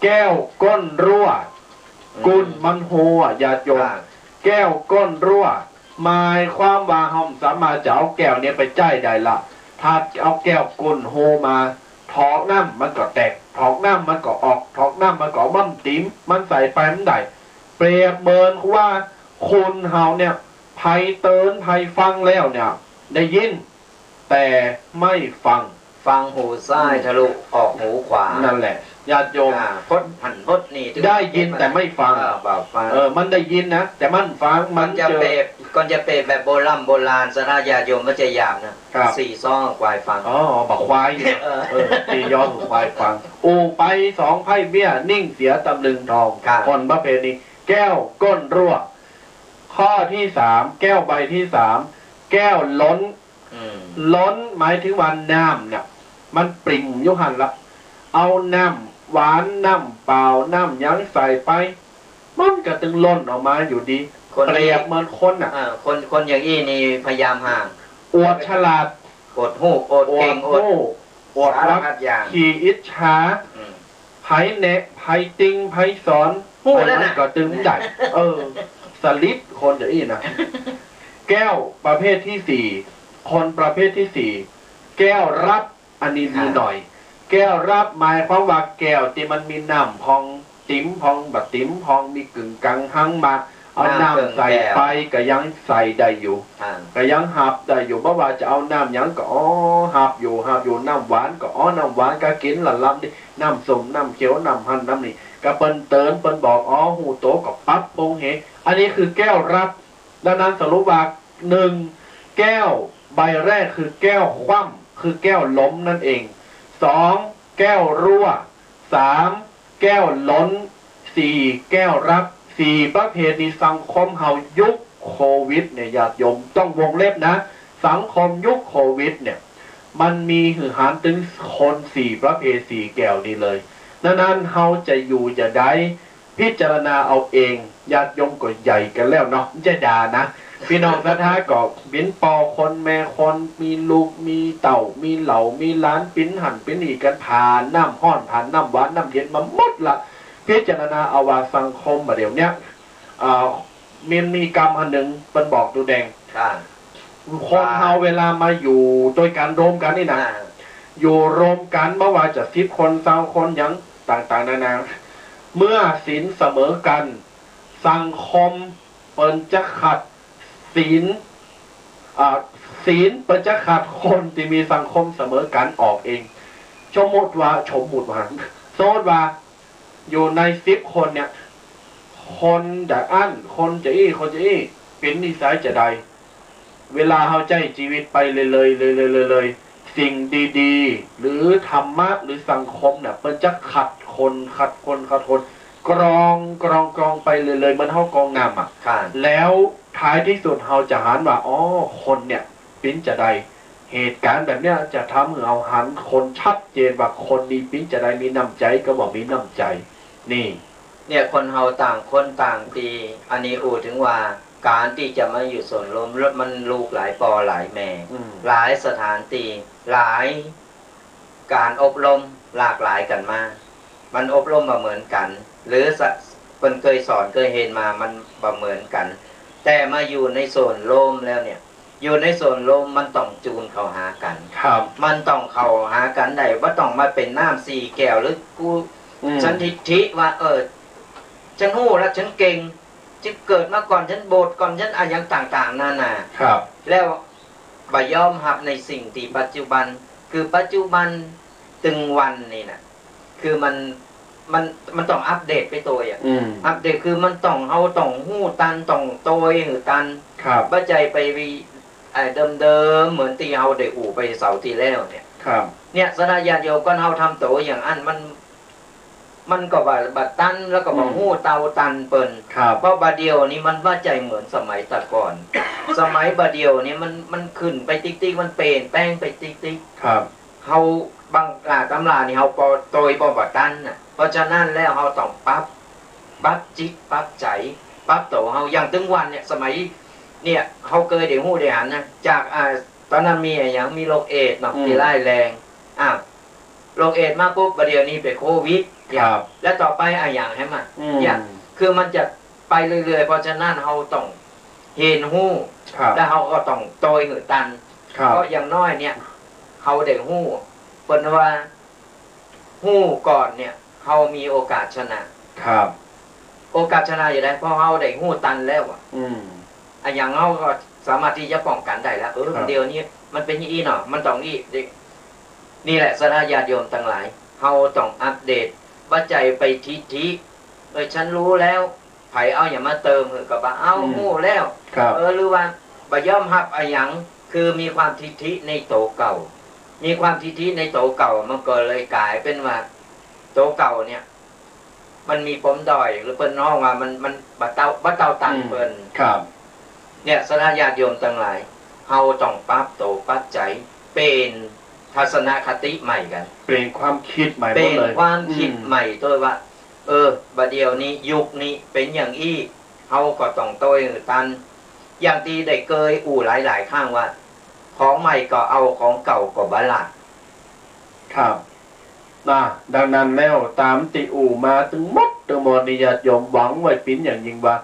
แก้วก้นรั่วกุลมันโหญาติโยมแก้วก้นรั่วหมายความว่าห้องสามารถจะเอาแก้วเนี่ยไปจ่ายได้ละถ้าเอาแก้วก้นโฮมาถอกน้ำมันก็แตกถอกน้ำมันก็ออกถอกน้ำมันก็มั่มติ๋มมันใส่ไปมันได้เปรียบเหมือนว่าคนเฮาเนี่ยไพ่เตือนไพ่ฟังแล้วเนี่ยได้ยินแต่ไม่ฟังหูซ้ายทะลุออกหูขวานั่นแหละญาติโยมพดหันพดนี่ได้ยินแต่ไม่ฟังมันได้ยินนะแต่มันฟังมันจะเปรบก่อนจะเปรบแบบโบราณสนาญาติโยมมันจะหยาบนะสี่ซ้อควายฟังบักควายตีย้อนควายฟังอูไปสองไพ่เบี้ยนิ่งเสียตำลึงทองคนประเพณีแก้วก้นรั่วข้อที่สามแก้วใบที่สามแก้วล้นหมายถึงว่าน้ำเนี่ยมันปริ่มยุหันละเอาน้ำหวานน้ำเปล่าน้ำยั้งใส่ไปมันก็ตึงล้นออกมาอยู่ดีเปรียบเหมือนคนคนอย่างอี้นี่พยายามห่างอวดฉลาดอดหูอดเก่งอวดรักขี่อิจฉาไผ่เนะไผ่ติงไผ่สอนมันก็ตึงใหญ่สลิดคนอย่างอี้นะแก้วประเภทที่สี่คนประเภทที่สี่แก้วรับอันนี้มีหน่อยแก้วรับหมายความว่าแก้วที่มันมีน้ำพองติ๋มพองแบบติ๋มพองมีกึ่งกลางหังมาเอาน้ำใส่ไปก็ยังใส่ได้อยู่ก็ยังหับได้อยู่เพราะว่าจะเอาน้ำยังก็หับอยู่น้ำหวานก็น้ำหวานก็กินหลั่นล้ำดิน้ำส้มน้ำเขียวน้ำหั่นน้ำนี่ก็เปิ้นเตือนเปิ้นบอกหูโตกับปั๊บปงเหอันนี้คือแก้วรับดังนั้นสรุปว่าหนึ่งแก้วใบแรกคือแก้วคว่ำคือแก้วล้มนั่นเองสองแก้วรั่วสามแก้วล้นสี่แก้วรับสี่ประเภทในสังคมเฮายุคโควิดเนี่ยญาติโยมต้องวงเล็บนะสังคมยุคโควิดเนี่ยมันมีหือหารถึงคนสี่ประเภทสี่แก้วนี้เลยดังนั้นเฮาจะอยู่จะได้พิจารณาเอาเองญาติโยมก็ใหญ่กันแล้วเนาะจะด่านะพี่น้องสัทธาก็ปิ้นปอคนแม่คนมีลูกมีเต่ามีเหล่ามีล้านปิ้นหันปิ้นอีกกันผ่านน้ำห้อนผ่านน้ำหวานน้ำเย็นมาหมดละพิจารณาเอาว่าสังคมมาเดี๋ยวเนี้ยมีกรรมอันหนึ่งเป็นบอกดูแดงคนเฮาเวลามาอยู่โดยการรวมกันนี่นะอยู่รวมกันเมื่อว่าจะ10 คน20 คนยังต่างๆนานาเมื่อศีลเสมอกันสังคมเปิ่นจะขัดศีลเปิ่นจะขัดคนที่มีสังคมเสมอกันออกเองสมมติว่าสมมติว่าอยู่ใน10 คนเนี่ยคนจะอั้นคนจะเป็นนิสัยจะใดเวลาเฮาใจชีวิตไปเลยสิ่งดีๆหรือธรรมะหรือสังคมเนี่ยมันจะขัดคนกรองไปเลยมันเท่ากองน้ำแล้วท้ายที่สุดเฮาจะหันว่าคนเนี่ยเป็นจะใด เหตุการณ์แบบเนี้ยจะทำให้เอาหันคนชัดเจนว่าคนดีปิ้งจะได้มีน้ำใจก็บอกมีน้ำใจนี่เนี่ยคนเฮาต่างคนต่างตีอันนี้อูถึงว่าการที่จะมาอยู่ส่วนรวมมันลูกหลายปอหลายแม่หลายสถานตีหลายการอบรมหลากหลายกันมามันอบรมมาเหมือนกันหรือคนเคยสอนเคยเห็นมามันมาเหมือนกันแต่มาอยู่ในส่วนรวมแล้วเนี่ยอยู่ในส่วนรวมมันต้องจูนเข้าหากันครับมันต้องเข้าหากันได้ว่าต้องมาเป็นน้ำสี่แก้วหรือกูฉันทิฐิว่าฉันหู้แล้วฉันเก่งฉันเกิดมาก่อนฉันโบสถ์ก่อนฉันอะไรอย่างต่างๆนานาครับแล้วบ่ยอมรับในสิ่งที่ปัจจุบันคือปัจจุบันตึงวันนี่นะคือมันต้องอัปเดตไปตัวอย่างอัปเดตคือมันต้องเอาต้องหู้ตันต้องโตยหือตันปัจจัยไปวีเดิมเหมือนตีเฮาได้อู่ไปเสาที่แล้วเนี่ยเนี่ยสนาญาติโยมก็เฮาทำโตอย่างอันมันก็บัดตันแล้วก็บอกหู้เตาตันเปิ่นเพราะบาเดียวนี้มันว่าใจเหมือนสมัยตะก่อนสมัยบาเดียวนี้มันขึ้นไปติ๊กมันเปลี่ยนแป้งไปติ๊กเฮาบางตำรานี่เฮาปอโตยปอบัดตันน่ะเพราะฉะนั้นแล้วเฮาต้องปรับจิตปรับใจปรับโตเฮาอย่างถึงวันเนี่ยสมัยเนี่ยเฮาเคยได้หู้ได้หันนะจากตอนนั้นมีอย่างมีโรคเอดส์เนาะที่ร้ายแรงโรคเอดส์มาปุ๊บบาเดียวนี้เป็นโควิดและต่อไปอย่างให้มันอย่างคือมันจะไปเรื่อยๆเพราะฉะนั้นเราต้องเห็นหู้แล้วเราก็ต้องโตยหือตันเพราะอย่างน้อยเนี่ยเขาได้หู้เป็นว่าหู้ก่อนเนี่ยเขามีโอกาสชนะครับโอกาสชนะอยู่ได้เพราะเขาได้หู้ตันแล้วอย่างเขาก็สามารถที่จะป้องกันได้แล้วเดี๋ยวนี้มันเป็นอย่างนี้เนาะมันต้องนี่แหละสนาญาติโยมทั้งหลายเขาต้องอัปเดตว่าใจไปทิฉันรู้แล้วไผเอาอย่ามาเติมก็บ่เอาหู้แล้วหรือว่าบ่ย่อมรับอย่างคือมีความทิฐิในโตเก่ามีความทิฐิในโตเก่ามันก็เลยกลายเป็นว่าโตเก่าเนี่ยมันมีปมด้อยหรือเปิ้นน้องว่ามันบ่เตาตันเปิ้นเนี่ยสนาญาติโยมทั้งหลายเฮาต้องปรับโตปรับใจเป็นทัศนคติใหม่กันเป็นความคิดใหม่เป็นความคิดใหม่ตัวว่าบัดเดียวนี้ยุคนี้เป็นอย่างอี้เฮาก็ต้องโตยตันอย่างที่ได้เคยอู่หลายๆข้างว่าของใหม่ก็เอาของเก่าก็บาลานครับดังนั้นแล้วตามติอู่มาถึงมดตัวมนิยาติโยมหวังไว้ปิ้นอย่างยิ่งว่า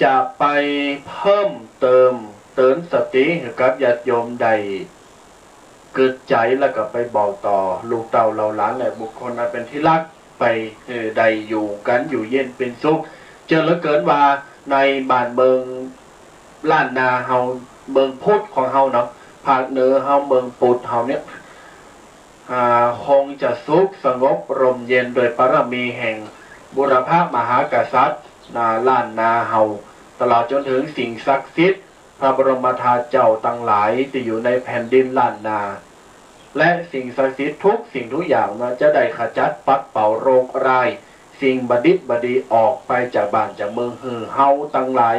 จะไปเพิ่มเติมเตือนสติกับญาติโยมใดเกิดใจแล้วก็ไปบอกต่อลูกเต่าเราหลานและบุคคลนั้นเป็นที่รักไปใดอยู่กันอยู่เย็นเป็นสุขเจอเหลือเกินว่าในบ้านเมืองล้านนาเฮาเมืองพุทธของเฮาเนาะภาคเหนือเฮาเมืองปุถเฮาเนี่ยคงจะสุขสงบร่มเย็นโดยปรมีแห่งบุรพมหากษัตริย์ล้านนาเฮาตลอดจนถึงสิ่งศักดิ์สิทธิ์พระบรมธาตุเจ้าตั้งหลายที่อยู่ในแผ่นดินล้านนาและสิ่งศักดิ์สิทธิ์ทุกสิ่งทุกอย่างนะจะได้ขจัดปัดเป่าโรคร้ายสิ่งบดิบดีออกไปจากบ้านจากเมืองเฮาตั้งหลาย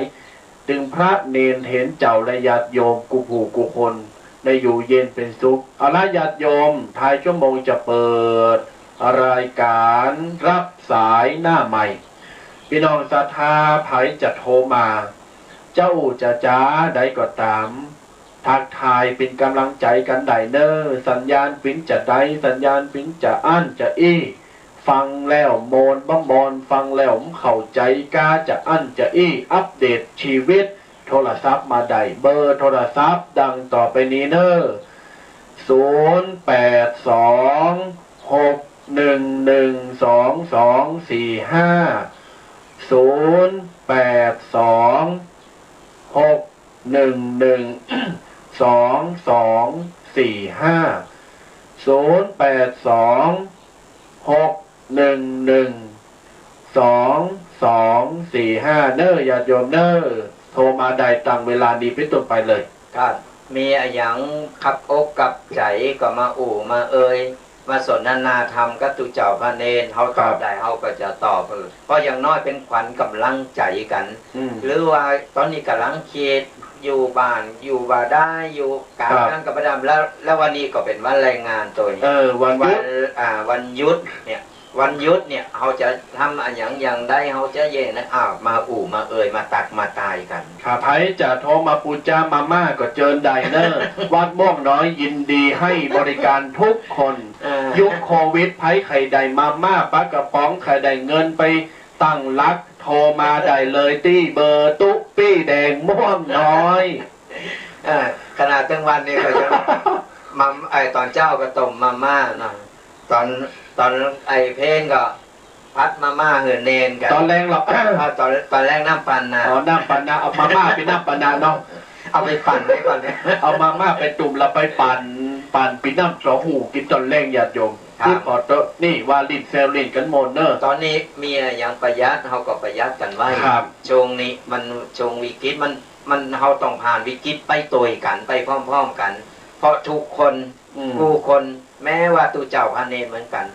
ถึงพระเนรเห็นเจ้าและญาติโยมกุผู้กุคนได้อยู่เย็นเป็นสุขเอาละญาติโยมท้ายชั่วโมงจะเปิดรายการรับสายหน้าใหม่พี่น้องศรัทธาไผจะโทรมาเจ้าจะจ้าใดก็ตามทักทายเป็นกำลังใจกันได้เนอสัญญาณปิ้นจะได้สัญญาณปิ้นจะอั้นจะอี้ฟังแล้วโมนบ้ามอนฟังแล้วเข้าใจกาจะอั้นจะอี้อัปเดตชีวิตโทรศัพท์มาได้เบอร์โทรศัพท์ดังต่อไปนี้เนอ082-611-2245เนอญาติโยมเนอโทรมาได้ตั้งเวลาดีเป็นต้นไปเลยครับมีอย่างขับอกกับใจก็มาอู่มา มาสนทนาธรรมกับตุเจ้าพระเนรเขาตอบได้เขาก็จะตอบเพราะอย่างน้อยเป็นขวัญกำลังใจกันหรือว่าตอนนี้กำลังคิดอยู่บ้านอยู่บ่าได้อยู่การงานกับประดำแล้ววันนี้ก็เป็นวันแรงงานตัวนี้วันหยุดเนี่ยวันหยุดเนี่ยเขาจะทำอย่างได้เขาจะเย็นนะมามามาตักมาตายกันข้าไผ่จะโทรมาปูจามาม่าก็เจิญไดเนอร์ วัดม่วงน้อยยินดีให้บริการทุกคนยุคโควิดไผ่ไข่ใดมาม่าปลากระป๋องไข่ใดเงินไปตั้งรักโทรมาได้เลยที่เบอร์ตุ๊ปี้แดงม่วงน้อยขนาดตั้งวันนี้ก็จะมาตอนเจ้าก็ต้มมาม่าเนาะตอนเพลงก็พัดมาม่าเหือเนนกันตอนแรงหรอตอนแรกน้ำปั่นนะน้ำปั่นนะเอามาม่าไปน้ำปั่นนะเนาะเอาไปปั่นไว้ก่อนเนี่ยเอามาม่าไปตุ่มแล้วไปปั่นปีน้ำสอหูกินตอนแรงหยาดโยมคือขอโทษนี่วาลินเซลลินกันโมนเนอร์ตอนนี้มีอย่างประหยัดเขาก็ประหยัดกันไว้ช่วงนี้มันช่วงวิกฤตมันเขาต้องผ่านวิกฤตไปตัวกันไปพร้อมๆกันเพราะทุกคนผู้คนแม้ว่าตูเจ้าพระเนรเหมือนกัน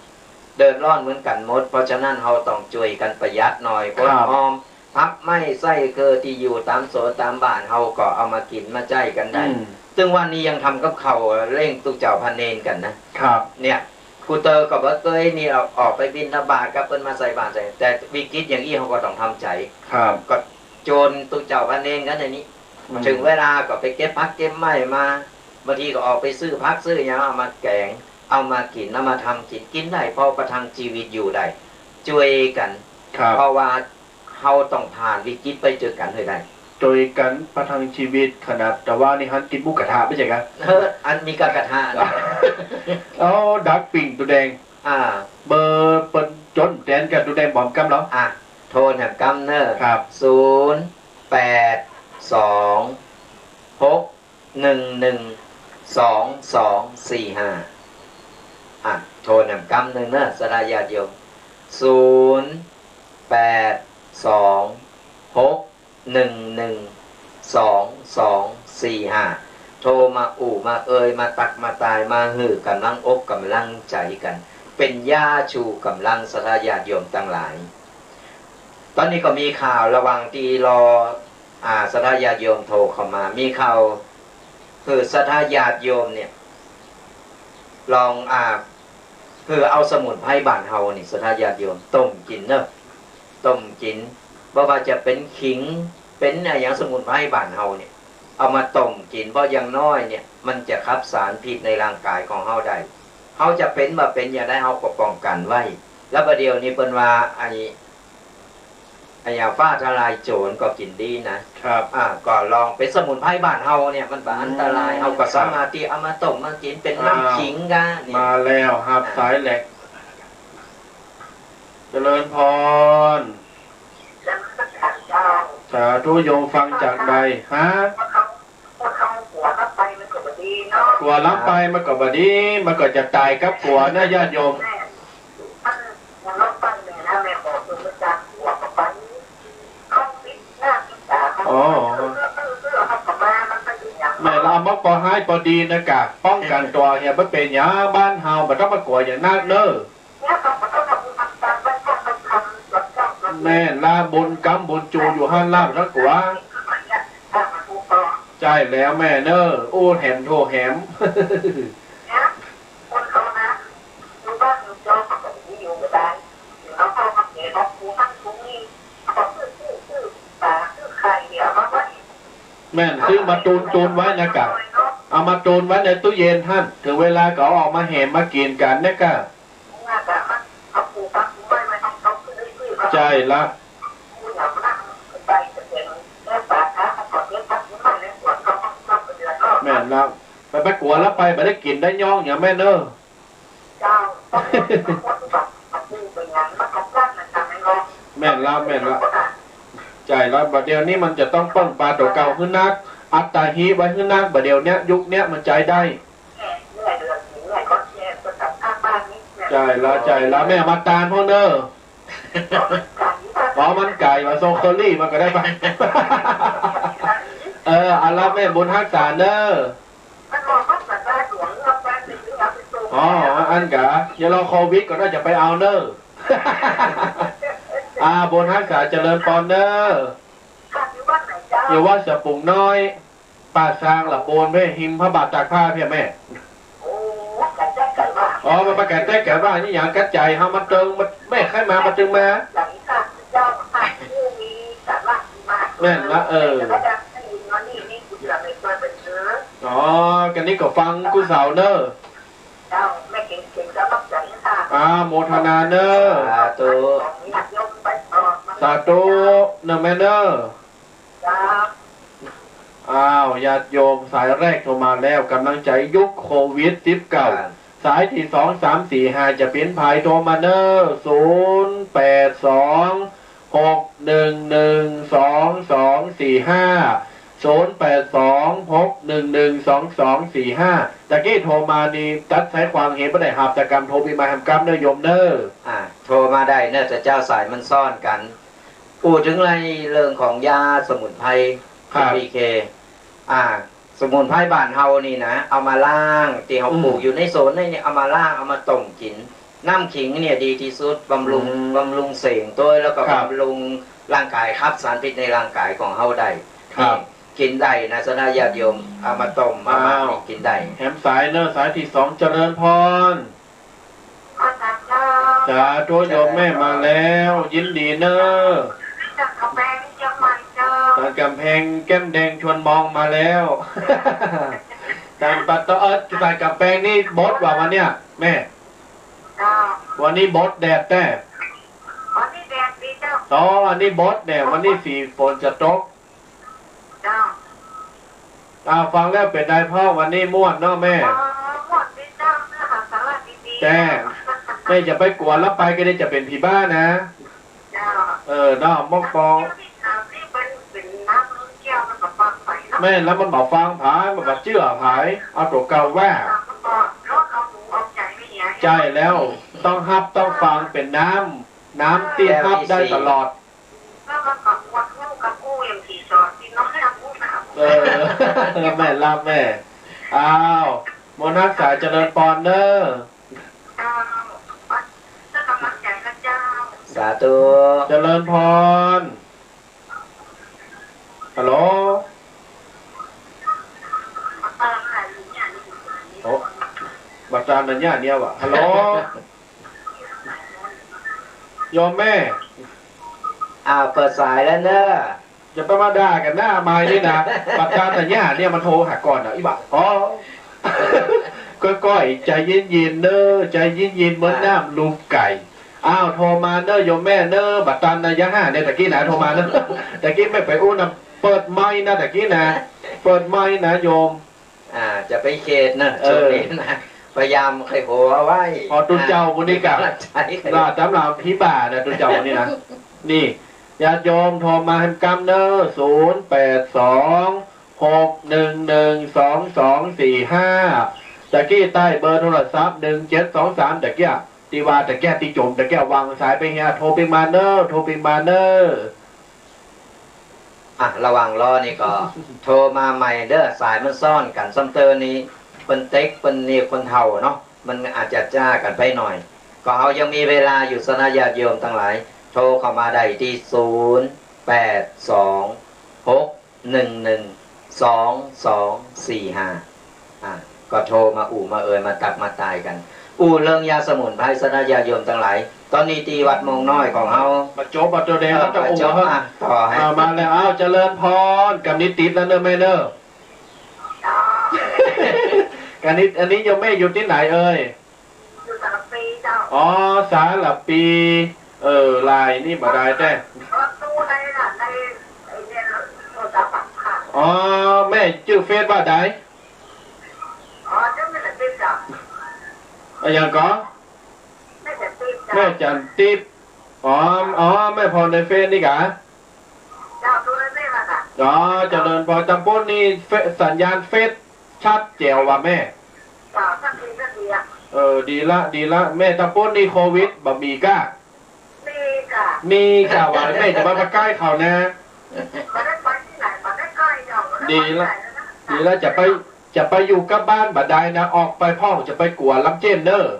เดินร้อนเหมือนกันหมดเพราะฉะนั้นเราต้องช่วยกันประหยัดหน่อยคนหอมพักไม่ไส้เกลือที่อยู่ตามโซนตามบ้านเราก็เอามากินมาใจกันได้ซึ่งวันนี้ยังทำกับเขาเร่งตูเจ้าพระเนรกันนะครับเนี่ยครูเตอร์กับเต้ยนี่เราออกไปบิณฑบาตกับเปิ้นมาใส่บาตรใส่แต่วิกฤตอย่างนี้เขาก็ต้องทำใจก็โจรตูเจ้าพระเนรกันอย่างนี้ถึงเวลาก็ไปเก็บพักเก็บไม้มาบางทีก็ออกไปซื้อพักซื้ออย่างเอามาแกงเอามากินเอามาทำกินได้พอประทังชีวิตอยู่ได้ช่วยกันเพราะว่าเขาต้องผ่านวิกฤตไปเจอกันเลยได้ช่วยกันประทังชีวิตขนาดแต่ว่านี่ฮันกินบุกกระทะไม่ใช่กันอันมีกระทะเอาดักปิ่งตัวแดงเบอร์เปิดจนแดนกับตัวแดงบอมกำเหรอโทนแห่งกำเนอร์082611245โทรนำกำหนึ่งเนอะสลายาโยม082611245โทรมามามาตักมาตายมาหือกำลังอกกำลังใจกันเป็นย่าชูกำลังสลายาโยมทั้งหลายตอนนี้ก็มีข่าวระวังตีรอสลายาโยมโทรเข้ามามีข่าวคือสลายาโยมเนี่ยลองคือเอาสมุนไพรบ้านเฮานี่สัทธาญาติโยมต้มกินเนอะต้มกินเพราะว่าจะเป็นขิงเป็นอย่างสมุนไพรบ้านเฮาเนี่ยเอามาต้มกินเพราะอย่างน้อยเนี่ยมันจะขับสารพิษในร่างกายของเฮาได้เฮาจะเป็นมาเป็นอย่างได้เฮาก็ป้องกันไว้แล้วประเดี๋ยวนี้เปิ้นว่ายาฟ้าทลายโจรก็กินดีนะครับก็ลองเป็นสมุนไพรบ้านเฮาเนี่ยมันอันตรายเฮาก็สามารถที่เอามาต้มมากินเป็นน้ำขิงกันมาแล้วครับสายแหลกเจริญพรสาธุโยมฟังจากใดฮะกลัวรับไปมันก็บดีมันก็จะตายกับกลัวนะญาติโยมแม่เรามาปอให้ปอดีนะกะป้องกันตัวเนี่ยไม่เป็นอย่างบ้านเฮาไม่ต้องมากลัวอย่างนักเนอะแม่ลาบุญกำบุญจูอยู่ห้านล่างนักกว่าใช่แล้วแม่เนอะโอ้แหมโทแหมแม่ซื้อมาตูนไว้นะกะเอามาตูนไว้ในตู้เย็นท่านถึงเวลาก็ออกมาแห่มากินกันนะกะใช่ละแม่ละไปกลัวแล้วไปได้กินได้ย่องอย่างแม่เนอะแม่ละใจแล้วบัดเดียวนี้มันจะต้องป้องปลาตัวเก่าขึ้นนักอัตตาฮีไว้ขึ้นนักบัดเดียวเนี้ยยุคเนี้ยมันใจได้ใจละแม่มาตาลพ่อเนอพอมันไก่มาโซเคอรี่มันก็ได้ไปอัลลาแม่บุญฮักษาเนอโ อ๋ออันกะอย่ารอโควิดก็น่าจะไปเอาเนอร์ บนฮักษาเจริญปอนเนอร์ ค่ะอยู่บ้านไหนเจ้า อย่าว่าจะปลูกน้อยป่าซางหลับโบนแม่หิมพระบาทตากผ้าเพียแม่ โอ้กันแจ้งกันว่า อ๋อมาประกาศแจ้งแก่ว่านี่อย่างกัดใจเฮามาเติงมาแม่ใครมาจึงมา หลังจากเจ้าค่ะผู้มีสาระมาก แม่นละแล้วจะให้นอนนี่คุณจะไม่ควรเป็นเชื้อ อ๋อกันนี้ก็ฟังกูสาวเนอร์ เจ้าแม่เก่งๆจะรับใจค่ะ โมทนาเนอร์ สาธุ อยากยกไปต่อ สาธุเนอร์แม่เนอร์ จ้า ญาติโยมสายแรกโทรมาแล้วกำลังใจยุคโควิด19สายที่2 3 4 5จะเป็นภายโทรมาเนอร์0826112245 ตะกี้โทรมานี่ตัดสายความเห็นประเดี๋ยวหับแต่กรรมโทรไปมาทำกรรมเนอโยมเนอร์ โทรมาได้เนื่องจากเจ้าสายมันซ่อนกันพูดถึงเรื่องของยาสมุนไพร PK สมุนไพรบ้านเฮานี่นะเอามาล่างที่เขาปลูกอยู่ในโซนนี่เอามาล่างเอามาต้มกินน้ำขิงเนี่ยดีที่สุดบำรุงเสียงตัวแล้วก็บำรุงร่างกายขับสารพิษในร่างกายของเฮาได้กินได้นะสนาญาติโยมเอามาต้มเอามากินได้แถมสายเนอร์สายที่2เจริญพร อาจารย์เจ้า จ้าตัวโยมแม่มาแล้วยินดีเนอร์ จากกระแพงเชียงใหม่เจ้า ตากำแพงแก้มแดงชวนมองมาแล้วการปัตตอใส่กำแพงนี่บดว่าวันเนี้ยแม่ เจ้า วันนี้บดแดดแต่ วันนี้แดดดีเจ้า วันนี้บดแดดวันนี้สีฝนจะตก เจ้า ฟังแล้วเป็นได้พ่อวันนี้ม่วนเนาะแม่ หมดดีเจ้าเนื้อหาสาระดีๆ แจ้แม่จะไปกวนแล้วไปก็ได้จะเป็นผีบ้านะ เจ้า เนาะมอกปอง เป็นน้ำเกี่ยวมันกับฟังไปเนาะ แม่แล้วมันบอกฟังผายมันบอกเชื่อผายเอาตัวเก่าแว่ มันก็รถเอาหูเอาใจไม่เหี้ย ใจแล้วต้องฮับต้องฟังเป็นน้ำตีฮับได้ตลอด แล้วมันกับวัดงูกับกู้อย่างที่สอนที่น้องให้เอากู้นะ แม่รับแม่มนักษาเจริญปอนเนอร์ เจ้าถ้ากำลังใจนะเจ้า สาธุ เจริญพรฮัลโหล โอ้บัตรจานนันย่าเนี่ยวะฮัลโหลโยมแม่ เปิดสายแล้วเนอะ อย่าไปมาด่ากันหน้าไม้นี่นะบัตรจานนันย่าเนี่ยมันโทรหาก่อนอีบ่ะก้อยใจเย็นๆเนอใจเย็นๆเหมือนน้ำลูกไก่โทรมาเนอโยมแม่เนอบัตรจานนันย่าเนี่ยตะกี้นะโทรมาเนอตะกี้ไม่ไปอู้นะเปิดไม้นะตะกี้นะเปิดไม้นะโยมจะไปเขตนะช่วงนี้นะพยายามใครโหเอาไว้ตุนเจ้าคนนี้กับลาจำลาพี่บ่านะตุนเจ้าคนนี้นะนี่ญาติโยมโทรมาให้กำเนอ0826112245ตะกี้ใต้เบอร์โทรศัพท์1723ตะกี้ตีว่าตะแก้ตีจมตะแก้วางสายไปเฮียโทรไปมาเนอโทรไปมาเนอระหว่างรอนี่ก็ โทรมาใหม่เด้อสายมันซ่อนกันซัมเตอร์นี้เป็นเต็กเป็นนี่คนเฒ่าเนาะมันอาจจะจ้ากันไปหน่อย ก็เขายังมีเวลาอยู่สนาญาติโยมทั้งหลายโทรเข้ามาได้ที่0826112245ก็โทรมามาเอ่ยมาตักมาตายกันเรื่องยาสมุนไพรสนาญาติโยมทั้งหลายตอนนี้ตีวัดมงน้อยของเขามาจบมาตัวแดงแล้วจะจบต่อให้มาแล้วเจริญพรกับนิติดแล้วเนอะแม่เนอะกันนิดอันนี้ยังไม่อยู่ที่ไหนเอ่ยอยู่สารปีเจ้าสารปีลายนี่บ่ได้แต่ตู้ในน่ะในเนี่ยโทรศัพท์ค่ะแม่ชื่อเฟซว่าใดเจ้าไม่ได้ติดจ้ะอย่างก็แม่จันติบแม่พรในเฟซนี่กะเจ้าดูในเฟซน่ะเจริญพรจำป้นนี่สัญญาณเฟซชัดแจ๋วว่ะแม่สักทีก็ดีดีละแม่จำป้นนี่โควิดบะมีก้ามีกะว่าแม่จะมาใกล้เขานะมาได้ไปที่ไหนมาได้ใกล้เจ้าดีละจะ จะไปอยู่กับบ้านบัดใดนะออกไปพ่อจะไปกลัวลำเจนเนอร์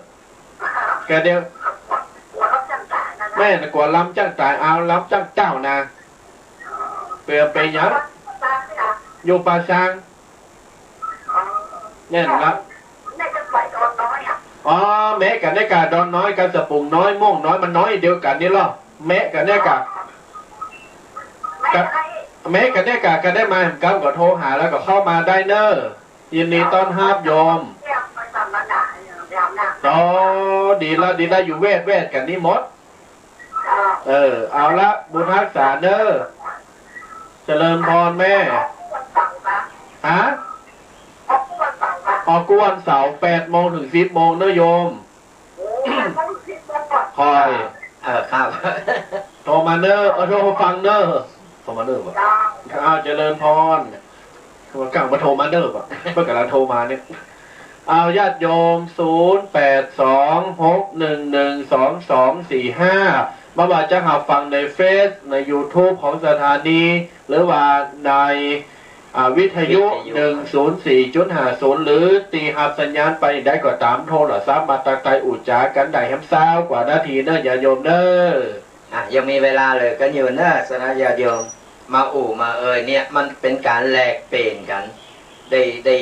แกเดียว หัวรับจังจ่ายนะ แม่นะกลัวลำจ้างจ่ายเอาลำจ้างเจ้านะเปลี่ยนไปยังอยู่ป่าช้างเนี่ยนะ ในจังหวัดดอนน้อยอ่ะ อ๋อแม่กันเนี่ยกะดอนน้อยกันสปุงน้อยม่วงน้อยมันน้อยเดียวกันนี่หรอแม่กันเนี่ยกะ ไม่ใช่ แม่กันเนี่ยกะกันได้มาก้าวก็โทรหาแล้วก็เข้ามาได้เนอร์ยินดีต้อนรับโยม เรียกไปตามระดับยามนะ อ๋อดีละอยู่เวทกันนี่หมดเอาละบุญรักษาเนอร์เจริญพรแม่ฮะออกกวนเสาร์8 โมงถึง 10 โมงเนอะโยมคอย ครับ โทรมาเนอร์โทรมาฟังเนอร์โทรมาเนอร์ป่ะเอาเจริญพรว่ากลางมาโทรมาเนอร์ป่ะเมื่อกำลังโทรมาเนี่ยเอาญาติโยม0826112245มาว่าจะหาฟังในเฟซใน YouTube ของสถานีหรือว่าในวิทยุ 104.50 หรือตีหับสัญญาณไปได้ก็ตามโทรศัพท์มาตะไกอุจจากันได้แฮมซ้าวกว่านาทีเนอะอย่าโยมเนอะยังมีเวลาเลยก็อยู่เนอะสนะญาติโยมมามาเนี่ยมันเป็นการแลกเปลี่ยนกันได้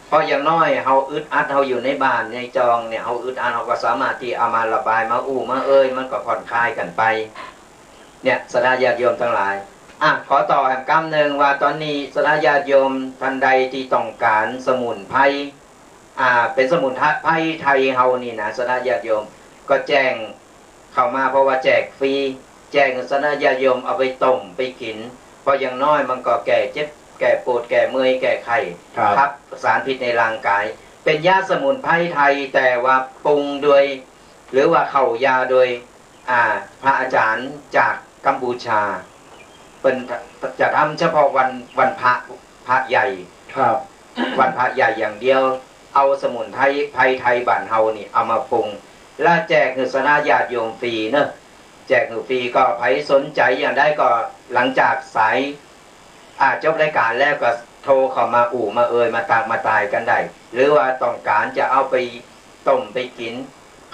เพราะอย่างน้อยเฮาอึดอัดเฮาอยู่ในบ้านในจองเนี่ยเฮาอึดอัดเฮาก็สามารถที่เอามาระบายมามามันก็ผ่อนคลายกันไปเนี่ยสนะญาติโยมทั้งหลายขอต่อแห่งกำหนึ่งว่าตอนนี้สนะญาติโยมท่านใดที่ต้องการสมุนไพรเป็นสมุนไพรไทยเฮานี่นะสนะญาติโยมก็แจ้งเข้ามาเพราะว่าแจกฟรีแจ้งสนะญาติโยมเอาไปต้มไปกินเพราะอย่างน้อยมันก็แก้เจ็บแก้ปวดแก้เมื่อยแก้ไข้ครับสารพิษในร่างกายเป็นยาสมุนไพรไทยแต่ว่าปรุงโดยหรือว่าเข้ายาโดยพระอาจารย์จากกัมพูชาเป็นจะทำเฉพาะวันพระใหญ่ครับ วันพระใหญ่อย่างเดียวเอาสมุนไพรไทยบ้านเฮานี่เอามาปรุงและแจกคือสนะญาติโยมฟรีเนอะแจกคือฟรีก็ใครสนใจอย่างได้ก็หลังจากสายจบรายการแล้วก็โทรเข้ามามามาตากมาตายกันได้หรือว่าต้องการจะเอาไปต้มไปกิน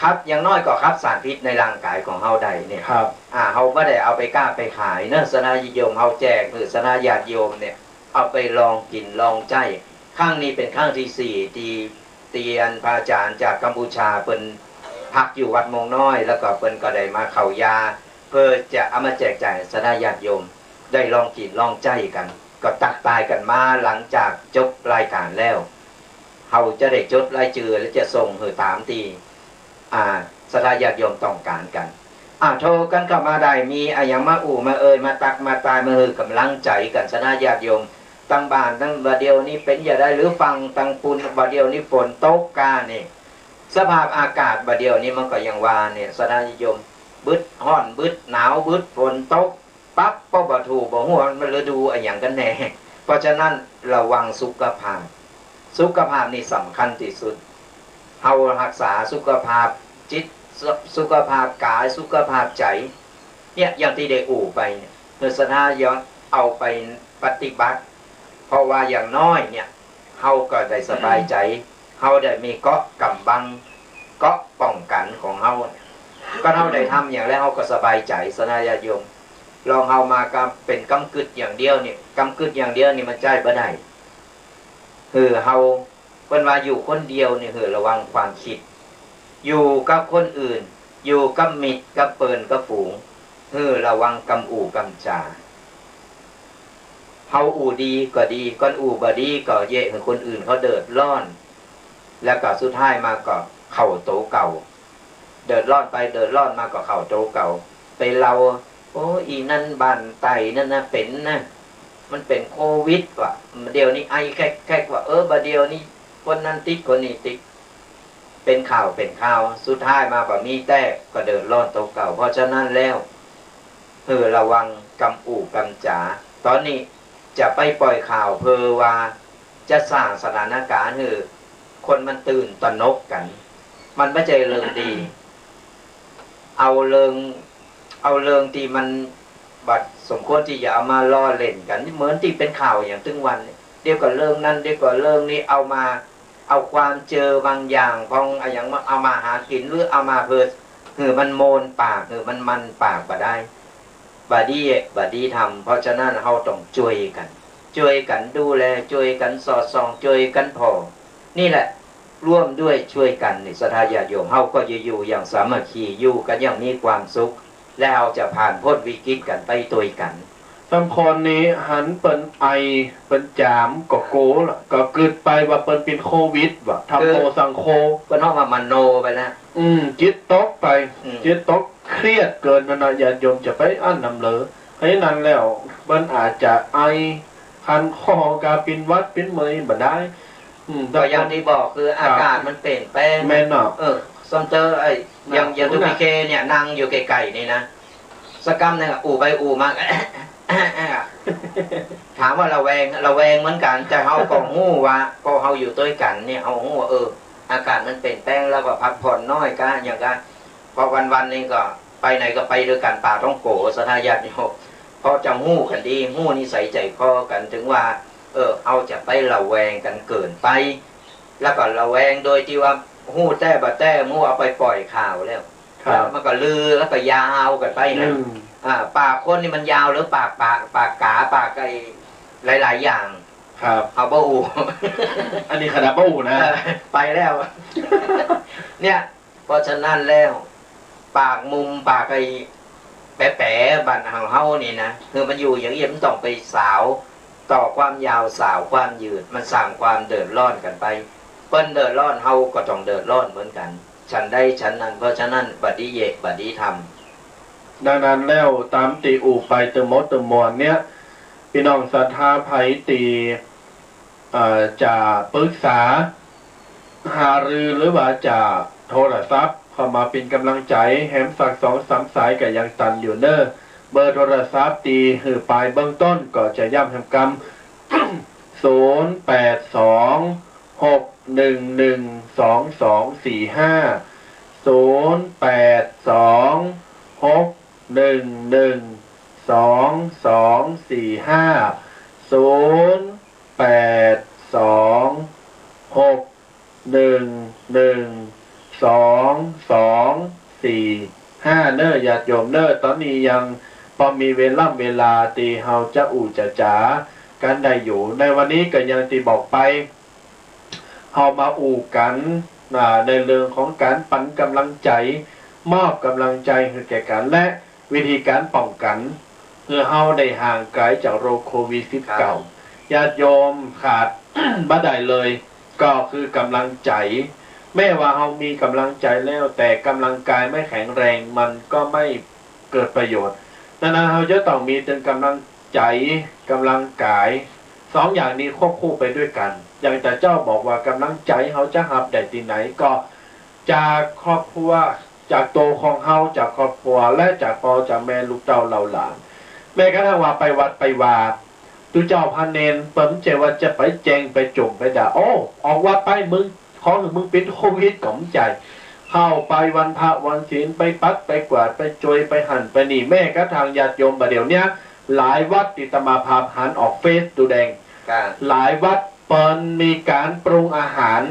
ครับอย่างน้อยก็ครับสารพิษในร่างกายของเฮาได้เนี่ยครับเฮาไม่ได้เอาไปกล้าไปขายเนอะสนะญาติโยมเฮาแจกหรือสนะญาติโยมเนี่ยเอาไปลองกินลองใจข้างนี้เป็นข้างที่4ที่เตียนพระอาจารย์จากกัมพูชาเป็นพักอยู่วัดมงน้อยแล้วก็เปิ้นก็ได้มาเข้ายาเพื่อจะเอามาแจกจ่ายสนะญาติโยมได้ลองกินลองใจกันก็ตักตายกันมาหลังจากจบรายการแล้วเฮาจะได้จดรายชื่อและจะส่งตามตีสนะญาติโยมต้องการกันโทรกันเข้ามาได้มีอย่างมามามาตักมาตายมากำลังใจกันสนะญาติโยมตั้งบ้านตั้งบัดเดียวนี้เป็นอย่าได้หรือฟังตั้งปุนบัดเดียวนี้ฝนตกกาเนี่ยสภาพอากาศบัดเดียวนี้มันก็ยังว่าเนี่ยสนะญาติโยมบึดห้อนบึดหนาวบึดฝนตกปั๊บบ่ถูกบ่หัวมันฤดูอย่างกันแน่เพราะฉะนั้นระวังสุขภาพนี่สำคัญที่สุดเอารักษาสุขภาพจิตสุขภาพกายสุขภาพใจเนี่ยอย่างที่ได้ไปเนี่ยสนะย้อนเอาไปปฏิบัติเพราะว่าอย่างน้อยเนี่ยเฮาก็ได้สบายใจเฮาได้มีเกาะกำบังเกาะป้องกันของเฮาก็เฮาได้ทำอย่างแล้วเฮาก็สบายใจสนะญาติโยมลองเฮามาก็เป็นกำกึดอย่างเดียวเนี่ยกำกึดอย่างเดียวนี่มันใจบ่ได้เฮาเพิ่นว่าอยู่คนเดียวนี่ระวังความคิดอยู่กับคนอื่นอยู่กับมิตรกับเปิ่นกับฝูงระวังกำกำจาเฮาดีก็ดีก้อนบ่ดีก็เยะให้คนอื่นเขาเดือดร้อนแล้วก็สุดท้ายมาก็เข้าโตเก่าเดือดร้อนไปเดือดร้อนมาก็เข้าโตเก่าไปเราโอ้อีนั่นบ้านไตนั่นนะเป็นนะมันเป็นโควิดว่ะเดี๋ยวนี้ไอแค่ว่าบัดเดี๋ยวนี้คนนั้นติดคนนี้ติดเป็นข่าวสุดท้ายมาแบบมีแต่ก็เดือดร้อนโตเก่าเพราะฉะนั้นแล้วระวังกำกำจาตอนนี้จะไปปล่อยข่าวว่าจะสร้างสถานการณ์คนมันตื่นตระหนกกันมันไม่ใช่เรื่องดีเอาเรื่องที่มันบัดสมควรที่จะเอามาล้อเล่นกันเหมือนที่เป็นข่าวอย่างตึงวัน เดี๋ยวก็เรื่องนั้นเดี๋ยวก็เรื่องนี้เอามาเอาความเจอบางอย่างพองอย่างเอามาหากินหรือเอามาเพื่อมันโมนปากมันปากบ่ได้บาดีทำเพราะฉะนั้นเราต้องช่วยกันดูแลช่วยกันสอดส่องช่วยกันพอนี่แหละร่วมด้วยช่วยกันนี่ศรัทธาญาติโยมเฮาก็จะอยู่อย่างสามัคคีอยู่กันอย่างมีความสุขแล้วจะผ่านพ้นวิกฤตกันไปตัวกันบางคนนี้หันเปิ้นไอเปิ้นจามก็โกล่ะก็เกิดไปว่าเปิ้นเป็นโควิดว่ะทำโมสังโคเปิ้นเฮาว่ามันโนไปแล้วจิตตกไปจิตตกเครียดเกินนะญาติโยมจะไปอั้นนำเลยให้นั้นแล้วเปิ้นอาจจะไอคันคอกาปินวัดเป็นเมยบ่ได้ก็อย่างที่บอกคืออากาศมันเปลี่ยนแปลงแม่นเนาะซัมเตอร์อย่างตุบิเคเนี่ยนั่งอยู่ไกลๆนี่นะสกรรมเนี่ยอู่ไปอู่มาถามว่าระแวงเหมือนกันแต่เฮาก็ฮู้ว่าพอเฮาอยู่ด้วยกันเนี่ยเฮาฮู้ว่าอากาศมันเปลี่ยนแปลงแล้วก็พักผ่อนน้อยกันอย่างกันพอวันๆนี้ก็ไปไหนก็ไปด้วยกันป่าต้องโกศรัทธาญาติโยมพอจะฮู้กันดีฮู้นิสัยใจคอกันถึงว่าเอาจะไประแวงกันเกินไปแล้วก็ระแวงโดยที่ว่าฮู้แต่บ่แต่ฮู้เอาไปปล่อยข่าวแล้วมันก็ลือแล้วก็ยาวกันไปนะปากคนนี่มันยาวหรือปากกาปากไอ้หลายๆอย่างครับเอาบ่อูอันนี้ขนาดบ่อูนะไปแล้วเนี่ยเพราะฉะนั้นแล้วปากมุมปากไอ้แปะๆบันเฮานี่นะคือมันอยู่อย่างเงี้ยมันต้องไปสาวต่อความยาวสาวความยืดมันสร้างความเดือดร้อนกันไปเปิ้นเดือดร้อนเฮาก็ต้องเดือดร้อนเหมือนกันฉันได้ฉันนั้นเพราะฉะนั้นบัดนี้บัดนี้ทำดังนั้นแล้วตามตีอูไปเตมดเตมอนเนี่ยพี่น้องศรัทธาไผตีจะปรึกษาหารือหรือว่าจะโทรศัพท์เข้ามาเป็นกำลังใจแหมสัก2-3 สายก็ยังตันอยู่เนอะเบอร์โทรศัพท์ตีหือปลายเบื้องต้นก็จะย้ำแห่งกรรมเนอะญาติโยมเนอะตอนนี้ยังพอมีเวลาตีเฮาจะอู่จะจ๋ากันได้อยู่ในวันนี้ก็ยังตีบอกไปเฮามาอู่กันในเรื่องของการปันกำลังใจมอบกำลังใจให้แก่กันและวิธีการป้องกันเพื่อเฮาได้ห่างไกลจากโรคโควิด-19 ญาติโยมขาด บ่ได้เลยก็คือกำลังใจแม้ว่าเฮามีกำลังใจแล้วแต่กำลังกายไม่แข็งแรงมันก็ไม่เกิดประโยชน์ดังนั้นเราจะต้องมีถึงกำลังใจกำลังกาย2 อย่างนี้ควบคู่ไปด้วยกันอย่างแต่เจ้าบอกว่ากำลังใจเขาจะหับได้ที่ไหนก็จากครอบครัวจากโตของเฮาจากครอบครัวและจากพ่อจากแม่ลูกเต้าเหล่าหลานแม้กระทั่งว่าไปวัดไปวาตุเจ้าพาเนนเปิ่มเจว่าจะไปแจงไปจุ่มไปด่าโอ้ออกวัดไปมึงของมึงเป็นโควิดก๋อมใจเข้าไปวันพระวันศีลไปปัดไปกวาดไปจวยไปหั่นไปนี่แม่ก็ทางญาติโยมประเดี๋ยวเนี้ยหลายวัดติตมาพาหันออกเฟซดูแดงหลายวัดเปิดมีการปรุงอาหาร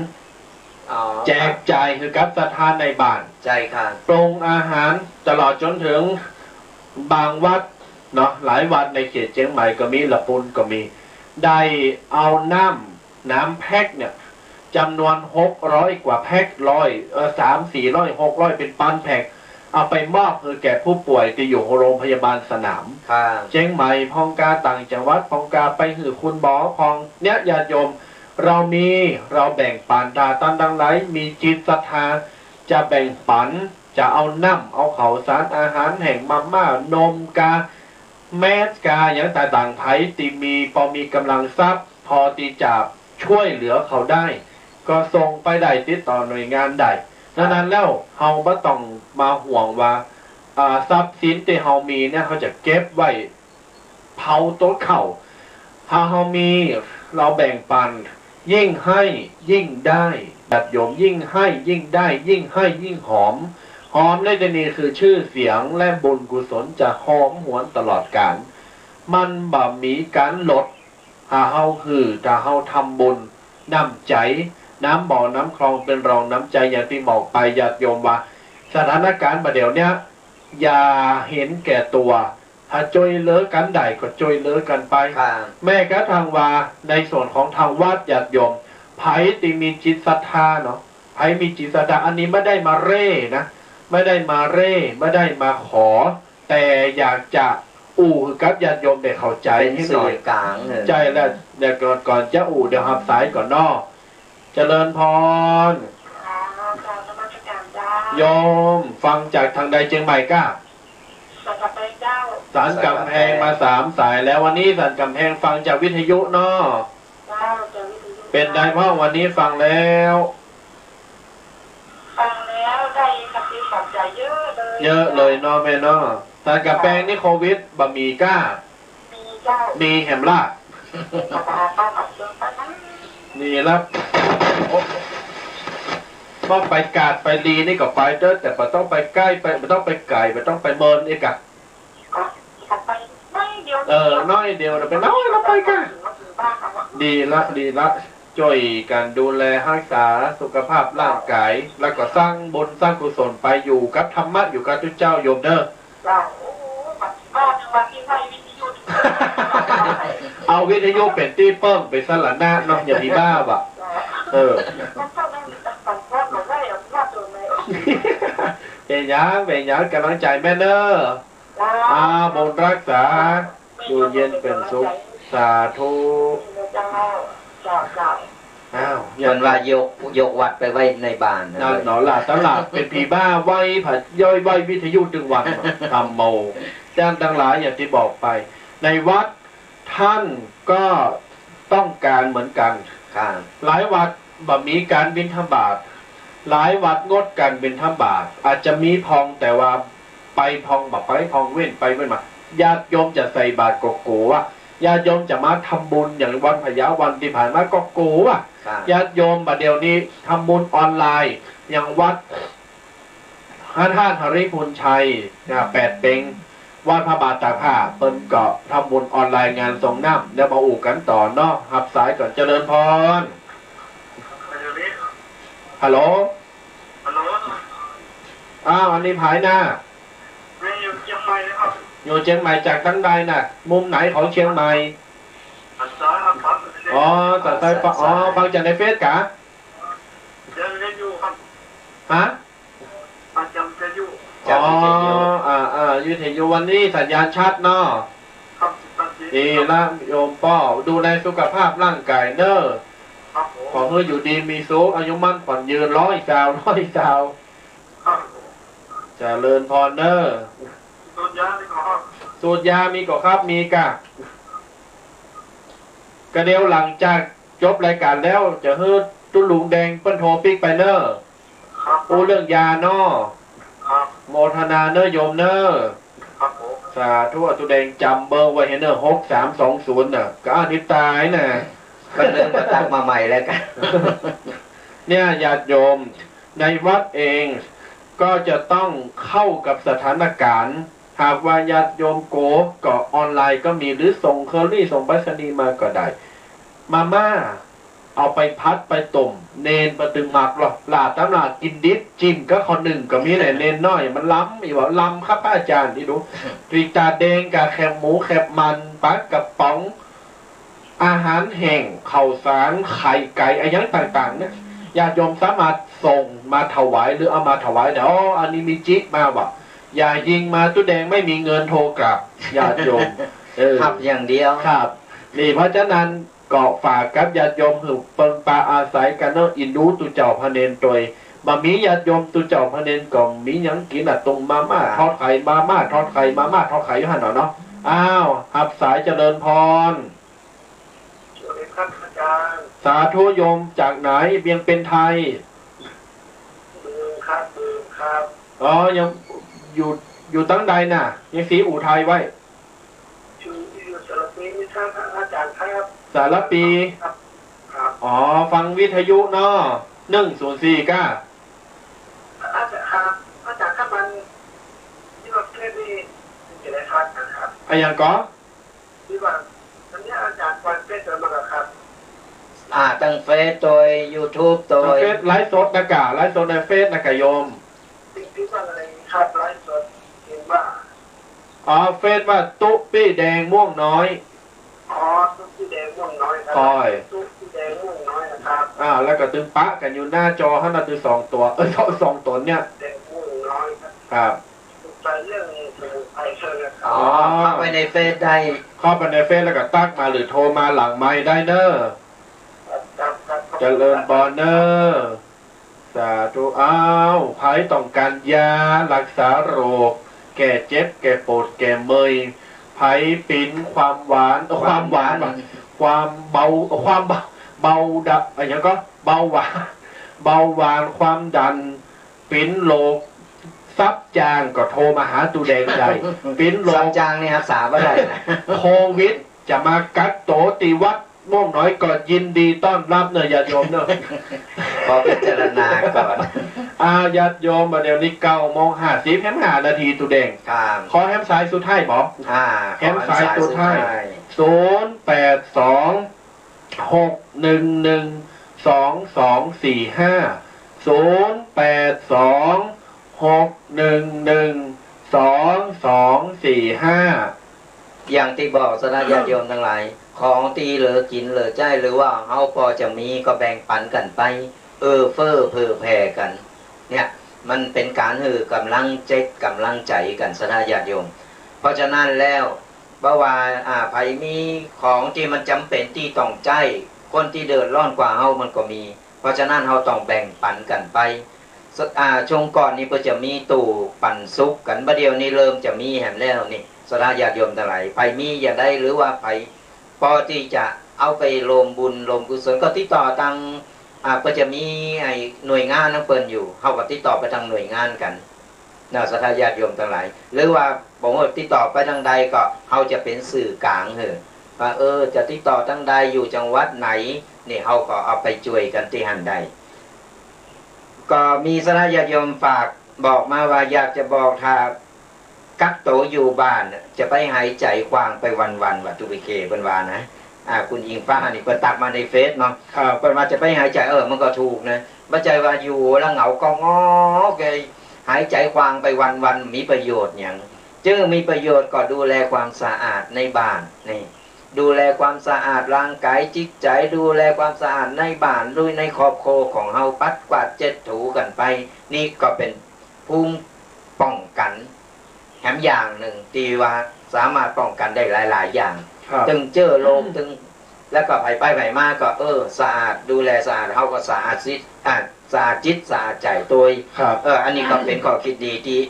แจกจ่ายคือกับศรัทธาในบ้านใจค่ะปรุงอาหารตลอดจนถึงบางวัดเนาะหลายวัดในเขตเชียงใหม่ก็มีละปุนก็มีได้เอาน้ำแพ็คเนี่ยจำนวน600 กว่าแพ็ค300-400 600เป็นปันแพ็คเอาไปมอบคือแก่ผู้ป่วยที่อยู่โรงพยาบาลสนามเชียงใหม่พองกาต่างจังหวัดพองกาไปหือคุณบอพองเนี่ยญาติโยมเราแบ่งปันตาตันดังไรมีจิตศรัทธาจะแบ่งปันจะเอาน้ำเอาข้าวสารอาหารแห่งมาม่านมกาแมสกาอย่างต่างๆไทยตีมีพอมีกำลังทรัพย์พอตีจับช่วยเหลือเขาได้ก็ส่งไปได้ติดต่อหน่วยงานใดดังนั้นแล้วเฮาบ่ต้องมาห่วงว่าทรัพย์สินที่เฮามีเนี่ยเขาจะเก็บไว้เผาโต๊ะเข่าถ้าเฮามีเราแบ่งปันยิ่งให้ยิ่งได้ญาติโยมยิ่งให้ยิ่งได้ยิ่งให้ยิ่งหอมในที่นี้คือชื่อเสียงและบุญกุศลจะหอมหวนตลอดกาลมันบ่มีการลด ถ้าเฮาถ้าเฮาทำบุญน้ำใจน้ำบ่อน้ำคลองเป็นรองน้ำใจอย่างที่บอกไปญาติโยมว่าสถานการณ์ประเดี๋ยวเนี้ยอย่าเห็นแก่ตัวถ้าช่วยเหลือกันได้ก็ช่วยเหลือกันไปแม่กระทั่งว่าในส่วนของทางวัดญาติโยมไผที่มีจิตศรัทธาเนาะไผมีจิตศรัทธาอันนี้ไม่ได้มาเร่นะไม่ได้มาเร่ไม่ได้มาขอแต่อยากจะกับญาติโยมได้เข้าใจให้หน่อยกลางใจแล้วเดี๋ยวก่อนจะเดี๋ยวหับสายก่อนนอเจริญพรโยมฟังจากทางใดเชียงใหม่ก้าสารกำแพงมา3 สายแล้ววันนี้สารกำแพงฟังจากวิทยุนอเป็นได้พ่อวันนี้ฟังแล้วได้ปฏิบัติใจเยอะเลยนอแม่นอสารกำแพงนี่โควิดบะหมี่ก้ามีแฮมล่านี่แล้วต้องไปกาดไปดีนี่ก็ไปเด้อแต่ไม่ต้องไปใกล้ไปไม่ต้องไปไกลไม่ต้องไปเมินเอกะน้อยเดียวเราไปน้อยเราไปกันดีละช่วยกันดูแลรักษาสุขภาพร่างกายแล้วก็สร้างบุญสร้างกุศลไปอยู่กับธรรมะอยู่กับทุกเจ้าโยมเด้อเอาวิทยุเป็นที่เปิ้มไปสลัดหน้าเนาะอย่าพี่บ้าบ่ะเป็นยังกำลังใจแม่เนอบุญรักษาอยู่เย็นเป็นสุขสาธุยันว่ายกวัดไปไว้ในบ้านหนอหลาตลาดเป็นผีบ้าไหวผัดย่อยไหววิทยุจึงวันทำโมจ้างทั้งหลายอย่างที่บอกไปในวัดท่านก็ต้องการเหมือนกันหลายวัดบ่มีการบิณฑบาตหลายวัดงดการบิณฑบาตอาจจะมีพองแต่ว่าไปพองแบบไปพองเว้นไปเว้นมาญาติโยมจะใส่บาตรโกวะญาติโยมจะมาทำบุญอย่างวันพยาวันที่ผ่านมาก็โกวะญาติโยมบัดเดี๋ยวนี้ทำบุญออนไลน์อย่างวัดท่านหริพุนชัย8 เป็งวัดพระบาทตากผ้าเปิ้นก็ทำบุญออนไลน์งานส่งน้ำแล้วมาอู่กันต่อเนาะหับสายก่อนเจริญพรฮัลโหลอันนี้ภายหน้าอยู่เชียงใหม่ครับอยู่เชียงใหม่จากทั้งใดน่ะมุมไหนของเชียงใหม่จากใต้ฟังจากในเฟซกะฮะจำจะอยู่วิทยุวันนี้สัญญาณชัดเนาะดีละโยมป้อดูในสุขภาพร่างกายเนอะขอให้อยู่ดีมีสุขอายุมั่นขวัญยืน100 สาวเจริญพรเนอะสูตรยามีก็ครับมีกะกระเดียวหลังจากจบรายการแล้วจะให้ตุ้ลุงแดงเปิ้นโทรปิกไปเนอะเรื่องยาเนอะโมทนาเนอะโยมเนอะสาธุตุแดงจำเบอร์ไว้ให้เนอะ6320น่ะก็อันนี้ตายน่ะก็เริ่มมาตั้งมาใหม่แล้วกันเนี่ยญาติโยมในวัดเองก็จะต้องเข้ากับสถานการณ์หากว่าญาติโยมโกก็ออนไลน์ก็มีหรือส่งเคอรี่ส่งไปรษณีย์มาก็ได้มาม่าเอาไปพัดไปต้มเนนประตึงหมักหรอหลาตำหลากินดิบจิ้มก็คนหนึ่งก็มีไหนเนนน้อยมันล้ำอีกว่าล้ำครับอาจารย์ที่ดูตรีตาแดงกับแคบหมูแคบมันปลากระป๋องอาหารแห้งข้าวสารไข่ไก่อะไรอย่างต่างๆเนี่ยญาติโยมสามารถส่งมาถวายหรือเอามาถวายเดี๋ยวอันนี้มีจิ๊กมาว่ะอย่ายิงมาตู้แดงไม่มีเงินโทรกลับญาติโยมขับอย่างเดียวครับนี่เพราะฉะนั้นก็ฝากกับญาติโยมหือเปิงปลาอาศัยกันเนาะอินดูตุเจ้าพระเนนตัวมามีญาติโยมตุเจ้าพระเนนก็มีหยังกินตรงมาม่าทอดไข่มาม่าทอดไข่มาม่าทอดไข่อยู่หั่นเนาะหับสายเจริญพรสาธุโยมจากไหนเบียงเป็นไทยครับยังอยู่ตั้งใดน่ะยังสีอู่ไทยไว้อยู่สารปีนี่ครับอาจารย์ครับสารปีฟังวิทยุเนาะ104ก้าอาจารย์ครับอาจารย์ครับมันที่ว่าเทศนี้จะได้ทักนะครับอย่างก็ที่ว่าตอนนี้อาจารย์วันเ ซจะมาครับ ตั้งเฟซโดย YouTube โดย เฟซไลฟ์สดนะกะไลฟ์สดในเฟซนะกะโยม ที่ว่าอะไรครับไลฟ์สดเห็นว่า อ๋อเฟซว่าตุ๊ปี้แดงม่วงน้อย อ๋อตุ๊กที่แดงม่วงน้อยครั คอย ตุ๊กที่แดงม่วงน้อยนะครับ แล้วก็ตึงปะกันอยู่หน้าจอให้นาตึง2 ตัวสองตัวเนี่ย แดงม่วงน้อยครับ ครับ ไปเรื่องไอเชิญนะครั อ๋อเข้าไปในเฟซได้ เข้าไปในเฟซแล้วก็ตักมาหรือโทรมาหลังไม้ได้เนอะ ครับ เจริญบอเนอร์สาธุอ้าวไผ่ต้องการยารักษาโรคแก่เจ็บแก่ปวดแก่เมยไผ่ปิ้นความหวานความหวานว่ะความเบาเบาดับอะไรอย่างก็เบาหวานความดันปิ้นโรคซับจางก็โทรมาหาตูแดงใจปิ้นโร สั ค จจางนี่รักษาไม่ได้นะ โควิดจะมากักโตตีวัดม่วงน้อยก็ยินดีต้อนรับเนอะญาติโยมเนอะ ขอพิจารณาก่อน ญาติโยมมาเดี๋ยวนี้9:50แฮม5 นาทีตูแดง ครับ ขอแฮมสายสุดท้ายบอก แขนซ้ายสุดท้าย 082-611-2245อย่างที่บอกสนาญาติโยมทั้งหลาย ของตีเหลือกินเหลือใจหรือว่าเฮาพอจะมีก็แบ่งปันกันไป เฟ้อเผื่อแผ่กัน เนี่ยมันเป็นการกำลังใจกำลังใจกันสนาญาติโยม เพราะฉะนั้นแล้วบ่ว่าไผมีของที่มันจำเป็นที่ต้องใจคนที่เดือดร้อนกว่าเฮามันก็มี เพราะฉะนั้นเฮาต้องแบ่งปันกันไปช่วงก่อนนี้ก็จะมีตู้ปันสุกกันบัดเดียวนี้เริ่มจะมีแหมแล้วนี่สนาญาติโยมทั้งหลายไผมีอย่าได้หรือว่าไผพอที่จะเอาไปรวมบุญรวมกุศลก็ติดต่อทางก็จะมีไอ้หน่วยงานนั่งเปิดอยู่เฮาก็ติดต่อไปทางหน่วยงานกันนะสนาญาติโยมทั้งหลายหรือว่าบอกว่าติดต่อไปทางใดก็เฮาจะเป็นสื่อกลางว่าจะติดต่อทางใดอยู่จังหวัดไหนนี่เฮาก็เอาไปช่วยกันที่หันใดก็มีสนาญาติโยมฝากบอกมาว่าอยากจะบอกถ้ากักโตอยู่บ้านจะไปหายใจกว้างไปวันๆว่าตุบิเคเพิ่นว่านะคุณยิงฟ้านี่เพิ่นตักมาในเฟซเนาะเพิ่นว่าจะไปหายใจมันก็ถูกนะบ่ใจว่าอยู่แล้วเหงาก็งอแกหายใจกว้างไปวันๆมีประโยชน์หยังจึงมีประโยชน์ก็ดูแลความสะอาดในบ้านนี่ดูแลความสะอาดร่างกายจิตใจดูแลความสะอาดในบ้านด้วยในครอบครัวของเฮาปัดกวาดเช็ดถูกันไปนี่ก็เป็นภูมิป้องกันแถมอย่างหนึ่งที่ว่าสามารถป้องกันได้หลายๆอย่างถึงเจอโรคถึงแล้วก็ไปมาก็สะอาดดูแลสะอาดเฮาก็สะอาดจิตสะอาดจิตสะอาดใจตัวอันนี้ก็เป็นข้อคิดดีที่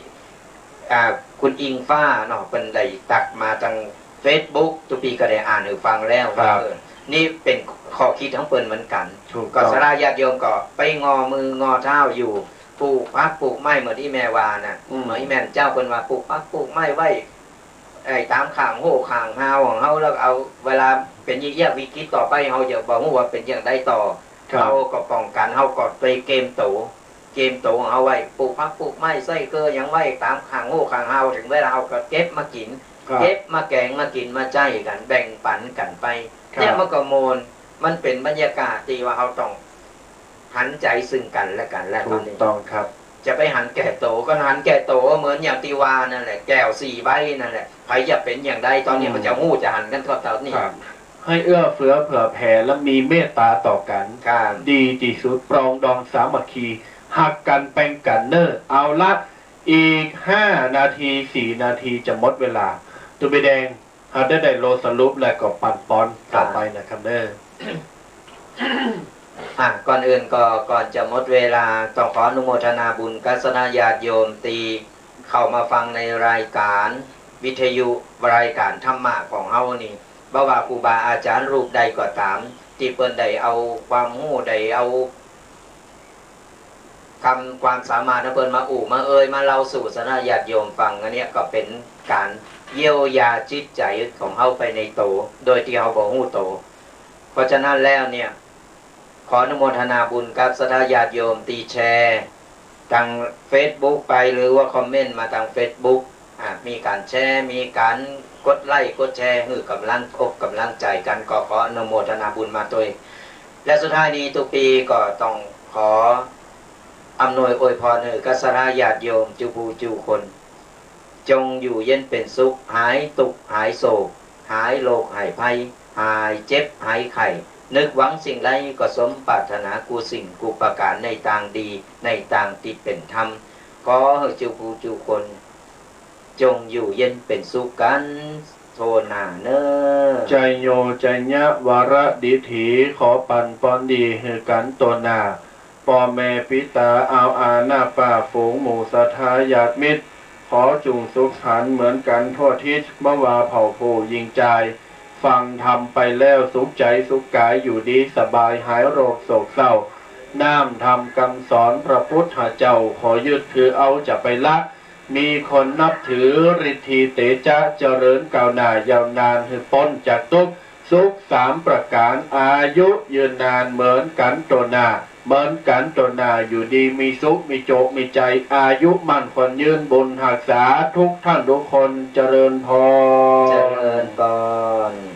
คุณอิงฟ้าเนาะเป็นได้ตักมาทาง Facebook ทุกปีก็ได้อ่านหรือฟังแล้วนี่เป็นข้อคิดของเปิ้นเหมือนกันก็สลาญาติโยมก็ไปงอมืองอเท้าอยู่ปลูกพักปลูกไม้เหมือนที่แม่วานะเหมือนที่แม่เจ้าเปิ้นว่าปลูกพักปลูกไม้ไว้ตามข้างโหข้างหาวของเฮาแล้วเอาเวลาเป็นยิ่งยากวิกฤตต่อไปเฮาจะบอกว่าเป็นอย่างใดต่อเฮาก็ป้องกันเฮาก็ไปเกมโตของเฮาไว้ปลูกพักปลูกไม้ใส่เกลือยังไว้ตามข้างโหข้างหาวถึงเวลาเฮาก็เก็บมากินเก็บมาแกงมากินมาใจกันแบ่งปันกันไปเนี่ยมันก็โมนมันเป็นบรรยากาศที่ว่าเขาต้องหันใจซึ่งกันและกันและตอนนี้ต้องครับจะไปหันแก่โตก็หันแก่โตเหมือนอย่างตีวานั่นแหละแก้ว4 ใบนั่นแหละใครจะเป็นอย่างใดตอนนี้มันจะหู้จะหันกันก็ตอนนี้ให้เอื้อเฟื้อเผื่อแผ่และมีเมตตาต่อกันดีที่สุดปรองดองสามัคคีหักกันแบ่งกันเนอเอาละอีก5 นาที4 นาทีจะหมดเวลาตัวใบแดงได้โลสรุปและก็ปั่นปอนต่อไปนะครับเนอก่อนอื่นก็ก่อนจะหมดเวลาต้องขออนุโมทนาบุญกัสนาญาติโยมตีเข้ามาฟังในรายการวิทยุรายการธรรมะของเฮานี่บ่ว่าครูบาอาจารย์รูปใดก็ตามที่เปิ้นได้เอาความรู้ได้เอาความสามารถของเปิ้นมามามาเล่าสู่สนาญาติโยมฟังอันนี้ก็เป็นการเยียวยาจิตใจของเฮาไปในโตโดยที่เฮาบ่ฮู้โตเพราะฉะนั้นแล้วเนี่ยขออนุโมทนาบุญกับศรัทธาญาติโยมตีแชร์ทาง Facebook ไปหรือว่าคอมเมนต์มาทาง Facebook มีการแชร์มีการกดไลค์กดแชร์คือกำลังอกกำลังใจกันก็ขออนุโมทนาบุญมาตัวและสุดท้ายนี้ทุกปีก็ต้องขออำนวยอวยพรให้กัสราญาติโยมจูบูจูคน จงอยู่เย็นเป็นสุขหายตุกหายโศกหายโรคหายภัยหายเจ็บหายไข้นึกหวังสิ่งใดก็สมปรารถนากูสิ่งกูประการในต่างดีในต่างที่เป็นธรรมขอให้จูบูจูคน จงอยู่เย็นเป็นสุขกันโทนาเนอใจโยใจญะวระดิถีขอปันปอนดีให้กันตัวนาปอแม่ปิตาเอาอาหน้าป่าฝูงหมู่สทายาติมิตรขอจุงสุขสันต์เหมือนกันทั่วทิศเมื่อวาเผ่าผู้ยิงใจฟังทำไปแล้วสุขใจสุขกายอยู่ดีสบายหายโรคโศกเศร้าน้ำทำคำสอนพระพุทธเจ้าขอยึดถือเอาจะไปละมีคนนับถือฤทธิเตจะเจริญก้าวหน้ายาวนานให้พ้นจากทุกข์สุขสามประการอายุยืนนานเหมือนกันตัวหน้าเหมือนกันตัวหน้าอยู่ดีมีสุขมีโจกมีใจอายุมั่นคนยืนบุญหักษาทุกท่านทุกคนเจริญพรเจริญพร